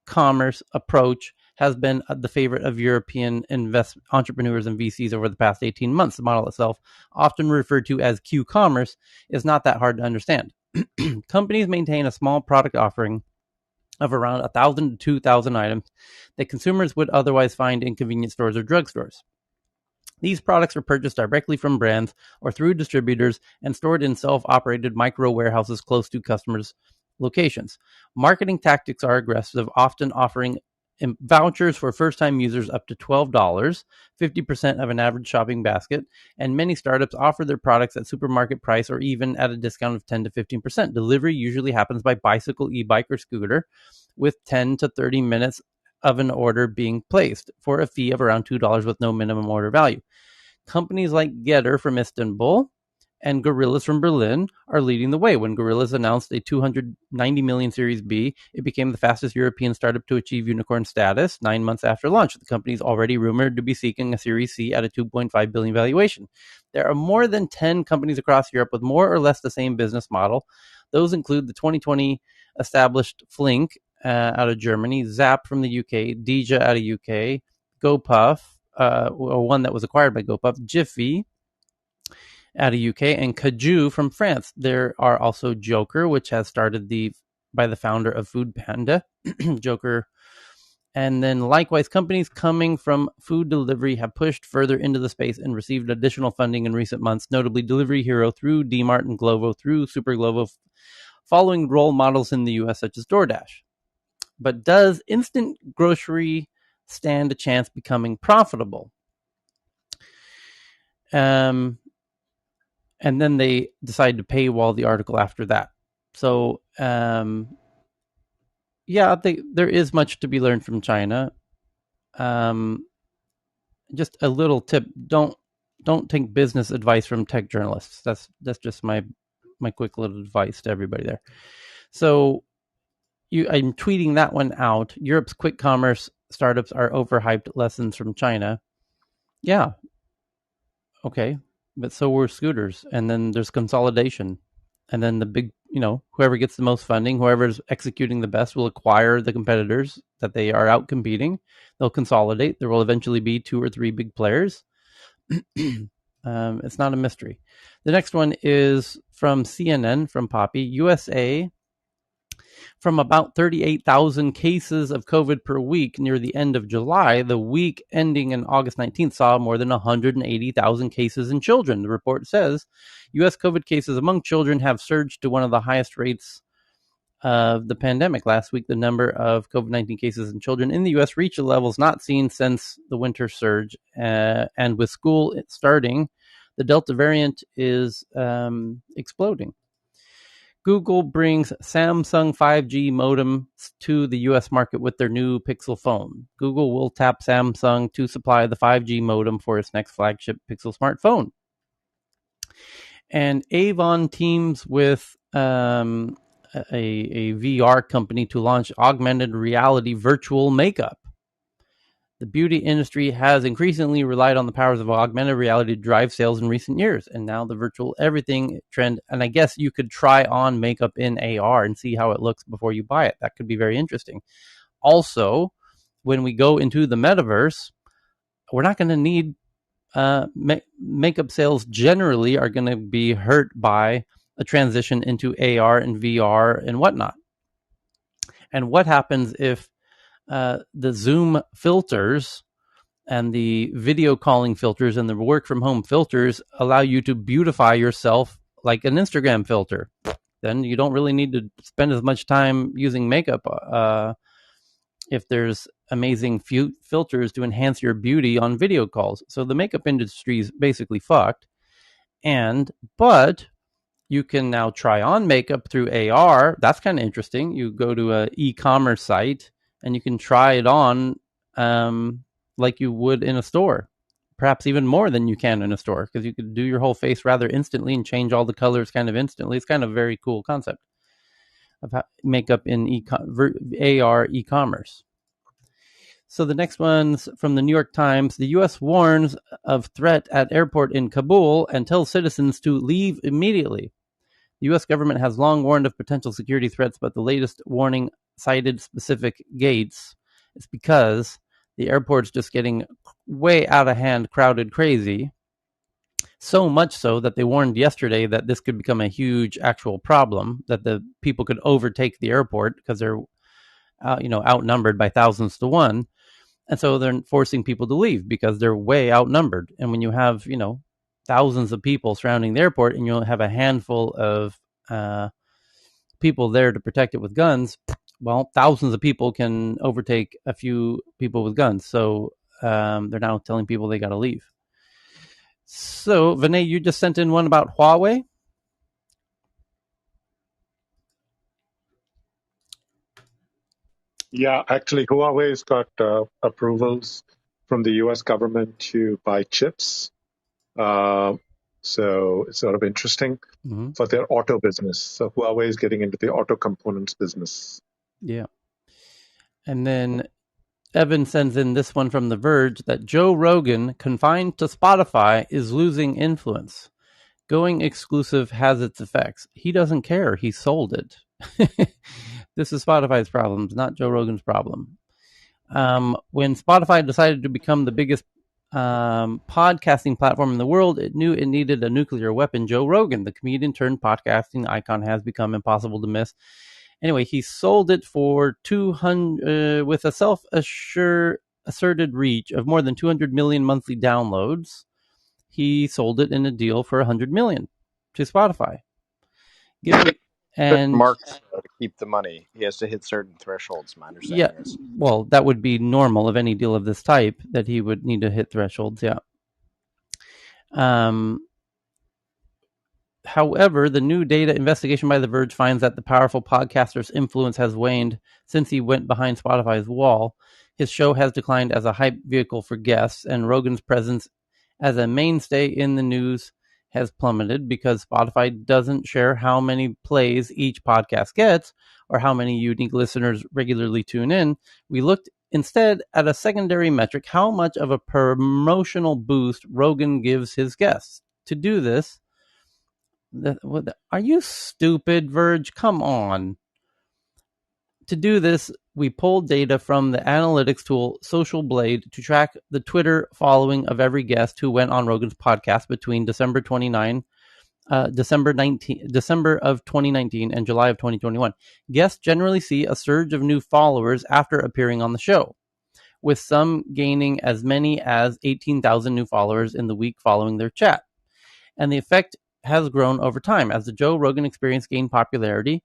commerce approach has been the favorite of European entrepreneurs and VCs over the past 18 months. The model itself, often referred to as Q-commerce, is not that hard to understand. Companies maintain a small product offering of around 1,000 to 2,000 items that consumers would otherwise find in convenience stores or drugstores. These products are purchased directly from brands or through distributors and stored in self-operated micro warehouses close to customers' locations. Marketing tactics are aggressive, often offering vouchers for first-time users up to $12, 50% of an average shopping basket, and many startups offer their products at supermarket price or even at a discount of 10 to 15%. Delivery usually happens by bicycle, e-bike, or scooter, with 10 to 30 minutes of an order being placed for a fee of around $2 with no minimum order value. Companies like Getter from Istanbul and Gorillas from Berlin are leading the way. When Gorillas announced a 290 million Series B, it became the fastest European startup to achieve unicorn status 9 months after launch. The company is already rumored to be seeking a Series C at a 2.5 billion valuation. There are more than 10 companies across Europe with more or less the same business model. Those include the 2020 established Flink out of Germany, Zap from the UK, Dija out of UK, GoPuff, or one that was acquired by GoPuff, Jiffy out of UK, and Kaju from France. There are also Joker, which has started by the founder of Food Panda, Joker. And then likewise, companies coming from food delivery have pushed further into the space and received additional funding in recent months, notably Delivery Hero through Dmart and Glovo through Super Glovo, following role models in the US such as DoorDash. But does instant grocery stand a chance becoming profitable? And then they decide to paywall the article after that. So, yeah, there is much to be learned from China. Just a little tip: don't take business advice from tech journalists. That's just my quick little advice to everybody there. So, I'm tweeting that one out. Europe's quick commerce startups are overhyped. Lessons from China. Yeah. Okay. But so were scooters. And then there's consolidation. And then the big, whoever gets the most funding, whoever's executing the best will acquire the competitors that they are out competing. They'll consolidate. There will eventually be 2 or 3 big players. It's not a mystery. The next one is from CNN, from Poppy. USA, from about 38,000 cases of COVID per week near the end of July, the week ending in August 19th saw more than 180,000 cases in children. The report says U.S. COVID cases among children have surged to one of the highest rates of the pandemic. Last week, the number of COVID-19 cases in children in the U.S. reached levels not seen since the winter surge. And with school starting, the Delta variant is exploding. Google brings Samsung 5G modem to the U.S. market with their new Pixel phone. Google will tap Samsung to supply the 5G modem for its next flagship Pixel smartphone. And Avon teams with a VR company to launch augmented reality virtual makeup. The beauty industry has increasingly relied on the powers of augmented reality to drive sales in recent years, and now the virtual everything trend, and I guess you could try on makeup in AR and see how it looks before you buy it. That could be very interesting. Also, when we go into the metaverse, we're not going to need makeup sales generally are going to be hurt by a transition into AR and VR and whatnot. And what happens if the Zoom filters and the video calling filters and the work from home filters allow you to beautify yourself like an Instagram filter? Then you don't really need to spend as much time using makeup if there's amazing filters to enhance your beauty on video calls. So the makeup industry is basically fucked. But you can now try on makeup through AR. That's kind of interesting. You go to an e-commerce site and you can try it on like you would in a store, perhaps even more than you can in a store, because you could do your whole face rather instantly and change all the colors kind of instantly. It's kind of a very cool concept of makeup in AR e-commerce. So the next one's from the New York Times. The U.S. warns of threat at airport in Kabul and tells citizens to leave immediately. The U.S. government has long warned of potential security threats, but the latest warning cited specific gates. It's because the airport's just getting way out of hand, crowded, crazy. So much so that they warned yesterday that this could become a huge actual problem, that the people could overtake the airport because they're outnumbered by thousands to one. And so they're forcing people to leave because they're way outnumbered. And when you have, thousands of people surrounding the airport and you'll have a handful of people there to protect it with guns, well, thousands of people can overtake a few people with guns. So they're now telling people they got to leave. So, Vinay, you just sent in one about Huawei. Yeah, actually, Huawei's got approvals from the U.S. government to buy chips. So it's sort of interesting for their auto business. So Huawei is getting into the auto components business. Yeah. And then Evan sends in this one from The Verge that Joe Rogan, confined to Spotify, is losing influence. Going exclusive has its effects. He doesn't care. He sold it. This is Spotify's problem, not Joe Rogan's problem. When Spotify decided to become the biggest podcasting platform in the world, it knew it needed a nuclear weapon. Joe Rogan, the comedian turned podcasting icon, has become impossible to miss. Anyway, he sold it for 200 with a self-asserted reach of more than 200 million monthly downloads. He sold it in a deal for 100 million to Spotify. And Mark's to keep the money, he has to hit certain thresholds. My understanding is. Well, that would be normal of any deal of this type, that he would need to hit thresholds. Yeah. However, the new data investigation by The Verge finds that the powerful podcaster's influence has waned since he went behind Spotify's wall. His show has declined as a hype vehicle for guests, and Rogan's presence as a mainstay in the news has plummeted because Spotify doesn't share how many plays each podcast gets or how many unique listeners regularly tune in. We looked instead at a secondary metric, how much of a promotional boost Rogan gives his guests. To do this, are you stupid, Verge? Come on. To do this, we pulled data from the analytics tool Social Blade to track the Twitter following of every guest who went on Rogan's podcast between December of 2019 and July of 2021. Guests generally see a surge of new followers after appearing on the show, with some gaining as many as 18,000 new followers in the week following their chat. And the effect has grown over time as the Joe Rogan Experience gained popularity.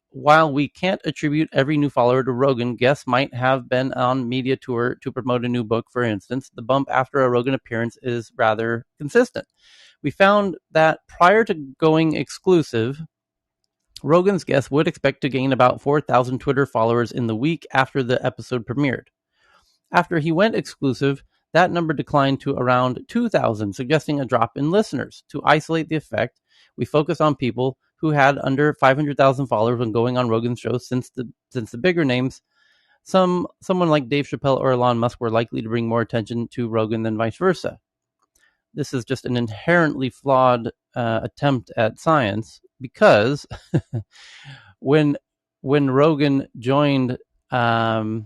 While we can't attribute every new follower to Rogan, guests might have been on media tour to promote a new book, for instance. The bump after a Rogan appearance is rather consistent. We found that prior to going exclusive, Rogan's guests would expect to gain about 4,000 Twitter followers in the week after the episode premiered. After he went exclusive, that number declined to around 2,000, suggesting a drop in listeners. To isolate the effect, we focus on people who had under 500,000 followers when going on Rogan's show, since the bigger names, someone like Dave Chappelle or Elon Musk, were likely to bring more attention to Rogan than vice versa. This is just an inherently flawed attempt at science, because when Rogan joined Spotify,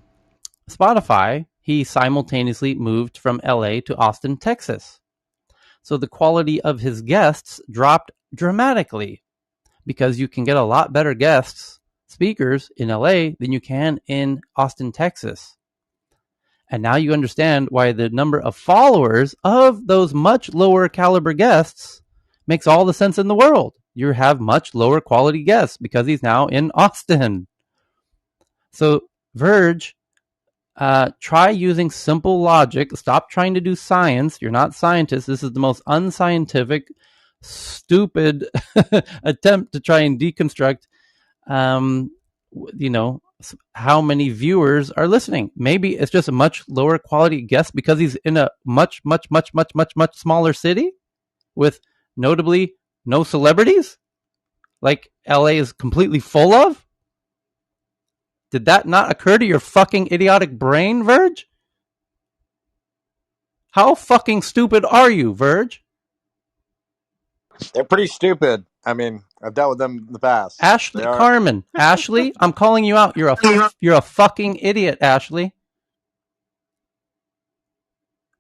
he simultaneously moved from LA to Austin, Texas. So the quality of his guests dropped dramatically, because you can get a lot better guests, speakers in LA than you can in Austin, Texas. And now you understand why the number of followers of those much lower caliber guests makes all the sense in the world. You have much lower quality guests because he's now in Austin. So Verge, try using simple logic. Stop trying to do science. You're not scientists. This is the most unscientific, stupid attempt to try and deconstruct, how many viewers are listening. Maybe it's just a much lower quality guest because he's in a much smaller city with notably no celebrities, like LA is completely full of. Did that not occur to your fucking idiotic brain, Verge? How fucking stupid are you, Verge? They're pretty stupid. I mean, I've dealt with them in the past. Ashley Carmen. Ashley, I'm calling you out. You're a fucking idiot, Ashley.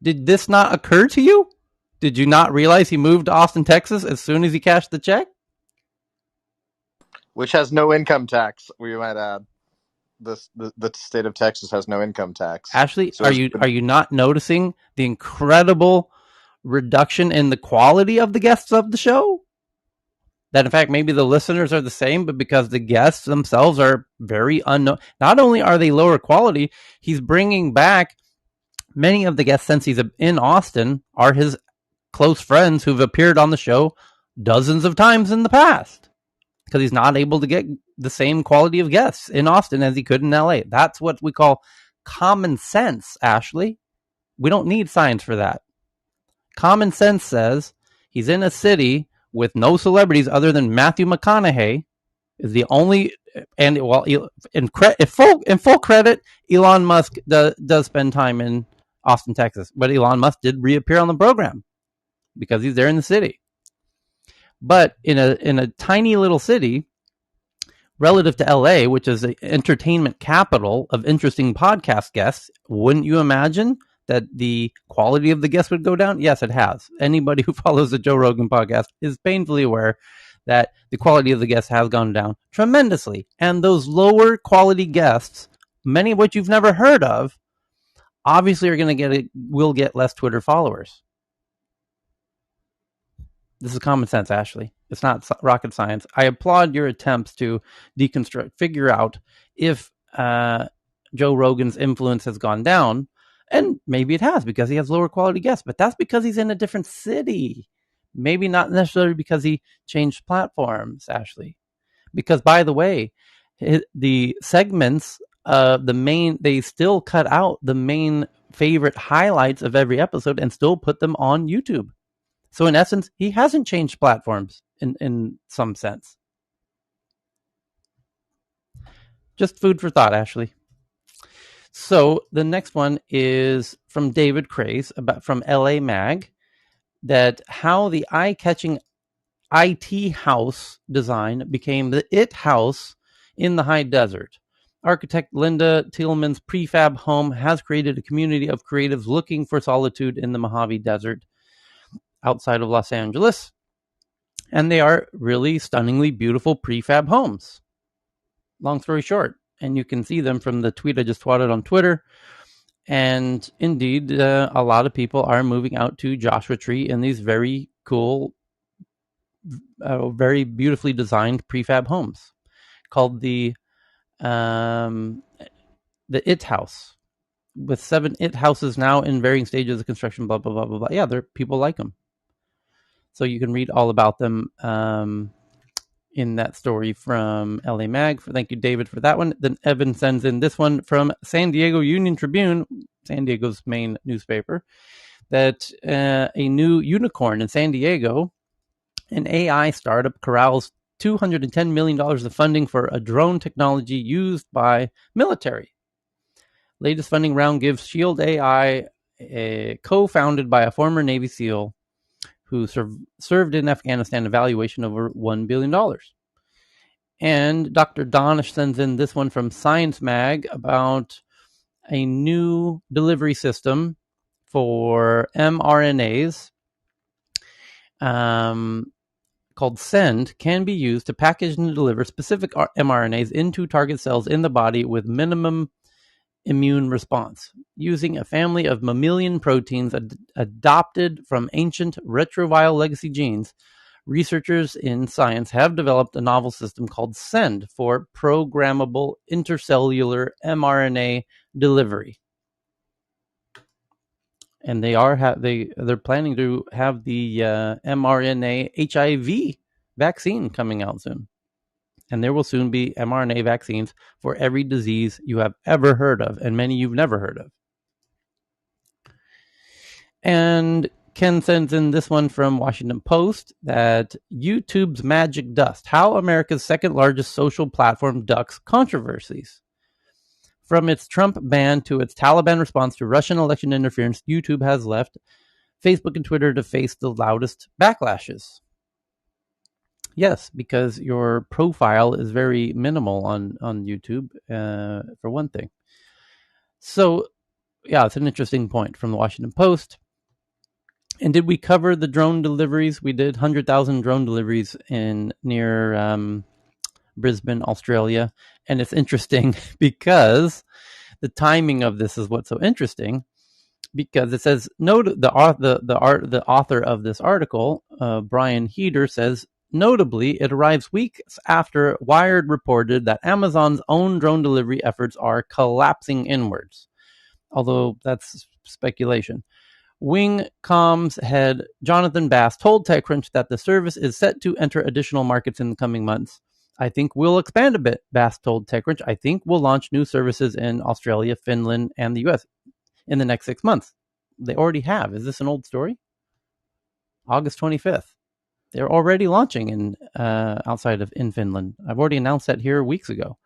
Did this not occur to you? Did you not realize he moved to Austin, Texas as soon as he cashed the check? Which has no income tax, we might add. The state of Texas has no income tax. Ashley, so are you not noticing the incredible reduction in the quality of the guests of the show? That in fact maybe the listeners are the same, but because the guests themselves are very unknown. Not only are they lower quality, he's bringing back many of the guests since he's in Austin are his close friends who've appeared on the show dozens of times in the past, because he's not able to get the same quality of guests in Austin as he could in LA. That's what we call common sense, Ashley. We don't need science for that. Common sense says He's in a city with no celebrities other than Matthew McConaughey. Is the only, and well, in full credit, Elon Musk does spend time in Austin, Texas, but Elon Musk did reappear on the program because he's there in the city. But in a tiny little city, relative to LA, which is the entertainment capital of interesting podcast guests, wouldn't you imagine that the quality of the guests would go down? Yes, it has. Anybody who follows the Joe Rogan podcast is painfully aware that the quality of the guests has gone down tremendously. And those lower quality guests, many of which you've never heard of, obviously will get less Twitter followers. This is common sense, Ashley. It's not rocket science. I applaud your attempts to figure out if Joe Rogan's influence has gone down. And maybe it has because he has lower quality guests, but that's because he's in a different city. Maybe not necessarily because he changed platforms, Ashley. Because, by the way, the segments, they still cut out the main favorite highlights of every episode and still put them on YouTube. So in essence, he hasn't changed platforms in some sense. Just food for thought, Ashley. So the next one is from David Craze from LA Mag, that how the eye-catching IT house design became the IT house in the high desert. Architect Linda Tillman's prefab home has created a community of creatives looking for solitude in the Mojave Desert outside of Los Angeles. And they are really stunningly beautiful prefab homes. Long story short. And you can see them from the tweet I just twatted on Twitter. And indeed, a lot of people are moving out to Joshua Tree in these very cool, very beautifully designed prefab homes called the IT House, with 7 IT houses now in varying stages of construction, blah, blah, blah, blah, blah. Yeah, people like them. So you can read all about them in that story from LA Mag. Thank you, David, for that one. Then Evan sends in this one from San Diego Union Tribune, San Diego's main newspaper, that a new unicorn in San Diego, an AI startup, corrals $210 million of funding for a drone technology used by military. Latest funding round gives Shield AI, co-founded by a former Navy SEAL who served in Afghanistan, a valuation over $1 billion. And Dr. Donish sends in this one from Science Mag about a new delivery system for mRNAs called SEND can be used to package and deliver specific mRNAs into target cells in the body with minimum immune response, using a family of mammalian proteins adopted from ancient retroviral legacy genes. Researchers in science have developed a novel system called SEND for programmable intercellular mRNA delivery. And they're planning to have the mRNA HIV vaccine coming out soon. And there will soon be mRNA vaccines for every disease you have ever heard of, and many you've never heard of. And Ken sends in this one from Washington Post, that YouTube's magic dust, how America's second largest social platform ducks controversies. From its Trump ban to its Taliban response to Russian election interference, YouTube has left Facebook and Twitter to face the loudest backlashes. Yes, because your profile is very minimal on YouTube, for one thing. So, yeah, it's an interesting point from the Washington Post. And did we cover the drone deliveries? We did 100,000 drone deliveries near Brisbane, Australia. And it's interesting because the timing of this is what's so interesting. Because it says, the author of this article, Brian Heder, says, notably, it arrives weeks after Wired reported that Amazon's own drone delivery efforts are collapsing inwards. Although that's speculation. Wingcom's head Jonathan Bass told TechCrunch that the service is set to enter additional markets in the coming months. I think we'll expand a bit, Bass told TechCrunch. I think we'll launch new services in Australia, Finland, and the US in the next 6 months. They already have. Is this an old story? August 25th. They're already launching in outside of in Finland. I've already announced that here weeks ago.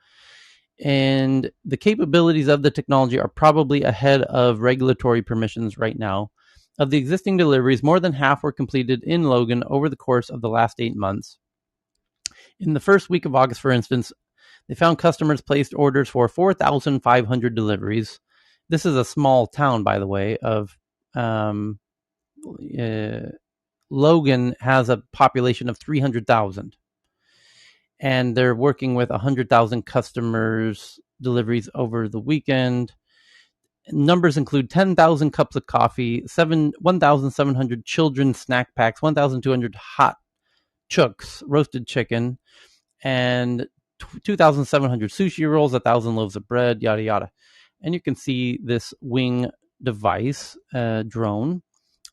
And the capabilities of the technology are probably ahead of regulatory permissions right now. Of the existing deliveries, more than half were completed in Logan over the course of the last 8 months. In the first week of August, for instance, they found customers placed orders for 4,500 deliveries. This is a small town, by the way, of Logan has a population of 300,000. And they're working with 100,000 customers deliveries over the weekend. Numbers include 10,000 cups of coffee, 1,700 children's snack packs, 1,200 hot chooks, roasted chicken, and 2,700 sushi rolls, 1,000 loaves of bread, yada, yada. And you can see this wing device drone.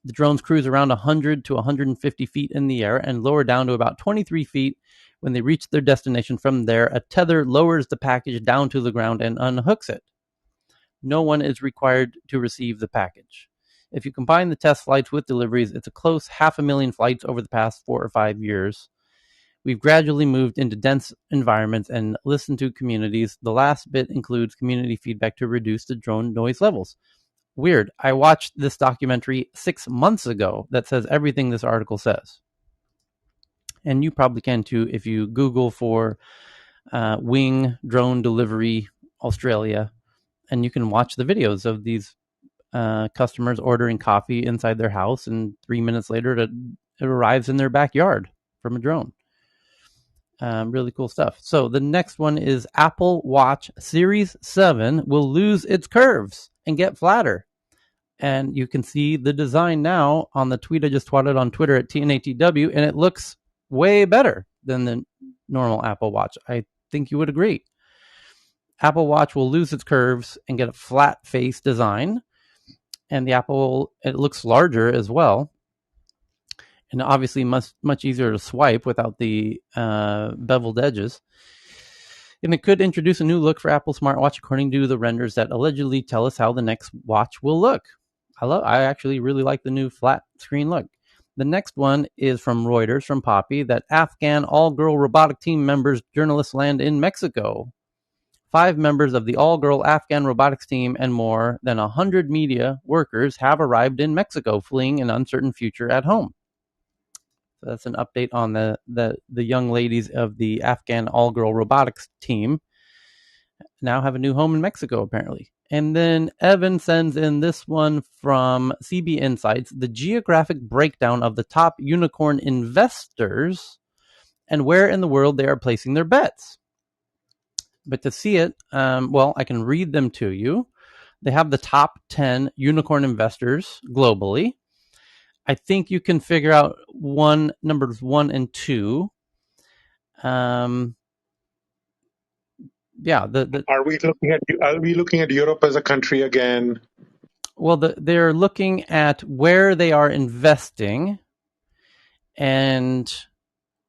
The drones cruise around 100 to 150 feet in the air and lower down to about 23 feet. When they reach their destination from there, a tether lowers the package down to the ground and unhooks it. No one is required to receive the package. If you combine the test flights with deliveries, it's a close 500,000 flights over the past 4 or 5 years. We've gradually moved into dense environments and listened to communities. The last bit includes community feedback to reduce the drone noise levels. Weird. I watched this documentary 6 months ago that says everything this article says. And you probably can too if you Google for wing drone delivery Australia, and you can watch the videos of these customers ordering coffee inside their house, and 3 minutes later it arrives in their backyard from a drone. Really cool stuff. So the next one is Apple Watch Series 7 will lose its curves and get flatter. And you can see the design now on the tweet I just twatted on Twitter at TNATW, and it looks way better than the normal Apple Watch. I think you would agree. Apple Watch will lose its curves and get a flat face design. And the Apple, it looks larger as well. And obviously much easier to swipe without the beveled edges. And it could introduce a new look for Apple smartwatch according to the renders that allegedly tell us how the next watch will look. I actually really like the new flat screen look. The next one is from Reuters, from Poppy, that Afghan all-girl robotic team members journalists land in Mexico. 5 members of the all-girl Afghan robotics team and more than 100 media workers have arrived in Mexico, fleeing an uncertain future at home. So that's an update on the young ladies of the Afghan all-girl robotics team now have a new home in Mexico, apparently. And then Evan sends in this one from CB Insights, the geographic breakdown of the top unicorn investors and where in the world they are placing their bets. But to see it, I can read them to you. They have the top 10 unicorn investors globally. I think you can figure out numbers 1 and 2. Are we looking at Europe as a country again? Well, they're looking at where they are investing, and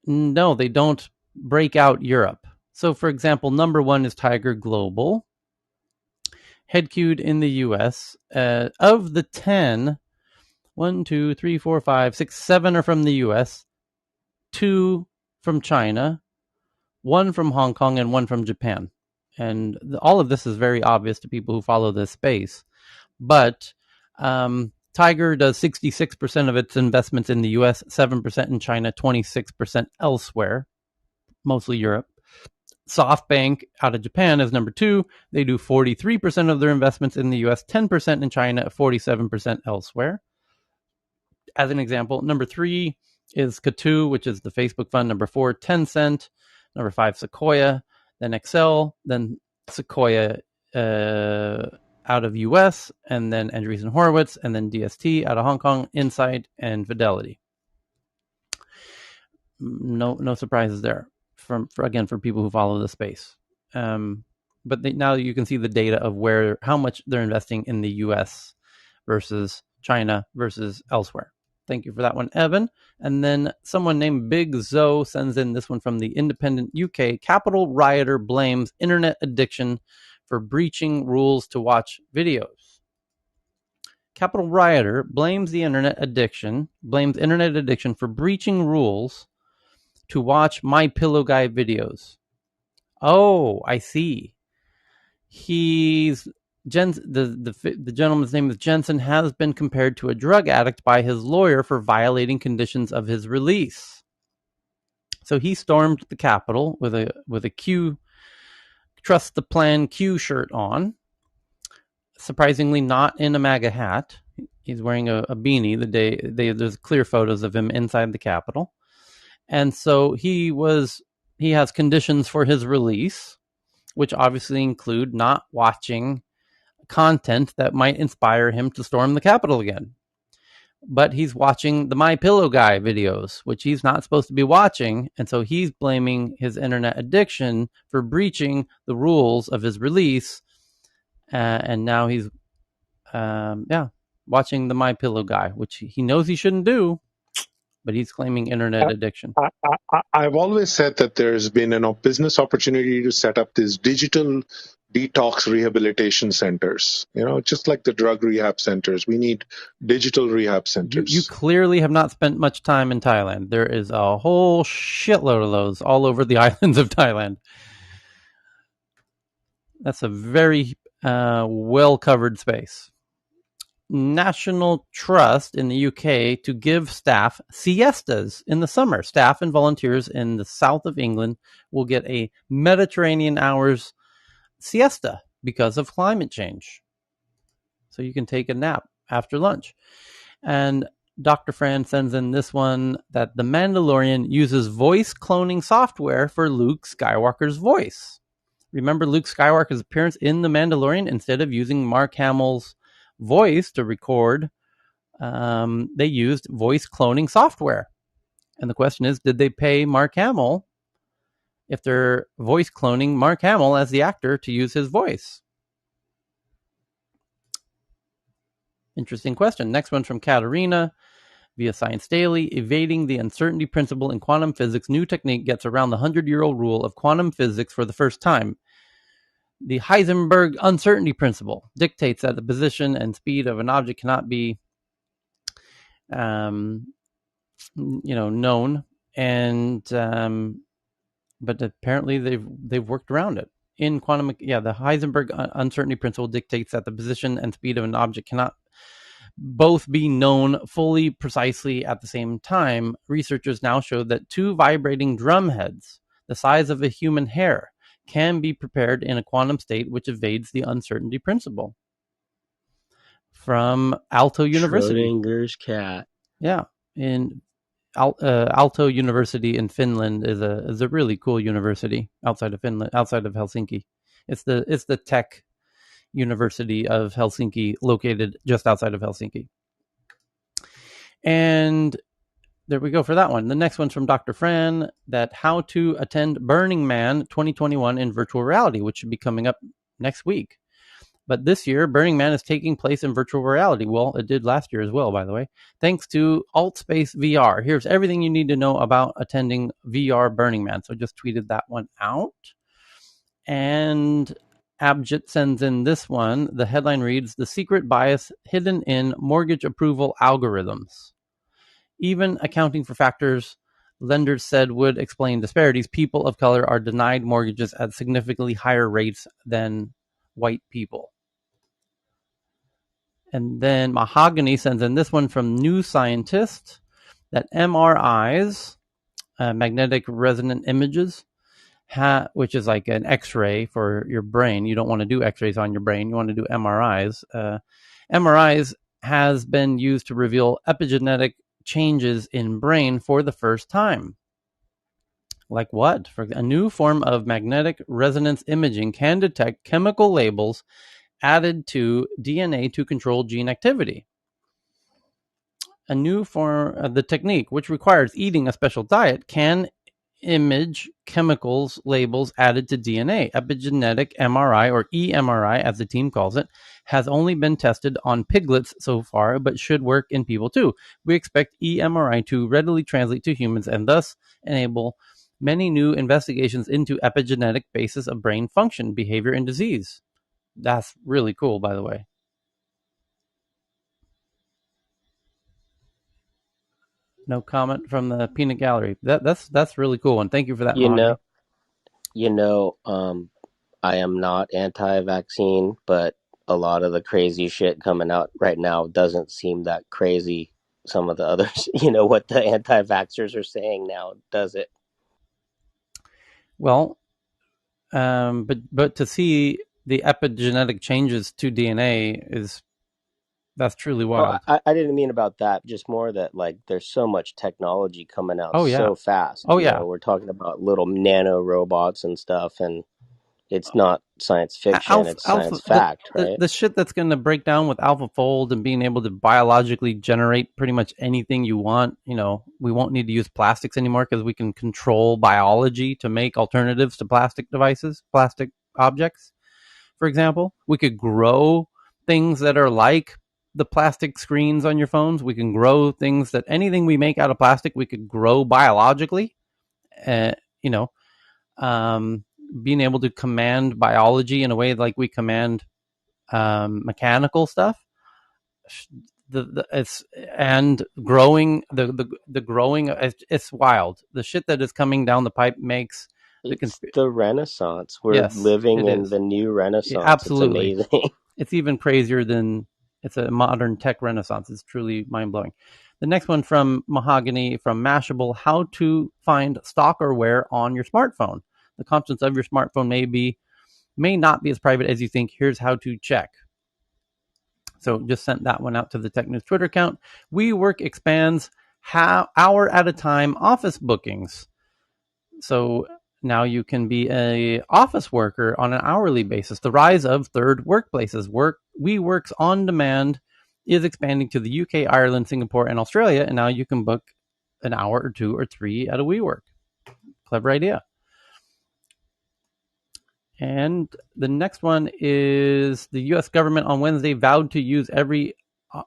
no, they don't break out Europe. So, for example, number 1 is Tiger Global, headquartered in the U.S. Of the 10, 1, 2, 3, 4, 5, 6, 7 are from the U.S., 2 from China, 1 from Hong Kong, and 1 from Japan. And all of this is very obvious to people who follow this space. But Tiger does 66% of its investments in the US, 7% in China, 26% elsewhere, mostly Europe. SoftBank out of Japan is number 2. They do 43% of their investments in the US, 10% in China, 47% elsewhere. As an example, number 3 is K2, which is the Facebook fund. Number 4, Tencent. Number 5, Sequoia. Then Excel. Then Sequoia out of US, and then Andreessen Horowitz, and then DST out of Hong Kong, Insight, and Fidelity. No surprises there for people who follow the space. But now you can see the data of how much they're investing in the US versus China versus elsewhere. Thank you for that one, Evan. And then someone named Big Zoe sends in this one from the Independent UK. Capitol rioter blames internet addiction for breaching rules to watch videos. Capitol rioter blames internet addiction for breaching rules to watch My Pillow Guy videos. Oh, I see. The gentleman's name is Jensen, has been compared to a drug addict by his lawyer for violating conditions of his release. So he stormed the Capitol with a Q, Trust the Plan Q shirt on. Surprisingly, not in a MAGA hat. He's wearing a beanie. There's clear photos of him inside the Capitol, and so he has conditions for his release, which obviously include not watching content that might inspire him to storm the Capitol again. But he's watching the My Pillow Guy videos, which he's not supposed to be watching, and so he's blaming his internet addiction for breaching the rules of his release, and now he's watching the My Pillow Guy, which he knows he shouldn't do, but he's claiming internet addiction. I've always said that there's been a business opportunity to set up these digital detox rehabilitation centers. Just like the drug rehab centers, we need digital rehab centers. You clearly have not spent much time in Thailand. There is a whole shitload of those all over the islands of Thailand. That's a very well-covered space. National Trust in the UK to give staff siestas in the summer. Staff and volunteers in the south of England will get a Mediterranean hours siesta because of climate change. So you can take a nap after lunch. And Dr. Fran sends in this one that The Mandalorian uses voice cloning software for Luke Skywalker's voice. Remember Luke Skywalker's appearance in The Mandalorian? Instead of using Mark Hamill's voice to record, they used voice cloning software. And the question is, did they pay Mark Hamill, if they're voice cloning Mark Hamill as the actor, to use his voice? Interesting question. Next one from Katarina via Science Daily. Evading the uncertainty principle in quantum physics, new technique gets around the 100-year-old rule of quantum physics for the first time. The Heisenberg uncertainty principle dictates that the position and speed of an object cannot be known, and but apparently they've worked around it. In quantum, the Heisenberg uncertainty principle dictates that the position and speed of an object cannot both be known fully precisely at the same time. Researchers now show that two vibrating drum heads, the size of a human hair, can be prepared in a quantum state which evades the uncertainty principle. From Aalto University. Schrodinger's cat. Yeah, in Aalto University in Finland is a really cool university outside of Finland, outside of Helsinki. It's the tech university of Helsinki, located just outside of Helsinki. And there we go for that one. The next one's from Dr. Fran, that how to attend Burning Man 2021 in virtual reality, which should be coming up next week. But this year, Burning Man is taking place in virtual reality. Well, it did last year as well, by the way. Thanks to AltSpace VR. Here's everything you need to know about attending VR Burning Man. So just tweeted that one out. And Abjit sends in this one. The headline reads, "The secret bias hidden in mortgage approval algorithms. Even accounting for factors lenders said would explain disparities, people of color are denied mortgages at significantly higher rates than white people." And then Mahogany sends in this one from New Scientist, that MRIs, magnetic resonant images, which is like an X-ray for your brain. You don't want to do X-rays on your brain. You want to do MRIs. MRIs has been used to reveal epigenetic changes in brain for the first time. Like what? For a new form of magnetic resonance imaging can detect chemical labels added to DNA to control gene activity. A new form of the technique, which requires eating a special diet, can image chemicals labels added to DNA. Epigenetic MRI, or eMRI as the team calls it, has only been tested on piglets so far, but should work in people too. We expect eMRI to readily translate to humans and thus enable many new investigations into epigenetic basis of brain function, behavior, and disease. That's really cool, by the way. No comment from the peanut gallery. That's really cool, and thank you for that, You Mahogany. know, you know, I am not anti-vaccine, but a lot of the crazy shit coming out right now doesn't seem that crazy. Some of the others, what the anti-vaxxers are saying now, does it? Well, but to see the epigenetic changes to DNA that's truly Oh, wild. I didn't mean about that. Just more that like there's so much technology coming out Oh yeah. so fast. Oh yeah. We're talking about little nano robots and stuff, and it's not science fiction; it's Alpha science fact, right? the shit that's going to break down with AlphaFold and being able to biologically generate pretty much anything you want. We won't need to use plastics anymore because we can control biology to make alternatives to plastic devices, plastic objects. For example, we could grow things that are like the plastic screens on your phones. We can grow things that anything we make out of plastic, we could grow biologically. Uh, you know, being able to command biology in a way like we command mechanical stuff. It's and growing the growing. It's wild. The shit that is coming down the pipe makes It's the Renaissance. We're yes, living it in is. the new Yeah, Renaissance. It's absolutely. amazing. It's even crazier than it's a modern tech renaissance. It's truly mind blowing. The next one from Mahogany from Mashable: how to find stalkerware on your smartphone. The contents of your smartphone may not be as private as you think. Here's how to check. So just sent that one out to the Tech News Twitter account. WeWork expands hour at a time office bookings. So now you can be a office worker on an hourly basis. The rise of third workplaces. WeWork's on demand is expanding to the UK, Ireland, Singapore, and Australia, and now you can book an hour or 2 or 3 at a WeWork. Clever idea. And the next one is the U.S. government on Wednesday vowed to use every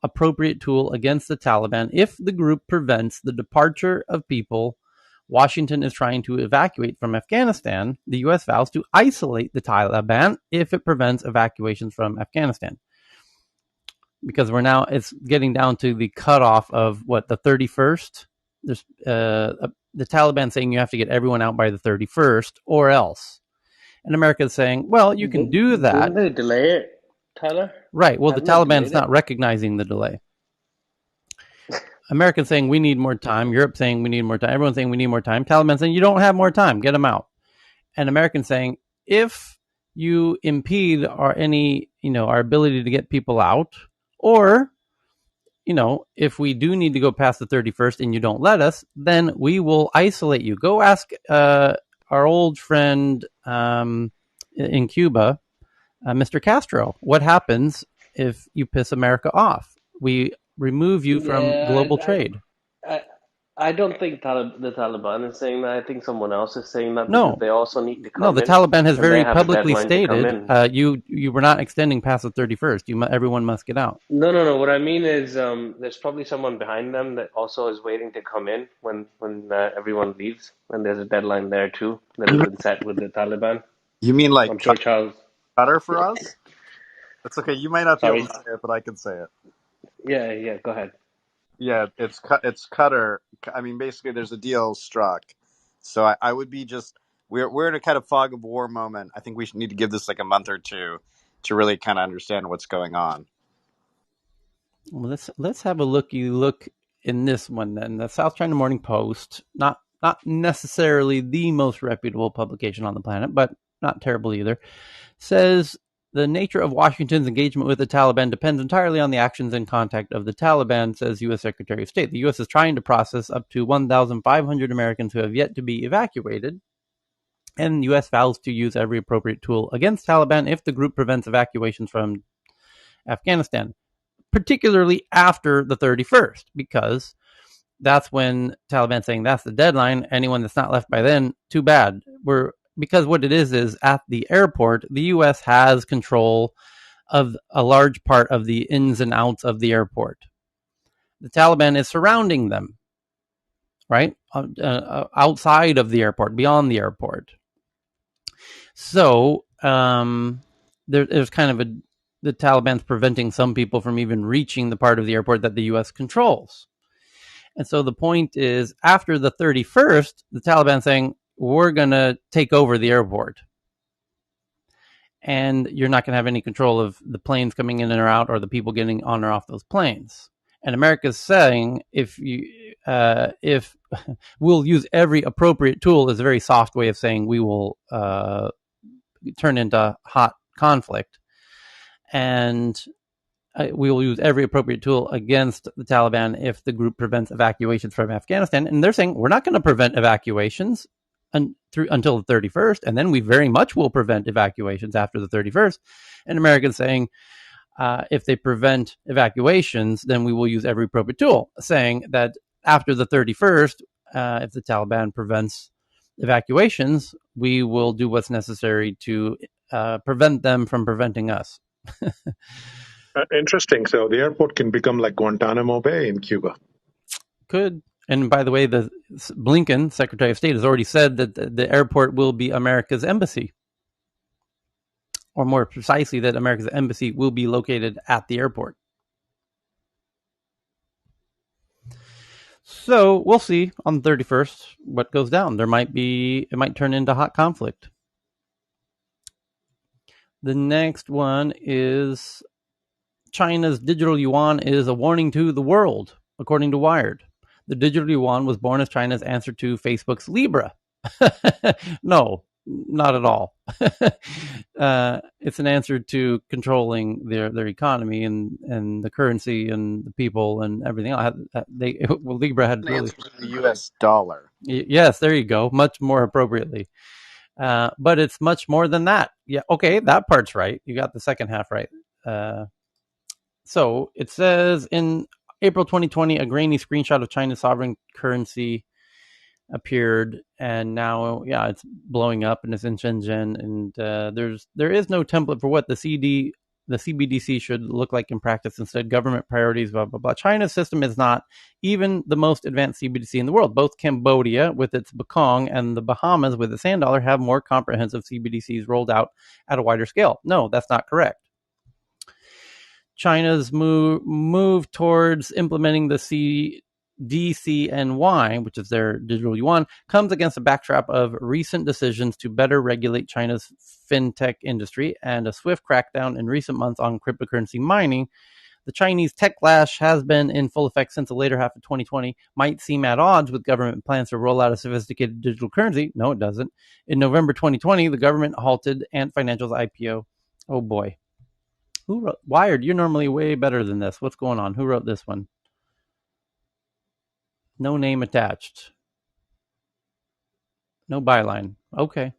appropriate tool against the Taliban if the group prevents the departure of people Washington is trying to evacuate from Afghanistan. The U.S. vows to isolate the Taliban if it prevents evacuations from Afghanistan. Because it's getting down to the cutoff of the 31st. There's the Taliban saying you have to get everyone out by the 31st or else. And America is saying, well, you can do that. Didn't they delay it, Tyler? Right. Well, the Haven't they Taliban's delayed not it? recognizing the delay. Americans saying we need more time. Europe saying we need more time. Everyone's saying we need more time. Taliban saying you don't have more time. Get them out. And Americans saying if you impede our ability to get people out, or if we do need to go past the 31st and you don't let us, then we will isolate you. Go ask our old friend in Cuba, Mr. Castro, what happens if you piss America off? We remove you from Yeah, global trade. I don't think the Taliban is saying that. I think someone else is saying that because No, they also need to no. come The in, Taliban has and they very have a publicly deadline to come stated in. you were not extending past the 31st. Everyone must get out. No. What I mean is, there's probably someone behind them that also is waiting to come in when everyone leaves, and there's a deadline there too that has been set with the Taliban. You mean like I'm sure Charles. Cutter for us? That's okay. You might not be able Sorry. to say it, but I can say it. Yeah. Go ahead. Yeah, it's Cutter. I mean, basically, there's a deal struck. So I would be just we're in a kind of fog of war moment. I think we should need to give this like a month or two to really kind of understand what's going on. Well, let's have a look in this one then. The South China Morning Post, not necessarily the most reputable publication on the planet, but not terrible either, says the nature of Washington's engagement with the Taliban depends entirely on the actions and contact of the Taliban, says U.S. Secretary of State. The U.S. is trying to process up to 1,500 Americans who have yet to be evacuated, and the U.S. vows to use every appropriate tool against Taliban if the group prevents evacuations from Afghanistan, particularly after the 31st, because that's when Taliban saying that's the deadline. Anyone that's not left by then, too bad. Because what it is at the airport, the U.S. has control of a large part of the ins and outs of the airport. The Taliban is surrounding them, right? Outside of the airport, beyond the airport. So there's kind of the Taliban's preventing some people from even reaching the part of the airport that the U.S. controls. And so the point is, after the 31st, the Taliban saying, we're going to take over the airport. And you're not going to have any control of the planes coming in and out or the people getting on or off those planes. And America's saying, if we'll use every appropriate tool, is a very soft way of saying we will turn into hot conflict. And we will use every appropriate tool against the Taliban if the group prevents evacuations from Afghanistan. And they're saying, we're not going to prevent evacuations until the 31st, and then we very much will prevent evacuations after the 31st. And Americans saying, if they prevent evacuations, then we will use every appropriate tool, saying that after the 31st, if the Taliban prevents evacuations, we will do what's necessary to prevent them from preventing us. Interesting. So the airport can become like Guantanamo Bay in Cuba. Could. And by the way, the Blinken, Secretary of State, has already said that the airport will be America's embassy. Or more precisely, that America's embassy will be located at the airport. So we'll see on the 31st what goes down. It might turn into hot conflict. The next one is China's digital yuan is a warning to the world, according to Wired. The digital yuan was born as China's answer to Facebook's Libra. No, not at all. It's an answer to controlling their economy and the currency and the people and everything else. Libra had really the U.S. dollar. Yes, there you go. Much more appropriately. But it's much more than that. Yeah, okay, that part's right. You got the second half right. So it says in April 2020, a grainy screenshot of China's sovereign currency appeared, and now, it's blowing up and it's in Shenzhen, and there is no template for what the CBDC should look like in practice. Instead, government priorities, blah, blah, blah. China's system is not even the most advanced CBDC in the world. Both Cambodia with its Bakong and the Bahamas with its sand dollar have more comprehensive CBDCs rolled out at a wider scale. No, that's not correct. China's move towards implementing the DCNY, which is their digital yuan, comes against a backdrop of recent decisions to better regulate China's fintech industry and a swift crackdown in recent months on cryptocurrency mining. The Chinese tech clash has been in full effect since the later half of 2020, might seem at odds with government plans to roll out a sophisticated digital currency. No, it doesn't. In November 2020, the government halted Ant Financial's IPO. Oh boy. Who wrote Wired? You're normally way better than this. What's going on? Who wrote this one? No name attached. No byline. Okay.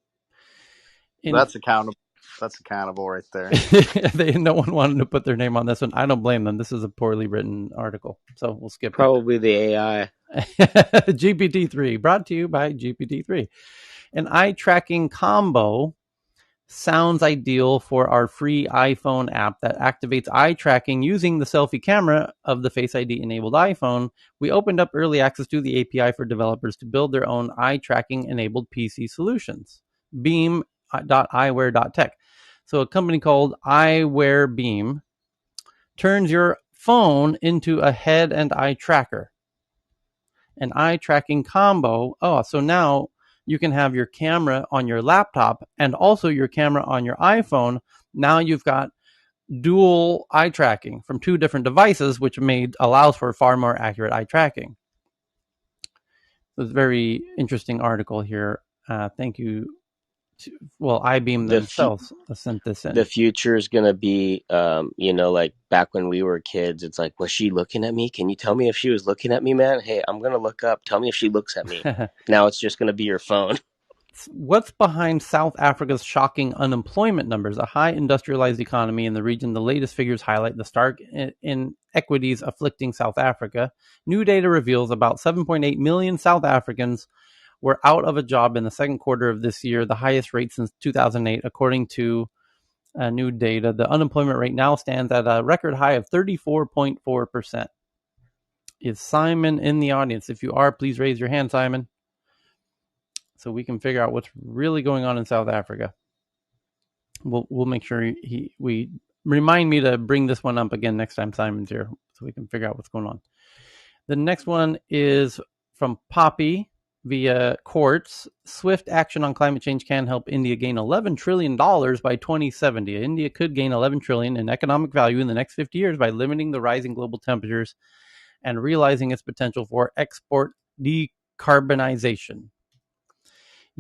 That's accountable. That's accountable right there. No one wanted to put their name on this one. I don't blame them. This is a poorly written article, so we'll skip Probably the AI. GPT-3, brought to you by GPT-3. An eye tracking combo sounds ideal for our free iPhone app that activates eye tracking using the selfie camera of the Face ID enabled iPhone. We opened up early access to the API for developers to build their own eye tracking enabled PC solutions. Beam.eyewear.tech. So a company called Eyewear Beam turns your phone into a head and eye tracker. An eye tracking combo. Oh, so now you can have your camera on your laptop and also your camera on your iPhone. Now you've got dual eye tracking from two different devices, which allows for far more accurate eye tracking. So it's a very interesting article here. Thank you. iBeam themselves sent this in. The future is going to be, like back when we were kids, it's like, was she looking at me? Can you tell me if she was looking at me, man? Hey, I'm going to look up. Tell me if she looks at me. Now it's just going to be your phone. What's behind South Africa's shocking unemployment numbers? A high industrialized economy in the region. The latest figures highlight the stark inequities afflicting South Africa. New data reveals about 7.8 million South Africans were out of a job in the second quarter of this year, the highest rate since 2008, according to new data. The unemployment rate now stands at a record high of 34.4%. Is Simon in the audience? If you are, please raise your hand, Simon, so we can figure out what's really going on in South Africa. We'll make sure we remind me to bring this one up again next time Simon's here, so we can figure out what's going on. The next one is from Poppy via Quartz. Swift action on climate change can help India gain $11 trillion by 2070. India could gain $11 trillion in economic value in the next 50 years by limiting the rising global temperatures and realizing its potential for export decarbonization.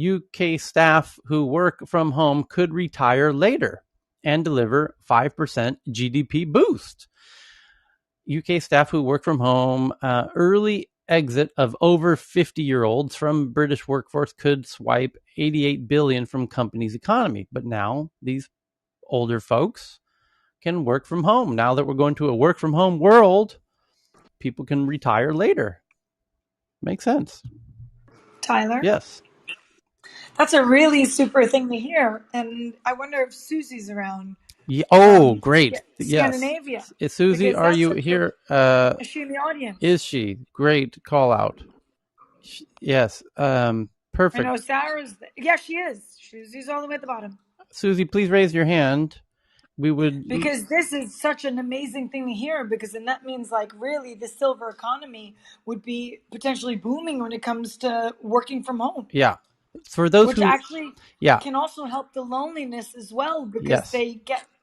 UK staff who work from home could retire later and deliver 5% GDP boost. UK staff who work from home, early exit of over 50-year-olds from British workforce could swipe $88 billion from companies' economy. But now these older folks can work from home. Now that we're going to a work from home world, people can retire later. Makes sense. Tyler? Yes. That's a really super thing to hear. And I wonder if Susie's around. Yeah. Oh, great. Scandinavia. Yes. Susie, are you here? Is she in the audience? Is she? Great call out. Yes. Perfect. I know Sarah's. Yeah, she is. She's all the way at the bottom. Susie, please raise your hand. We would, because this is such an amazing thing to hear, because then that means like really the silver economy would be potentially booming when it comes to working from home. Yeah. For those which who actually can also help the loneliness as well, because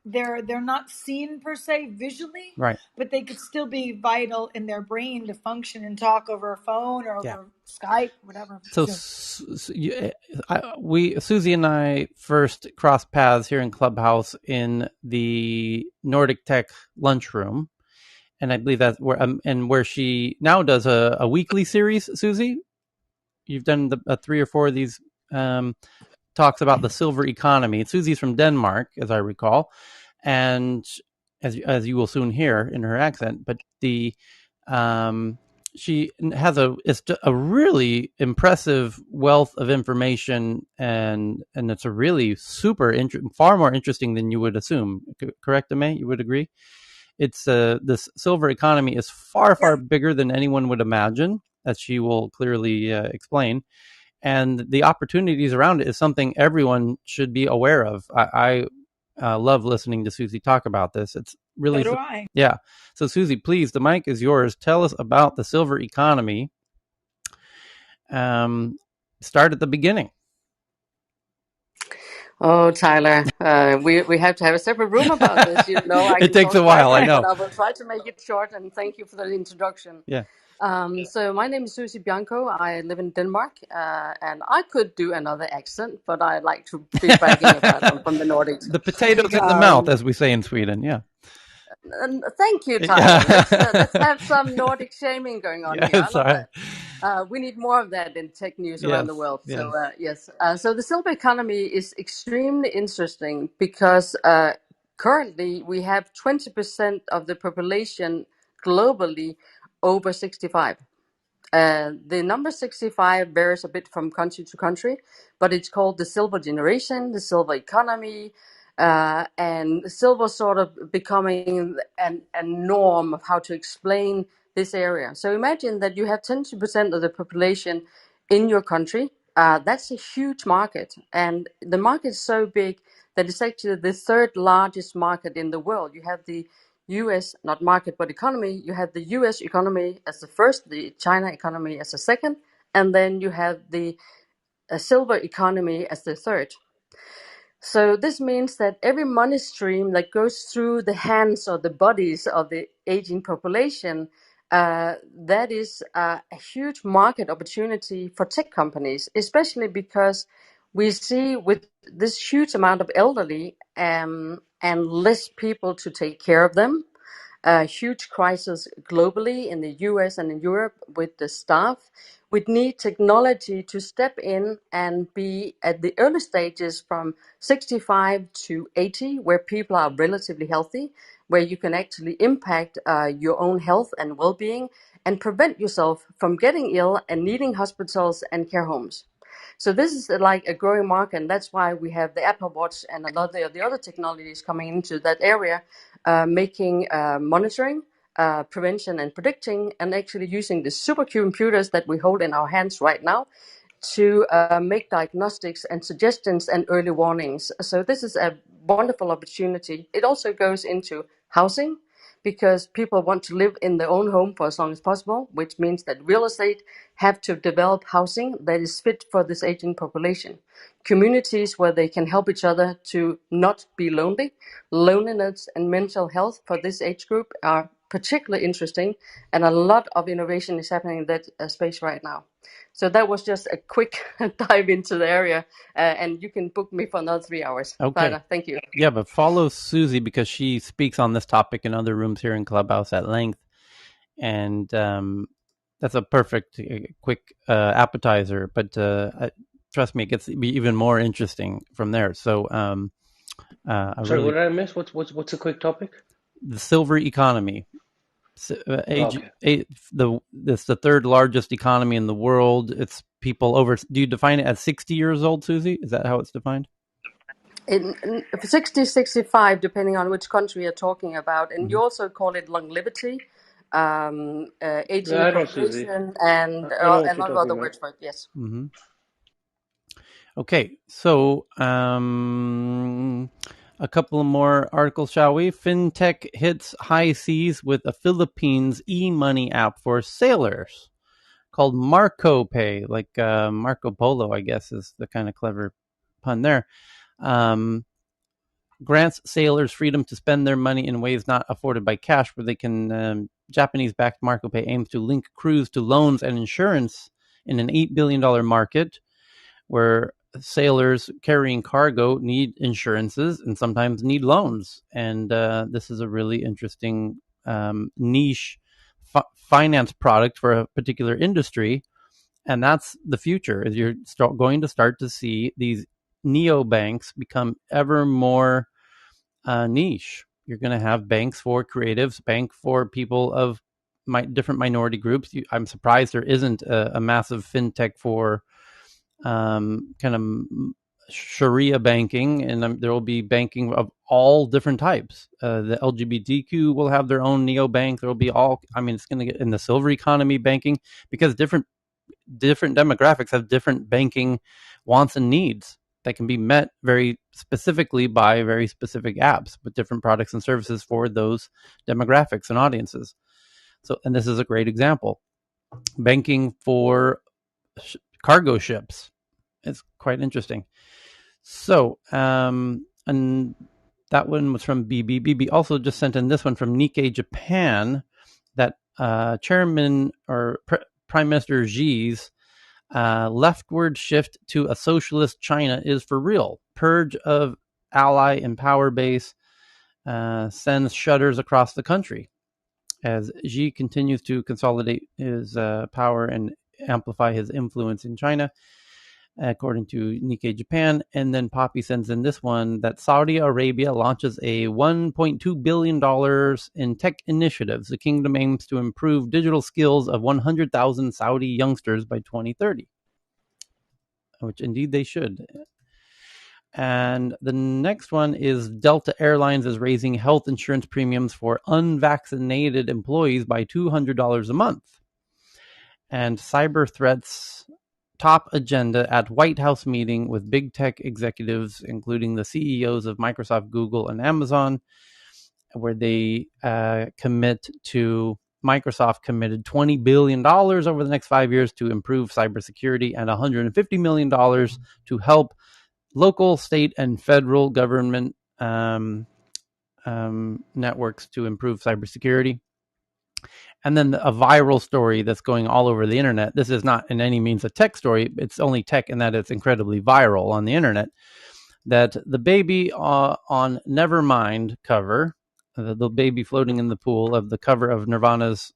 they're not seen per se visually, right, but they could still be vital in their brain to function and talk over a phone or over Skype, whatever. So Susie and I first crossed paths here in Clubhouse in the Nordic Tech lunchroom, and I believe that's where she now does a weekly series. Susie, you've done 3 or 4 of these talks about the silver economy. Susie's from Denmark, as I recall, and as you will soon hear in her accent. But she has a really impressive wealth of information, and it's a really far more interesting than you would assume. Correct, Ame? You would agree? It's this silver economy is far bigger than anyone would imagine, as she will clearly explain. And the opportunities around it is something everyone should be aware of. I love listening to Susie talk about this. It's really, so do I. Yeah. So Susie, please, the mic is yours. Tell us about the silver economy. Start at the beginning. Oh, Tyler, we have to have a separate room about this. You know, it takes a while. I know, but I will try to make it short. And thank you for the introduction. Yeah. So my name is Susie Bianco. I live in Denmark, and I could do another accent, but I like to be bragging about I'm from the Nordics. The potatoes in the mouth, as we say in Sweden. Yeah. Thank you, Tyler. Let's have some Nordic shaming going on here. I love that. We need more of that in tech news around the world. So so the silver economy is extremely interesting because currently we have 20% of the population globally over 65. The number 65 varies a bit from country to country, but it's called the silver generation, the silver economy, and silver sort of becoming a norm of how to explain this area. So imagine that you have 20% of the population in your country. That's a huge market, and the market is so big that it's actually the 3rd largest market in the world. You have the US, not market, but economy. You have the US economy as the first, the China economy as the second, and then you have the silver economy as the third. So this means that every money stream that goes through the hands or the bodies of the aging population, that is a huge market opportunity for tech companies, especially because we see with this huge amount of elderly and less people to take care of them, a huge crisis globally in the US and in Europe with the staff. We need technology to step in and be at the early stages from 65 to 80, where people are relatively healthy, where you can actually impact your own health and well-being and prevent yourself from getting ill and needing hospitals and care homes. So this is like a growing market, and that's why we have the Apple Watch and a lot of the other technologies coming into that area, making monitoring, prevention and predicting, and actually using the supercomputers that we hold in our hands right now to make diagnostics and suggestions and early warnings. So this is a wonderful opportunity. It also goes into housing, because people want to live in their own home for as long as possible, which means that real estate have to develop housing that is fit for this aging population. Communities where they can help each other to not be lonely. Loneliness and mental health for this age group are particularly interesting, and a lot of innovation is happening in that space right now. So that was just a quick dive into the area, and you can book me for another 3 hours. Okay. But, thank you. Yeah, but follow Susie because she speaks on this topic in other rooms here in Clubhouse at length. And that's a perfect, quick appetizer. But trust me, it gets even more interesting from there. So, sorry, what did I miss? What's a quick topic? The silver economy. Okay. It's the third largest economy in the world. It's people over. Do you define it as 60 years old, Susie? Is that how it's defined? In 60, 65, depending on which country you're talking about. And you also call it longevity, aging population, and a lot of other words for it, yes. Mm-hmm. Okay, so a couple of more articles, shall we? FinTech hits high seas with a Philippines e-money app for sailors called Marco Pay, like Marco Polo, I guess, is the kind of clever pun there. Grants sailors freedom to spend their money in ways not afforded by cash, where they can. Japanese-backed Marco Pay aims to link crews to loans and insurance in an $8 billion market, where sailors carrying cargo need insurances and sometimes need loans. And this is a really interesting niche finance product for a particular industry. And that's the future. Is you're going to start to see these neobanks become ever more niche. You're going to have banks for creatives, bank for people of different minority groups. I'm surprised there isn't a massive fintech for kind of Sharia banking, and there will be banking of all different types. The LGBTQ will have their own neobank. There will be it's going to get in the silver economy banking, because different demographics have different banking wants and needs that can be met very specifically by very specific apps with different products and services for those demographics and audiences. So, and this is a great example. Banking for cargo ships. It's quite interesting. So, and that one was from BB. BB also just sent in this one from Nikkei Japan, that Chairman or Prime Minister Xi's leftward shift to a socialist China is for real. Purge of ally and power base sends shudders across the country as Xi continues to consolidate his power and amplify his influence in China, according to Nikkei Japan. And then Poppy sends in this one that Saudi Arabia launches a $1.2 billion in tech initiatives. The kingdom aims to improve digital skills of 100,000 Saudi youngsters by 2030, which indeed they should. And the next one is Delta Airlines is raising health insurance premiums for unvaccinated employees by $200 a month. And cyber threats top agenda at White House meeting with big tech executives, including the CEOs of Microsoft, Google, and Amazon, where they Microsoft committed $20 billion over the next 5 years to improve cybersecurity, and $150 million to help local, state, and federal government networks to improve cybersecurity. And then a viral story that's going all over the internet. This is not in any means a tech story. It's only tech in that it's incredibly viral on the internet. That the baby on Nevermind cover, the baby floating in the pool of the cover of Nirvana's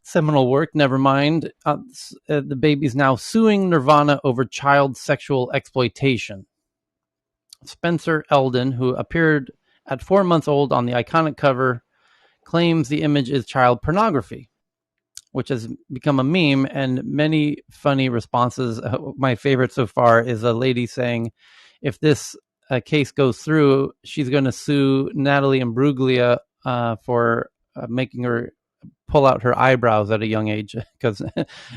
seminal work, Nevermind, the baby's now suing Nirvana over child sexual exploitation. Spencer Eldon, who appeared at 4 months old on the iconic cover, claims the image is child pornography, which has become a meme and many funny responses. My favorite so far is a lady saying, if this case goes through, she's going to sue Natalie Imbruglia for making her pull out her eyebrows at a young age, because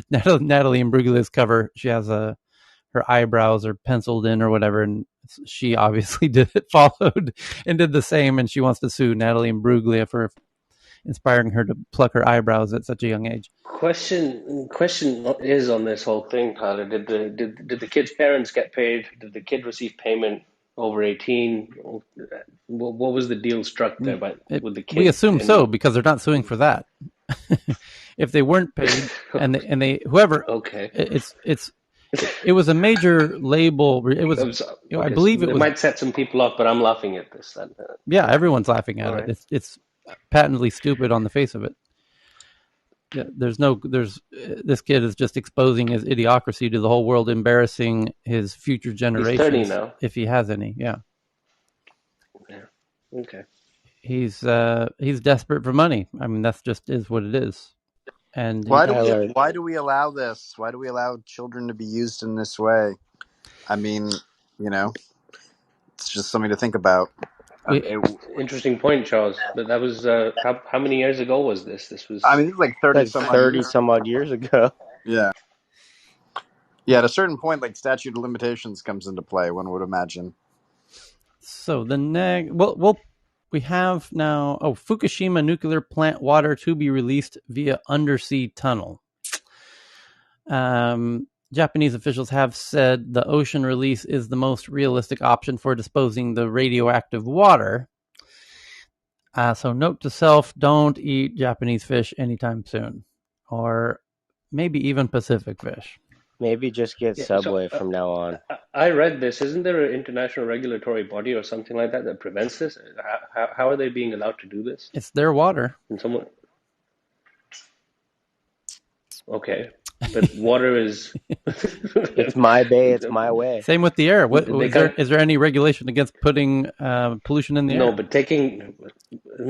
Natalie Imbriglia's cover, she has her eyebrows are penciled in or whatever, and she obviously followed and did the same, and she wants to sue Natalie Imbruglia for inspiring her to pluck her eyebrows at such a young age. Question is on this whole thing, Tyler. Did the kid's parents get paid? Did the kid receive payment over 18? What was the deal struck there with the kid? We assume so, because they're not suing for that. If they weren't paid, and they whoever, okay, it was a major label. It was I believe it might set some people off, but I'm laughing at this. Yeah, everyone's laughing at it. Right. It's patently stupid on the face of it. Yeah, this kid is just exposing his idiocracy to the whole world, embarrassing his future generations. He's 30 now, if he has any. Yeah. Okay. He's desperate for money. I mean, that's just is what it is. And why do we allow this? Why do we allow children to be used in this way? I mean, it's just something to think about. Interesting point, Charles. But that was how many years ago was this? This was. I mean, this is like 30 some odd years ago. Yeah. Yeah. At a certain point, like statute of limitations comes into play. One would imagine. So we have now. Fukushima nuclear plant water to be released via undersea tunnel. Japanese officials have said the ocean release is the most realistic option for disposing the radioactive water. So note to self, don't eat Japanese fish anytime soon. Or maybe even Pacific fish. Maybe just get Subway from now on. I read this. Isn't there an international regulatory body or something like that prevents this? How are they being allowed to do this? It's their water. And someone... Okay. But water is... It's my bay, it's my way. Same with the air. Is there any regulation against putting pollution in the air? No,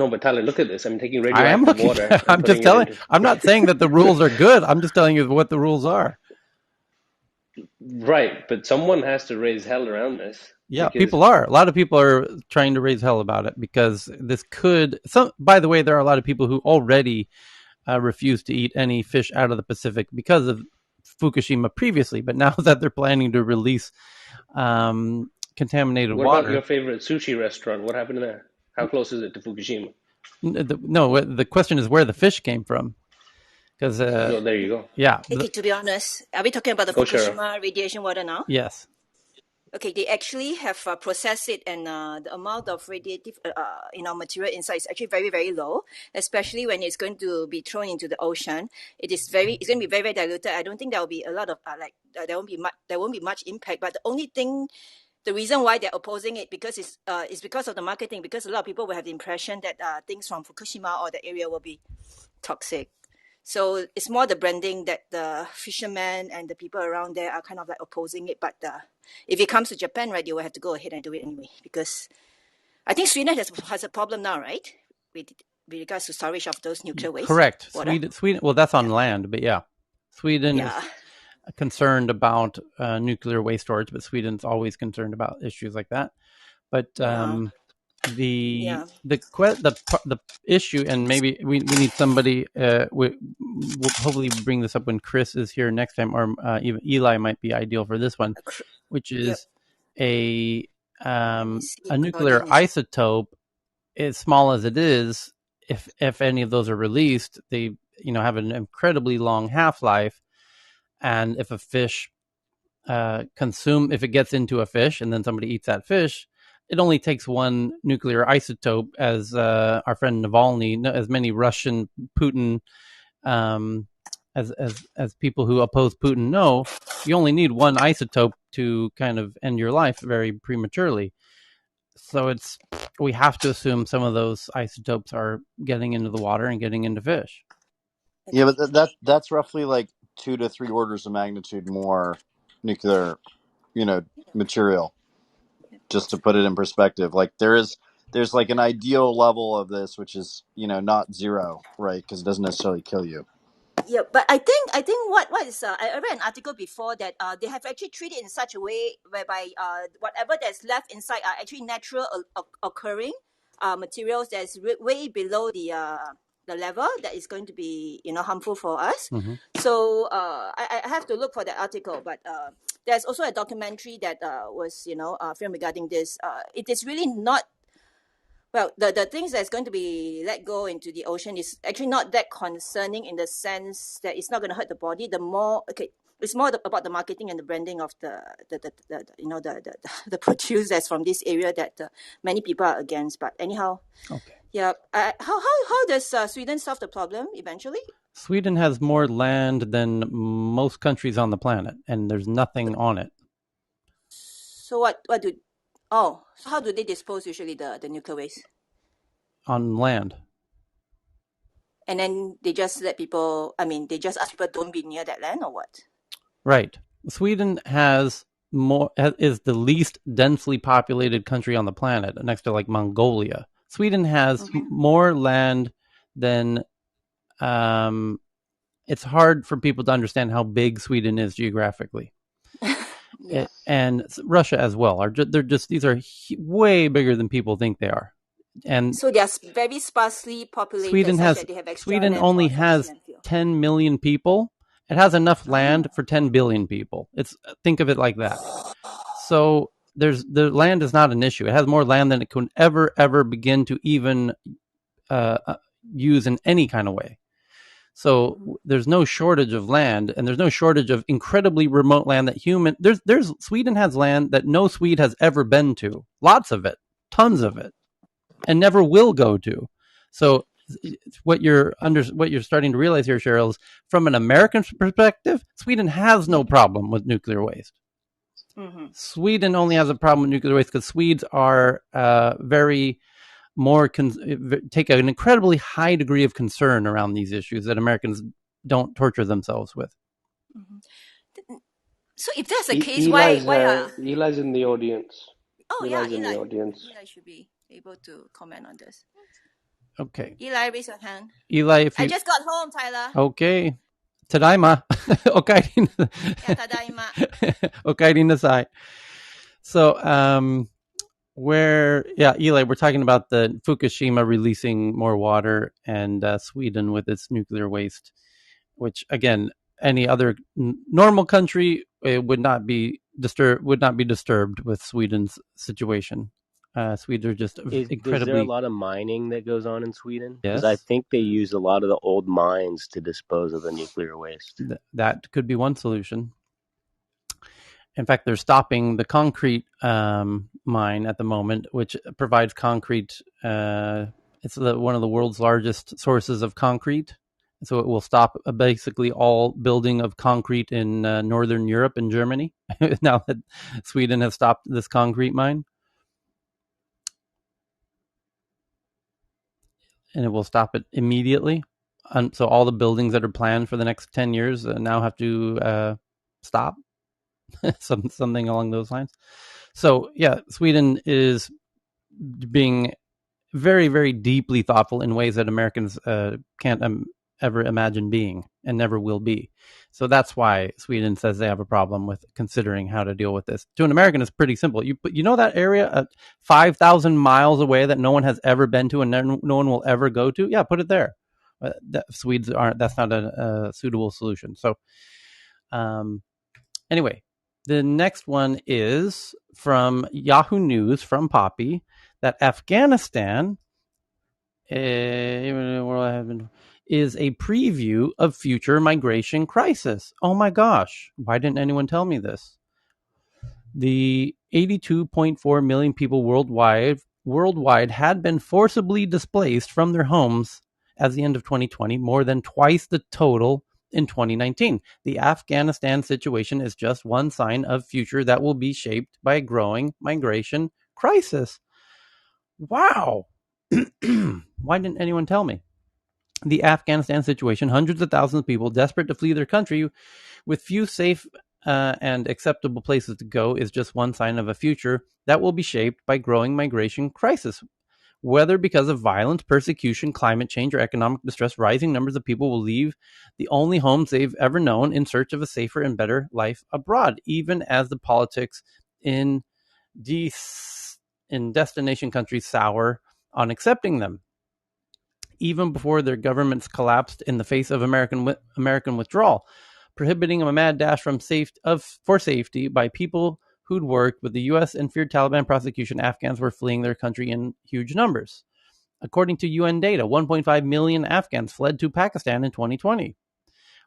but Tyler, look at this. I'm taking radioactive water. I'm just telling. I'm not saying that the rules are good. I'm just telling you what the rules are. Right, but someone has to raise hell around this. Yeah, people are. A lot of people are trying to raise hell about it because this could... By the way, there are a lot of people who already refuse to eat any fish out of the Pacific because of Fukushima previously, but now that they're planning to release contaminated water... What about your favorite sushi restaurant? What happened there? How close is it to Fukushima? No, the question is where the fish came from. Because there you go. Yeah. Okay, to be honest, are we talking about the Fukushima radiation water now? Yes. Okay, they actually have processed it, and the amount of radiative material inside is actually very, very low, especially when it's going to be thrown into the ocean. It's going to be very, very diluted. I don't think there will be a lot of there won't be much impact. But the reason why they're opposing it is because of the marketing, because a lot of people will have the impression that things from Fukushima or the area will be toxic. So it's more the branding that the fishermen and the people around there are kind of like opposing it. But if it comes to Japan, right, you will have to go ahead and do it anyway. Because I think Sweden has a problem now, right? With regards to storage of those nuclear waste. Correct. Sweden. Well, that's on land, but yeah. Sweden is concerned about nuclear waste storage, but Sweden's always concerned about issues like that. But the issue, and maybe we need somebody. We'll hopefully bring this up when Chris is here next time, or even Eli might be ideal for this one, which is a nuclear isotope. As small as it is, if any of those are released, they have an incredibly long half-life, and if a fish if it gets into a fish and then somebody eats that fish, it only takes one nuclear isotope, as our friend Navalny, as many Russian Putin, as people who oppose Putin know, you only need one isotope to kind of end your life very prematurely. So we have to assume some of those isotopes are getting into the water and getting into fish. Yeah, but that's roughly like 2 to 3 orders of magnitude more nuclear, material. Just to put it in perspective, like there's like an ideal level of this, which is not zero, right? Because it doesn't necessarily kill you. Yeah, but I think what is I read an article before that they have actually treated it in such a way whereby whatever that's left inside are actually natural occurring materials that's way below the level that is going to be harmful for us. Mm-hmm. So I have to look for the article, but there's also a documentary that was filmed regarding this. It is really not. Well, the things that's going to be let go into the ocean is actually not that concerning in the sense that it's not going to hurt the body. It's more about the marketing and the branding of the produce that's from this area that many people are against. But anyhow, okay. Yeah. How does Sweden solve the problem eventually? Sweden has more land than most countries on the planet, and there's nothing on it. So so how do they dispose usually the nuclear waste? On land. And then they just let people, they just ask people don't be near that land or what? Right. Sweden is the least densely populated country on the planet, next to like Mongolia. Sweden has more land than, it's hard for people to understand how big Sweden is geographically. Yeah. And Russia as well. These are way bigger than people think they are. And so they are very sparsely populated. Sweden only has 10 million people. It has enough land for 10 billion people. Think of it like that. So the land is not an issue. It has more land than it can ever begin to even use in any kind of way. So there's no shortage of land, and there's no shortage of incredibly remote land that Sweden has land that no Swede has ever been to. Lots of it, tons of it, and never will go to. So what you're starting to realize here, Cheryl, is from an American perspective, Sweden has no problem with nuclear waste. Mm-hmm. Sweden only has a problem with nuclear waste because Swedes are take an incredibly high degree of concern around these issues that Americans don't torture themselves with. Mm-hmm. So if that's the case, why Eli's in the audience. Oh, Eli's in the audience. Eli should be able to comment on this. Okay. Eli, raise your hand. Eli, I just got home, Tyler. Okay. Tadaima. Okaeri. Tadaima. Okaeri nasai. So, Eli, we're talking about the Fukushima releasing more water and Sweden with its nuclear waste, which again, any other normal country would not be disturbed with Sweden's situation. Swedes are just incredibly. Is there a lot of mining that goes on in Sweden? Yes. Because I think they use a lot of the old mines to dispose of the nuclear waste. That could be one solution. In fact, they're stopping the concrete mine at the moment, which provides concrete. It's one of the world's largest sources of concrete. So it will stop basically all building of concrete in Northern Europe and Germany, now that Sweden has stopped this concrete mine. And it will stop it immediately. So all the buildings that are planned for the next 10 years now have to stop. Something along those lines. So yeah, Sweden is being very, very deeply thoughtful in ways that Americans can't ever imagine being and never will be. So that's why Sweden says they have a problem with considering how to deal with this. To an American, it's pretty simple. You know that area 5,000 miles away that no one has ever been to and no one will ever go to? Yeah, put it there. Swedes aren't. That's not a suitable solution. So anyway, the next one is from Yahoo News from Poppy that Afghanistan is a preview of future migration crisis. Oh my gosh, why didn't anyone tell me this? The 82.4 million people worldwide had been forcibly displaced from their homes as the end of 2020, more than twice the total in 2019. The Afghanistan situation is just one sign of future that will be shaped by a growing migration crisis. Wow. Why didn't anyone tell me? The Afghanistan situation, hundreds of thousands of people desperate to flee their country with few safe and acceptable places to go, is just one sign of a future that will be shaped by growing migration crisis. Whether because of violence, persecution, climate change, or economic distress, rising numbers of people will leave the only homes they've ever known in search of a safer and better life abroad, even as the politics in destination countries sour on accepting them. Even before their governments collapsed in the face of American withdrawal. prohibiting a mad dash for safety by people who'd worked with the U.S. and feared Taliban prosecution. Afghans were fleeing their country in huge numbers. According to UN data, 1.5 million Afghans fled to Pakistan in 2020,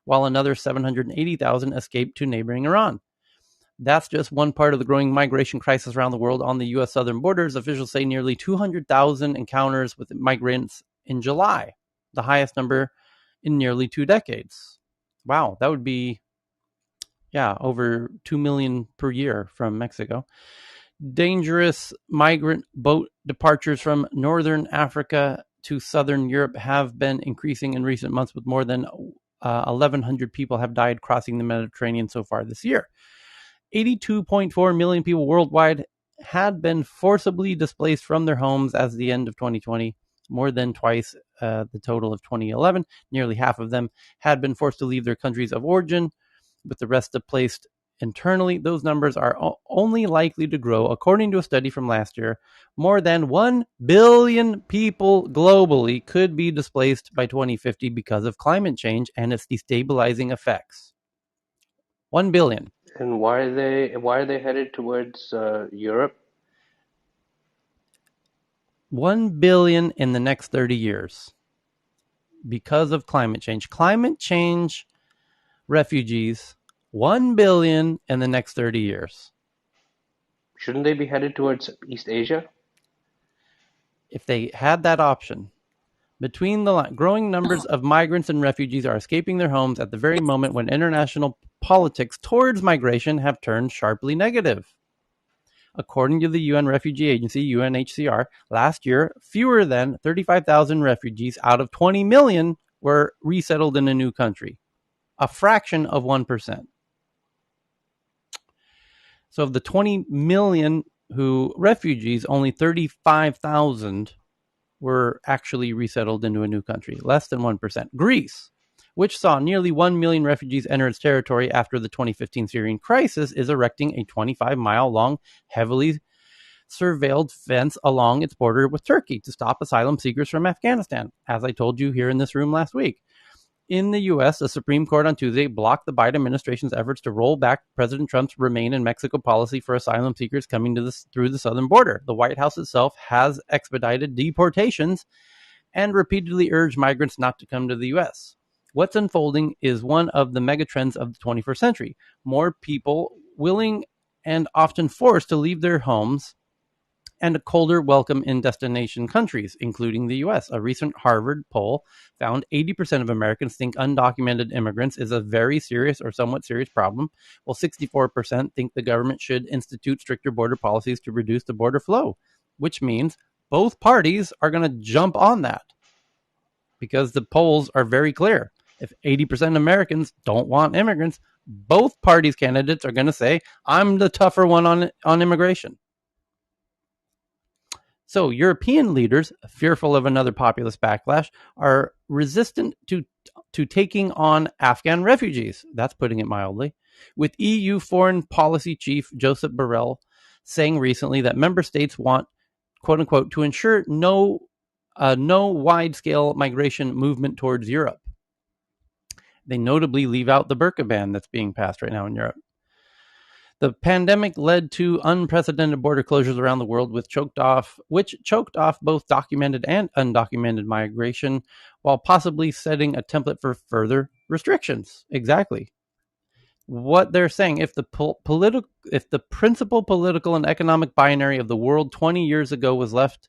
while another 780,000 escaped to neighboring Iran. That's just one part of the growing migration crisis around the world. On the U.S. southern borders, officials say nearly 200,000 encounters with migrants in July, the highest number in nearly 2 decades. Wow, that would be, over 2 million per year from Mexico. Dangerous migrant boat departures from northern Africa to southern Europe have been increasing in recent months, with more than 1,100 people have died crossing the Mediterranean so far this year. 82.4 million people worldwide had been forcibly displaced from their homes as the end of 2020, more than twice the total of 2011. Nearly half of them had been forced to leave their countries of origin, with the rest displaced internally. Those numbers are only likely to grow. According to a study from last year, more than 1 billion people globally could be displaced by 2050 because of climate change and its destabilizing effects. 1 billion. And why are they headed towards Europe? 1 billion in the next 30 years because of climate change. Climate change refugees, 1 billion in the next 30 years. Shouldn't they be headed towards East Asia? If they had that option. Between the growing numbers of migrants and refugees are escaping their homes at the very moment when international politics towards migration have turned sharply negative. According to the UN Refugee Agency, UNHCR, last year, fewer than 35,000 refugees out of 20 million were resettled in a new country, a fraction of 1%. So of the 20 million refugees, only 35,000 were actually resettled into a new country, less than 1%. Greece, which saw nearly 1 million refugees enter its territory after the 2015 Syrian crisis, is erecting a 25-mile-long, heavily surveilled fence along its border with Turkey to stop asylum seekers from Afghanistan, as I told you here in this room last week. In the U.S., the Supreme Court on Tuesday blocked the Biden administration's efforts to roll back President Trump's Remain in Mexico policy for asylum seekers coming through the southern border. The White House itself has expedited deportations and repeatedly urged migrants not to come to the U.S. What's unfolding is one of the megatrends of the 21st century. More people willing and often forced to leave their homes, and a colder welcome in destination countries, including the U.S. A recent Harvard poll found 80% of Americans think undocumented immigrants is a very serious or somewhat serious problem, while 64% think the government should institute stricter border policies to reduce the border flow, which means both parties are going to jump on that because the polls are very clear. If 80% of Americans don't want immigrants, both parties' candidates are going to say, I'm the tougher one on immigration. So European leaders, fearful of another populist backlash, are resistant to taking on Afghan refugees. That's putting it mildly. With EU Foreign Policy Chief Joseph Borrell saying recently that member states want, quote unquote, to ensure no wide-scale migration movement towards Europe. They notably leave out the burqa ban that's being passed right now in Europe. The pandemic led to unprecedented border closures around the world, which choked off both documented and undocumented migration, while possibly setting a template for further restrictions. Exactly. What they're saying, if the principal political and economic binary of the world 20 years ago was left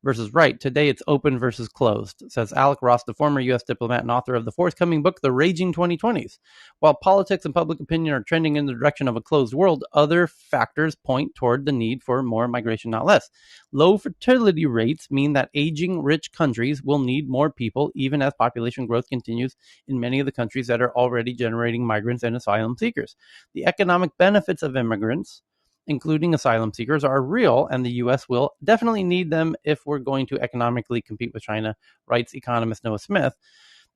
versus right, today it's open versus closed, says Alec Ross, the former U.S. diplomat and author of the forthcoming book, The Raging 2020s. While politics and public opinion are trending in the direction of a closed world, other factors point toward the need for more migration, not less. Low fertility rates mean that aging rich countries will need more people, even as population growth continues in many of the countries that are already generating migrants and asylum seekers. The economic benefits of immigrants, including asylum seekers, are real, and the U.S. will definitely need them if we're going to economically compete with China, writes economist Noah Smith.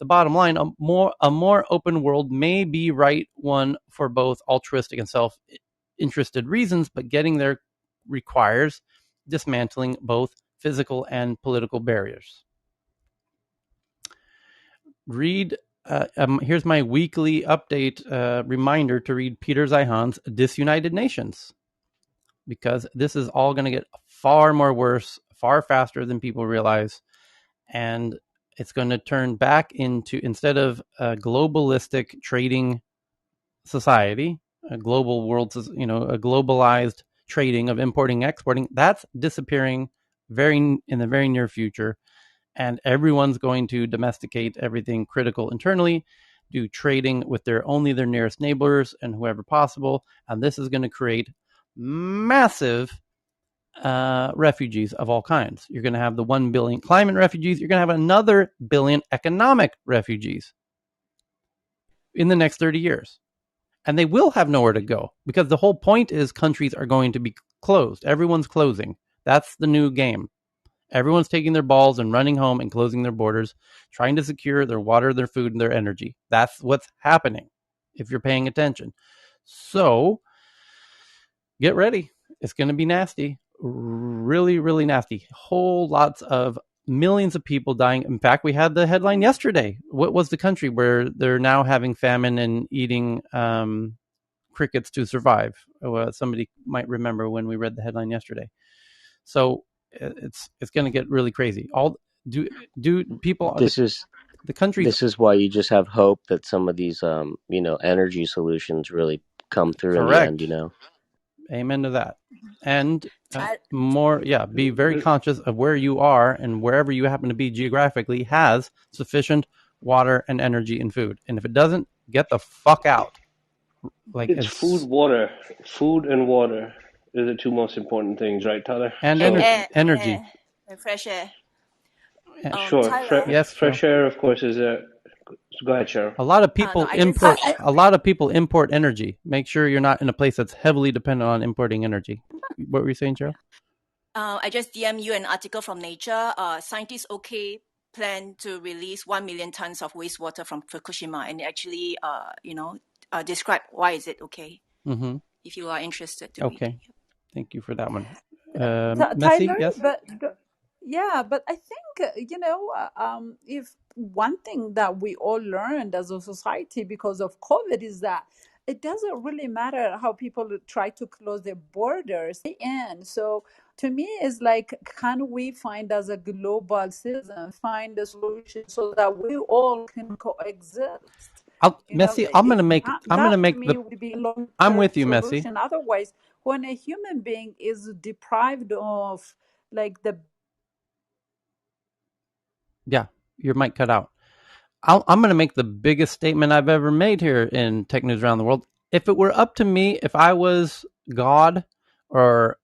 The bottom line, a more open world may be right one for both altruistic and self-interested reasons, but getting there requires dismantling both physical and political barriers. Read here's my weekly update reminder to read Peter Zeihan's Disunited Nations, because this is all going to get far more worse, far faster than people realize. And it's going to turn back into, instead of a globalistic trading society, a global world, a globalized trading of importing, exporting, that's disappearing in the very near future. And everyone's going to domesticate everything critical internally, do trading with only their nearest neighbors and whoever possible. And this is going to create massive refugees of all kinds. You're going to have the 1 billion climate refugees. You're going to have another billion economic refugees in the next 30 years. And they will have nowhere to go, because the whole point is countries are going to be closed. Everyone's closing. That's the new game. Everyone's taking their balls and running home and closing their borders, trying to secure their water, their food, and their energy. That's what's happening, if you're paying attention. So get ready. It's going to be nasty. Really, really nasty. Whole lots of millions of people dying. In fact, we had the headline yesterday. What was the country where they're now having famine and eating crickets to survive? Somebody might remember when we read the headline yesterday. So it's going to get really crazy. People? This is why you just have hope that some of these energy solutions really come through. Correct. In the end. Amen to that. And be very conscious of where you are, and wherever you happen to be geographically has sufficient water and energy and food. And if it doesn't, get the fuck out. It's food and water are the two most important things, right, Tyler? And energy. Fresh air. Sure. Yes, fresh air, of course, is a. Go ahead, Cheryl. A lot of people import energy. Make sure you're not in a place that's heavily dependent on importing energy. What were you saying, Cheryl? I just DM you an article from Nature. Scientists plan to release 1 million tons of wastewater from Fukushima, and actually, describe why is it okay. Mm-hmm. If you are interested. Okay. Thank you for that one. Messi, Tyler, yes? But I think, if one thing that we all learned as a society because of COVID is that it doesn't really matter how people try to close their borders. And so to me, it's like, can we find as a global citizen, find a solution so that we all can coexist? Messi, I'm going to make I'm with you, Messi. Otherwise, when a human being is deprived of Yeah, your mic cut out. I'm going to make the biggest statement I've ever made here in Tech News Around the World. If it were up to me, if I was God or,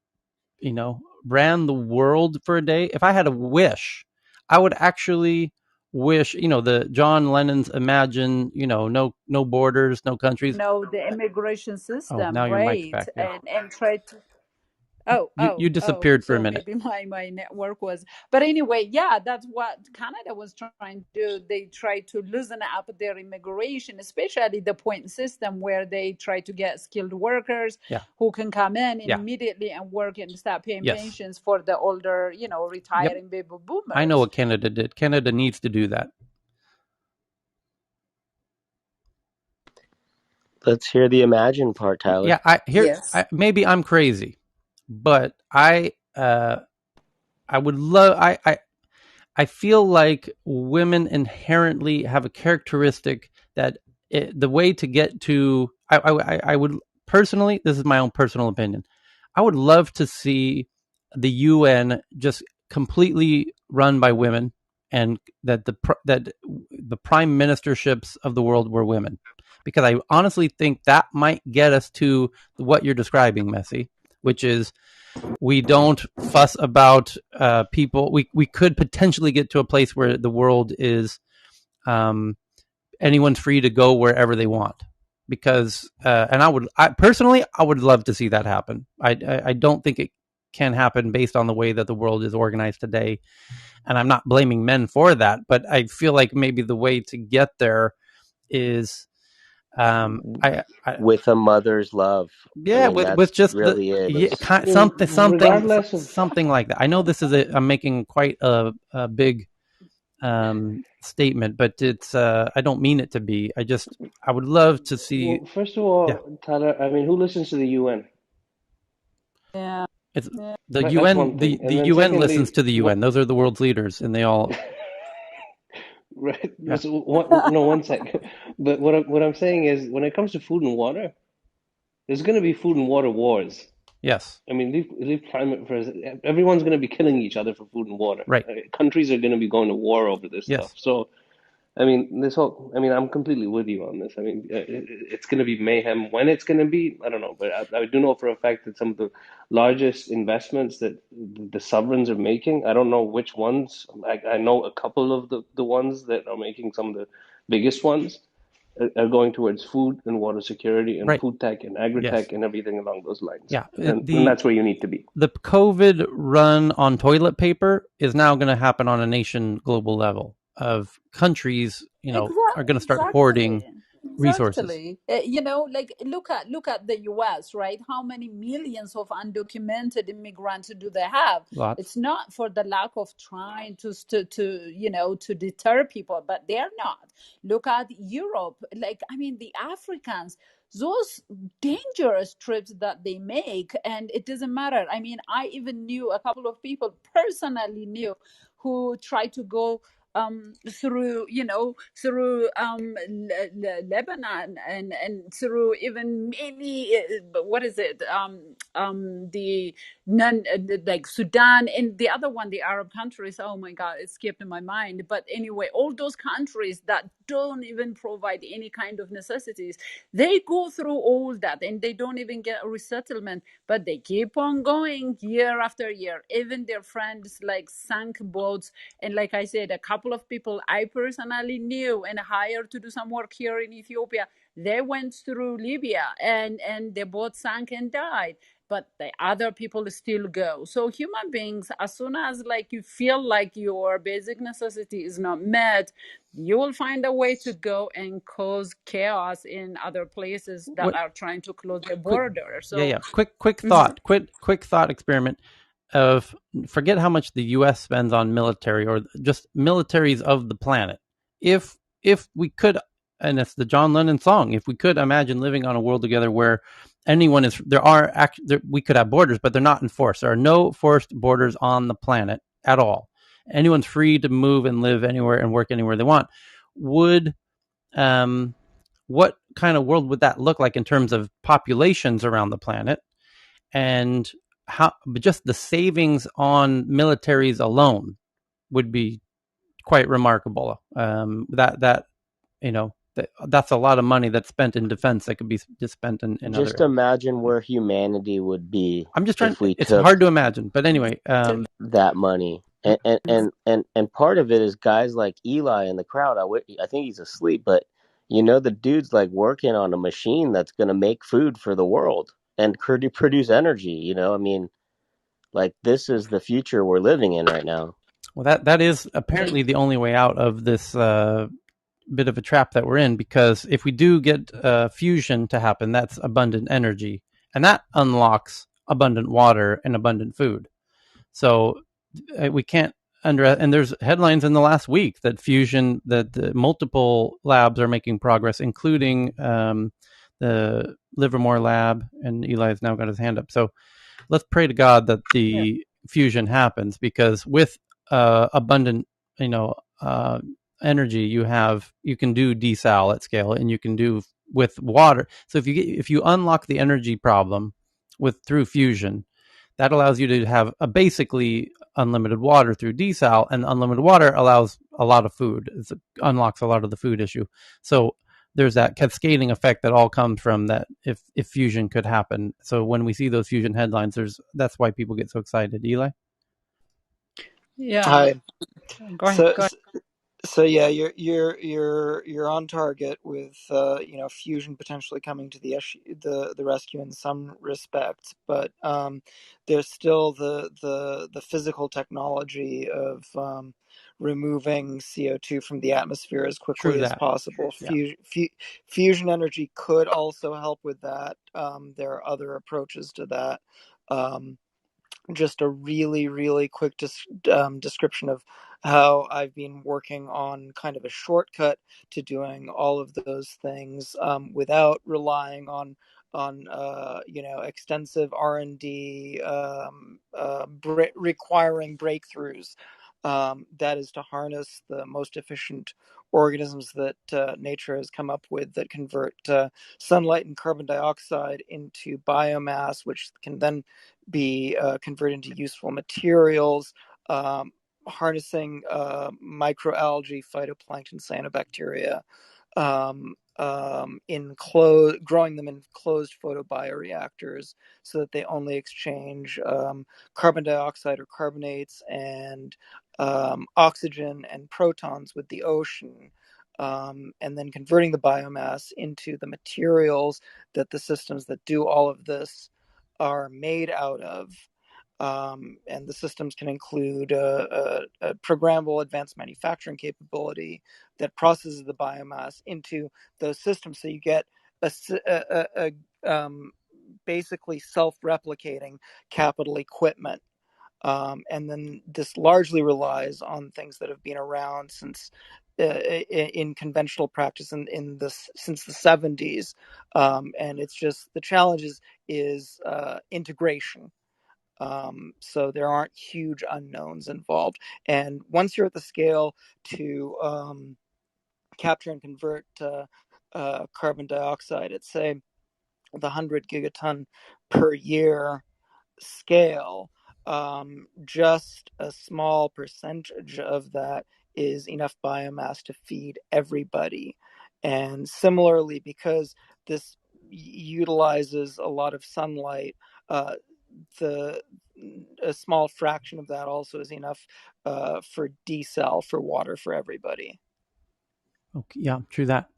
ran the world for a day, if I had a wish, I would actually wish, the John Lennon's Imagine, no borders, no countries. No, the immigration system, now your mic's back, yeah. and try to... You disappeared for a minute. Maybe my network was, but anyway, yeah, that's what Canada was trying to do. They try to loosen up their immigration, especially the point system, where they try to get skilled workers who can come in immediately and work and start paying pensions for the older, retiring baby boomers. I know what Canada did. Canada needs to do that. Let's hear the Imagine part, Tyler. Yeah, maybe I'm crazy. But I would love. I feel like women inherently have a characteristic that the way to get to. I would personally. This is my own personal opinion. I would love to see the UN just completely run by women, and that the prime ministerships of the world were women, because I honestly think that might get us to what you're describing, Messi. Which is, we don't fuss about people. We could potentially get to a place where the world is anyone's free to go wherever they want. Because, and I personally would love to see that happen. I don't think it can happen based on the way that the world is organized today. And I'm not blaming men for that, but I feel like maybe the way to get there is... with a mother's love. With just really something like that. I know this is I'm making quite a big statement, but it's I don't mean it to be. I would love to see. Well, first of all, Tyler, I mean, who listens to the UN? Yeah. It's the Right, that's UN. one thing. The And then UN listens secondly, to the UN. what? Those are the world's leaders, and they all. Right. Yeah. So one second. But what I'm saying is, when it comes to food and water, there's going to be food and water wars. Yes. I mean, leave climate for everyone's going to be killing each other for food and water. Right. Countries are going to be going to war over this stuff. So, I mean, I'm completely with you on this. I mean, it's going to be mayhem. When it's going to be, I don't know. But I do know for a fact that some of the largest investments that the sovereigns are making, I don't know which ones. I know a couple of the ones that are making some of the biggest ones are going towards food and water security and food tech and agri-tech and everything along those lines. Yeah. And that's where you need to be. The COVID run on toilet paper is now going to happen on a nation global level of countries, are going to start hoarding resources. Exactly. Like look at the US, right? How many millions of undocumented immigrants do they have? Lots. It's not for the lack of trying to deter people, but they're not. Look at Europe. The Africans, those dangerous trips that they make, and it doesn't matter. I even knew a couple of people personally knew who tried to go through Lebanon and through even maybe what is it the none like Sudan and the other one, the Arab countries. Oh my God, it skipped in my mind. But anyway, all those countries that don't even provide any kind of necessities, they go through all that and they don't even get a resettlement, but they keep on going year after year. Even their friends like sank boats, and like I said, a couple of people I personally knew and hired to do some work here in Ethiopia, they went through Libya and the boat sank and died, but the other people still go. So human beings, as soon as you feel like your basic necessity is not met, you will find a way to go and cause chaos in other places that are trying to close the border. So Quick thought, quick thought experiment of forget how much the U.S. spends on military or just militaries of the planet. If we could, and it's the John Lennon song, if we could imagine living on a world together where we could have borders, but they're not enforced. There are no forced borders on the planet at all. Anyone's free to move and live anywhere and work anywhere they want. What kind of world would that look like in terms of populations around the planet? And but just the savings on militaries alone would be quite remarkable. That's a lot of money that's spent in defense that could be just spent in just other. Imagine where humanity would be. I'm just trying. It's hard to imagine, but anyway, that money and part of it is guys like Eli in the crowd. I think he's asleep, but the dude's working on a machine that's going to make food for the world and produce energy. This is the future we're living in right now. Well, that is apparently the only way out of this bit of a trap that we're in, because if we do get fusion to happen, that's abundant energy, and that unlocks abundant water and abundant food. So we can't and there's headlines in the last week that that multiple labs are making progress, including the Livermore lab, and Eli's now got his hand up. So let's pray to God that the fusion happens, because with abundant, energy, you can do desal at scale, and you can do with water. So if you unlock the energy problem through fusion, that allows you to have a basically unlimited water through desal, and unlimited water allows a lot of food. It unlocks a lot of the food issue. So there's that cascading effect that all comes from that if fusion could happen. So when we see those fusion headlines, that's why people get so excited. Eli? Yeah. Hi. Go ahead. So yeah, you're on target with fusion potentially coming to the rescue in some respects, but there's still the physical technology of removing CO2 from the atmosphere as quickly as possible. Fusion energy could also help with that. There are other approaches to that. just a really, really quick description of how I've been working on kind of a shortcut to doing all of those things without relying on extensive R&D requiring breakthroughs. That is to harness the most efficient organisms that nature has come up with that convert sunlight and carbon dioxide into biomass, which can then be converted into useful materials, harnessing microalgae, phytoplankton, cyanobacteria, growing them in closed photobioreactors so that they only exchange carbon dioxide or carbonates and oxygen and protons with the ocean. And then converting the biomass into the materials that the systems that do all of this are made out of. And the systems can include a programmable advanced manufacturing capability that processes the biomass into those systems. So you get a basically self-replicating capital equipment. And then this largely relies on things that have been around since in conventional practice since the 70s. And it's just the challenge is integration. So there aren't huge unknowns involved. And once you're at the scale to capture and convert carbon dioxide at, say, the 100 gigaton per year scale, just a small percentage of that is enough biomass to feed everybody. And similarly, because this utilizes a lot of sunlight, a small fraction of that also is enough for desal, for water for everybody. Okay, yeah, true that.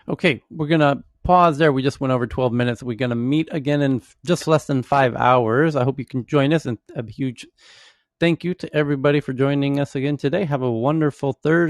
Okay, we're going to pause there. We just went over 12 minutes. We're going to meet again in just less than 5 hours. I hope you can join us, and a huge thank you to everybody for joining us again today. Have a wonderful Thursday.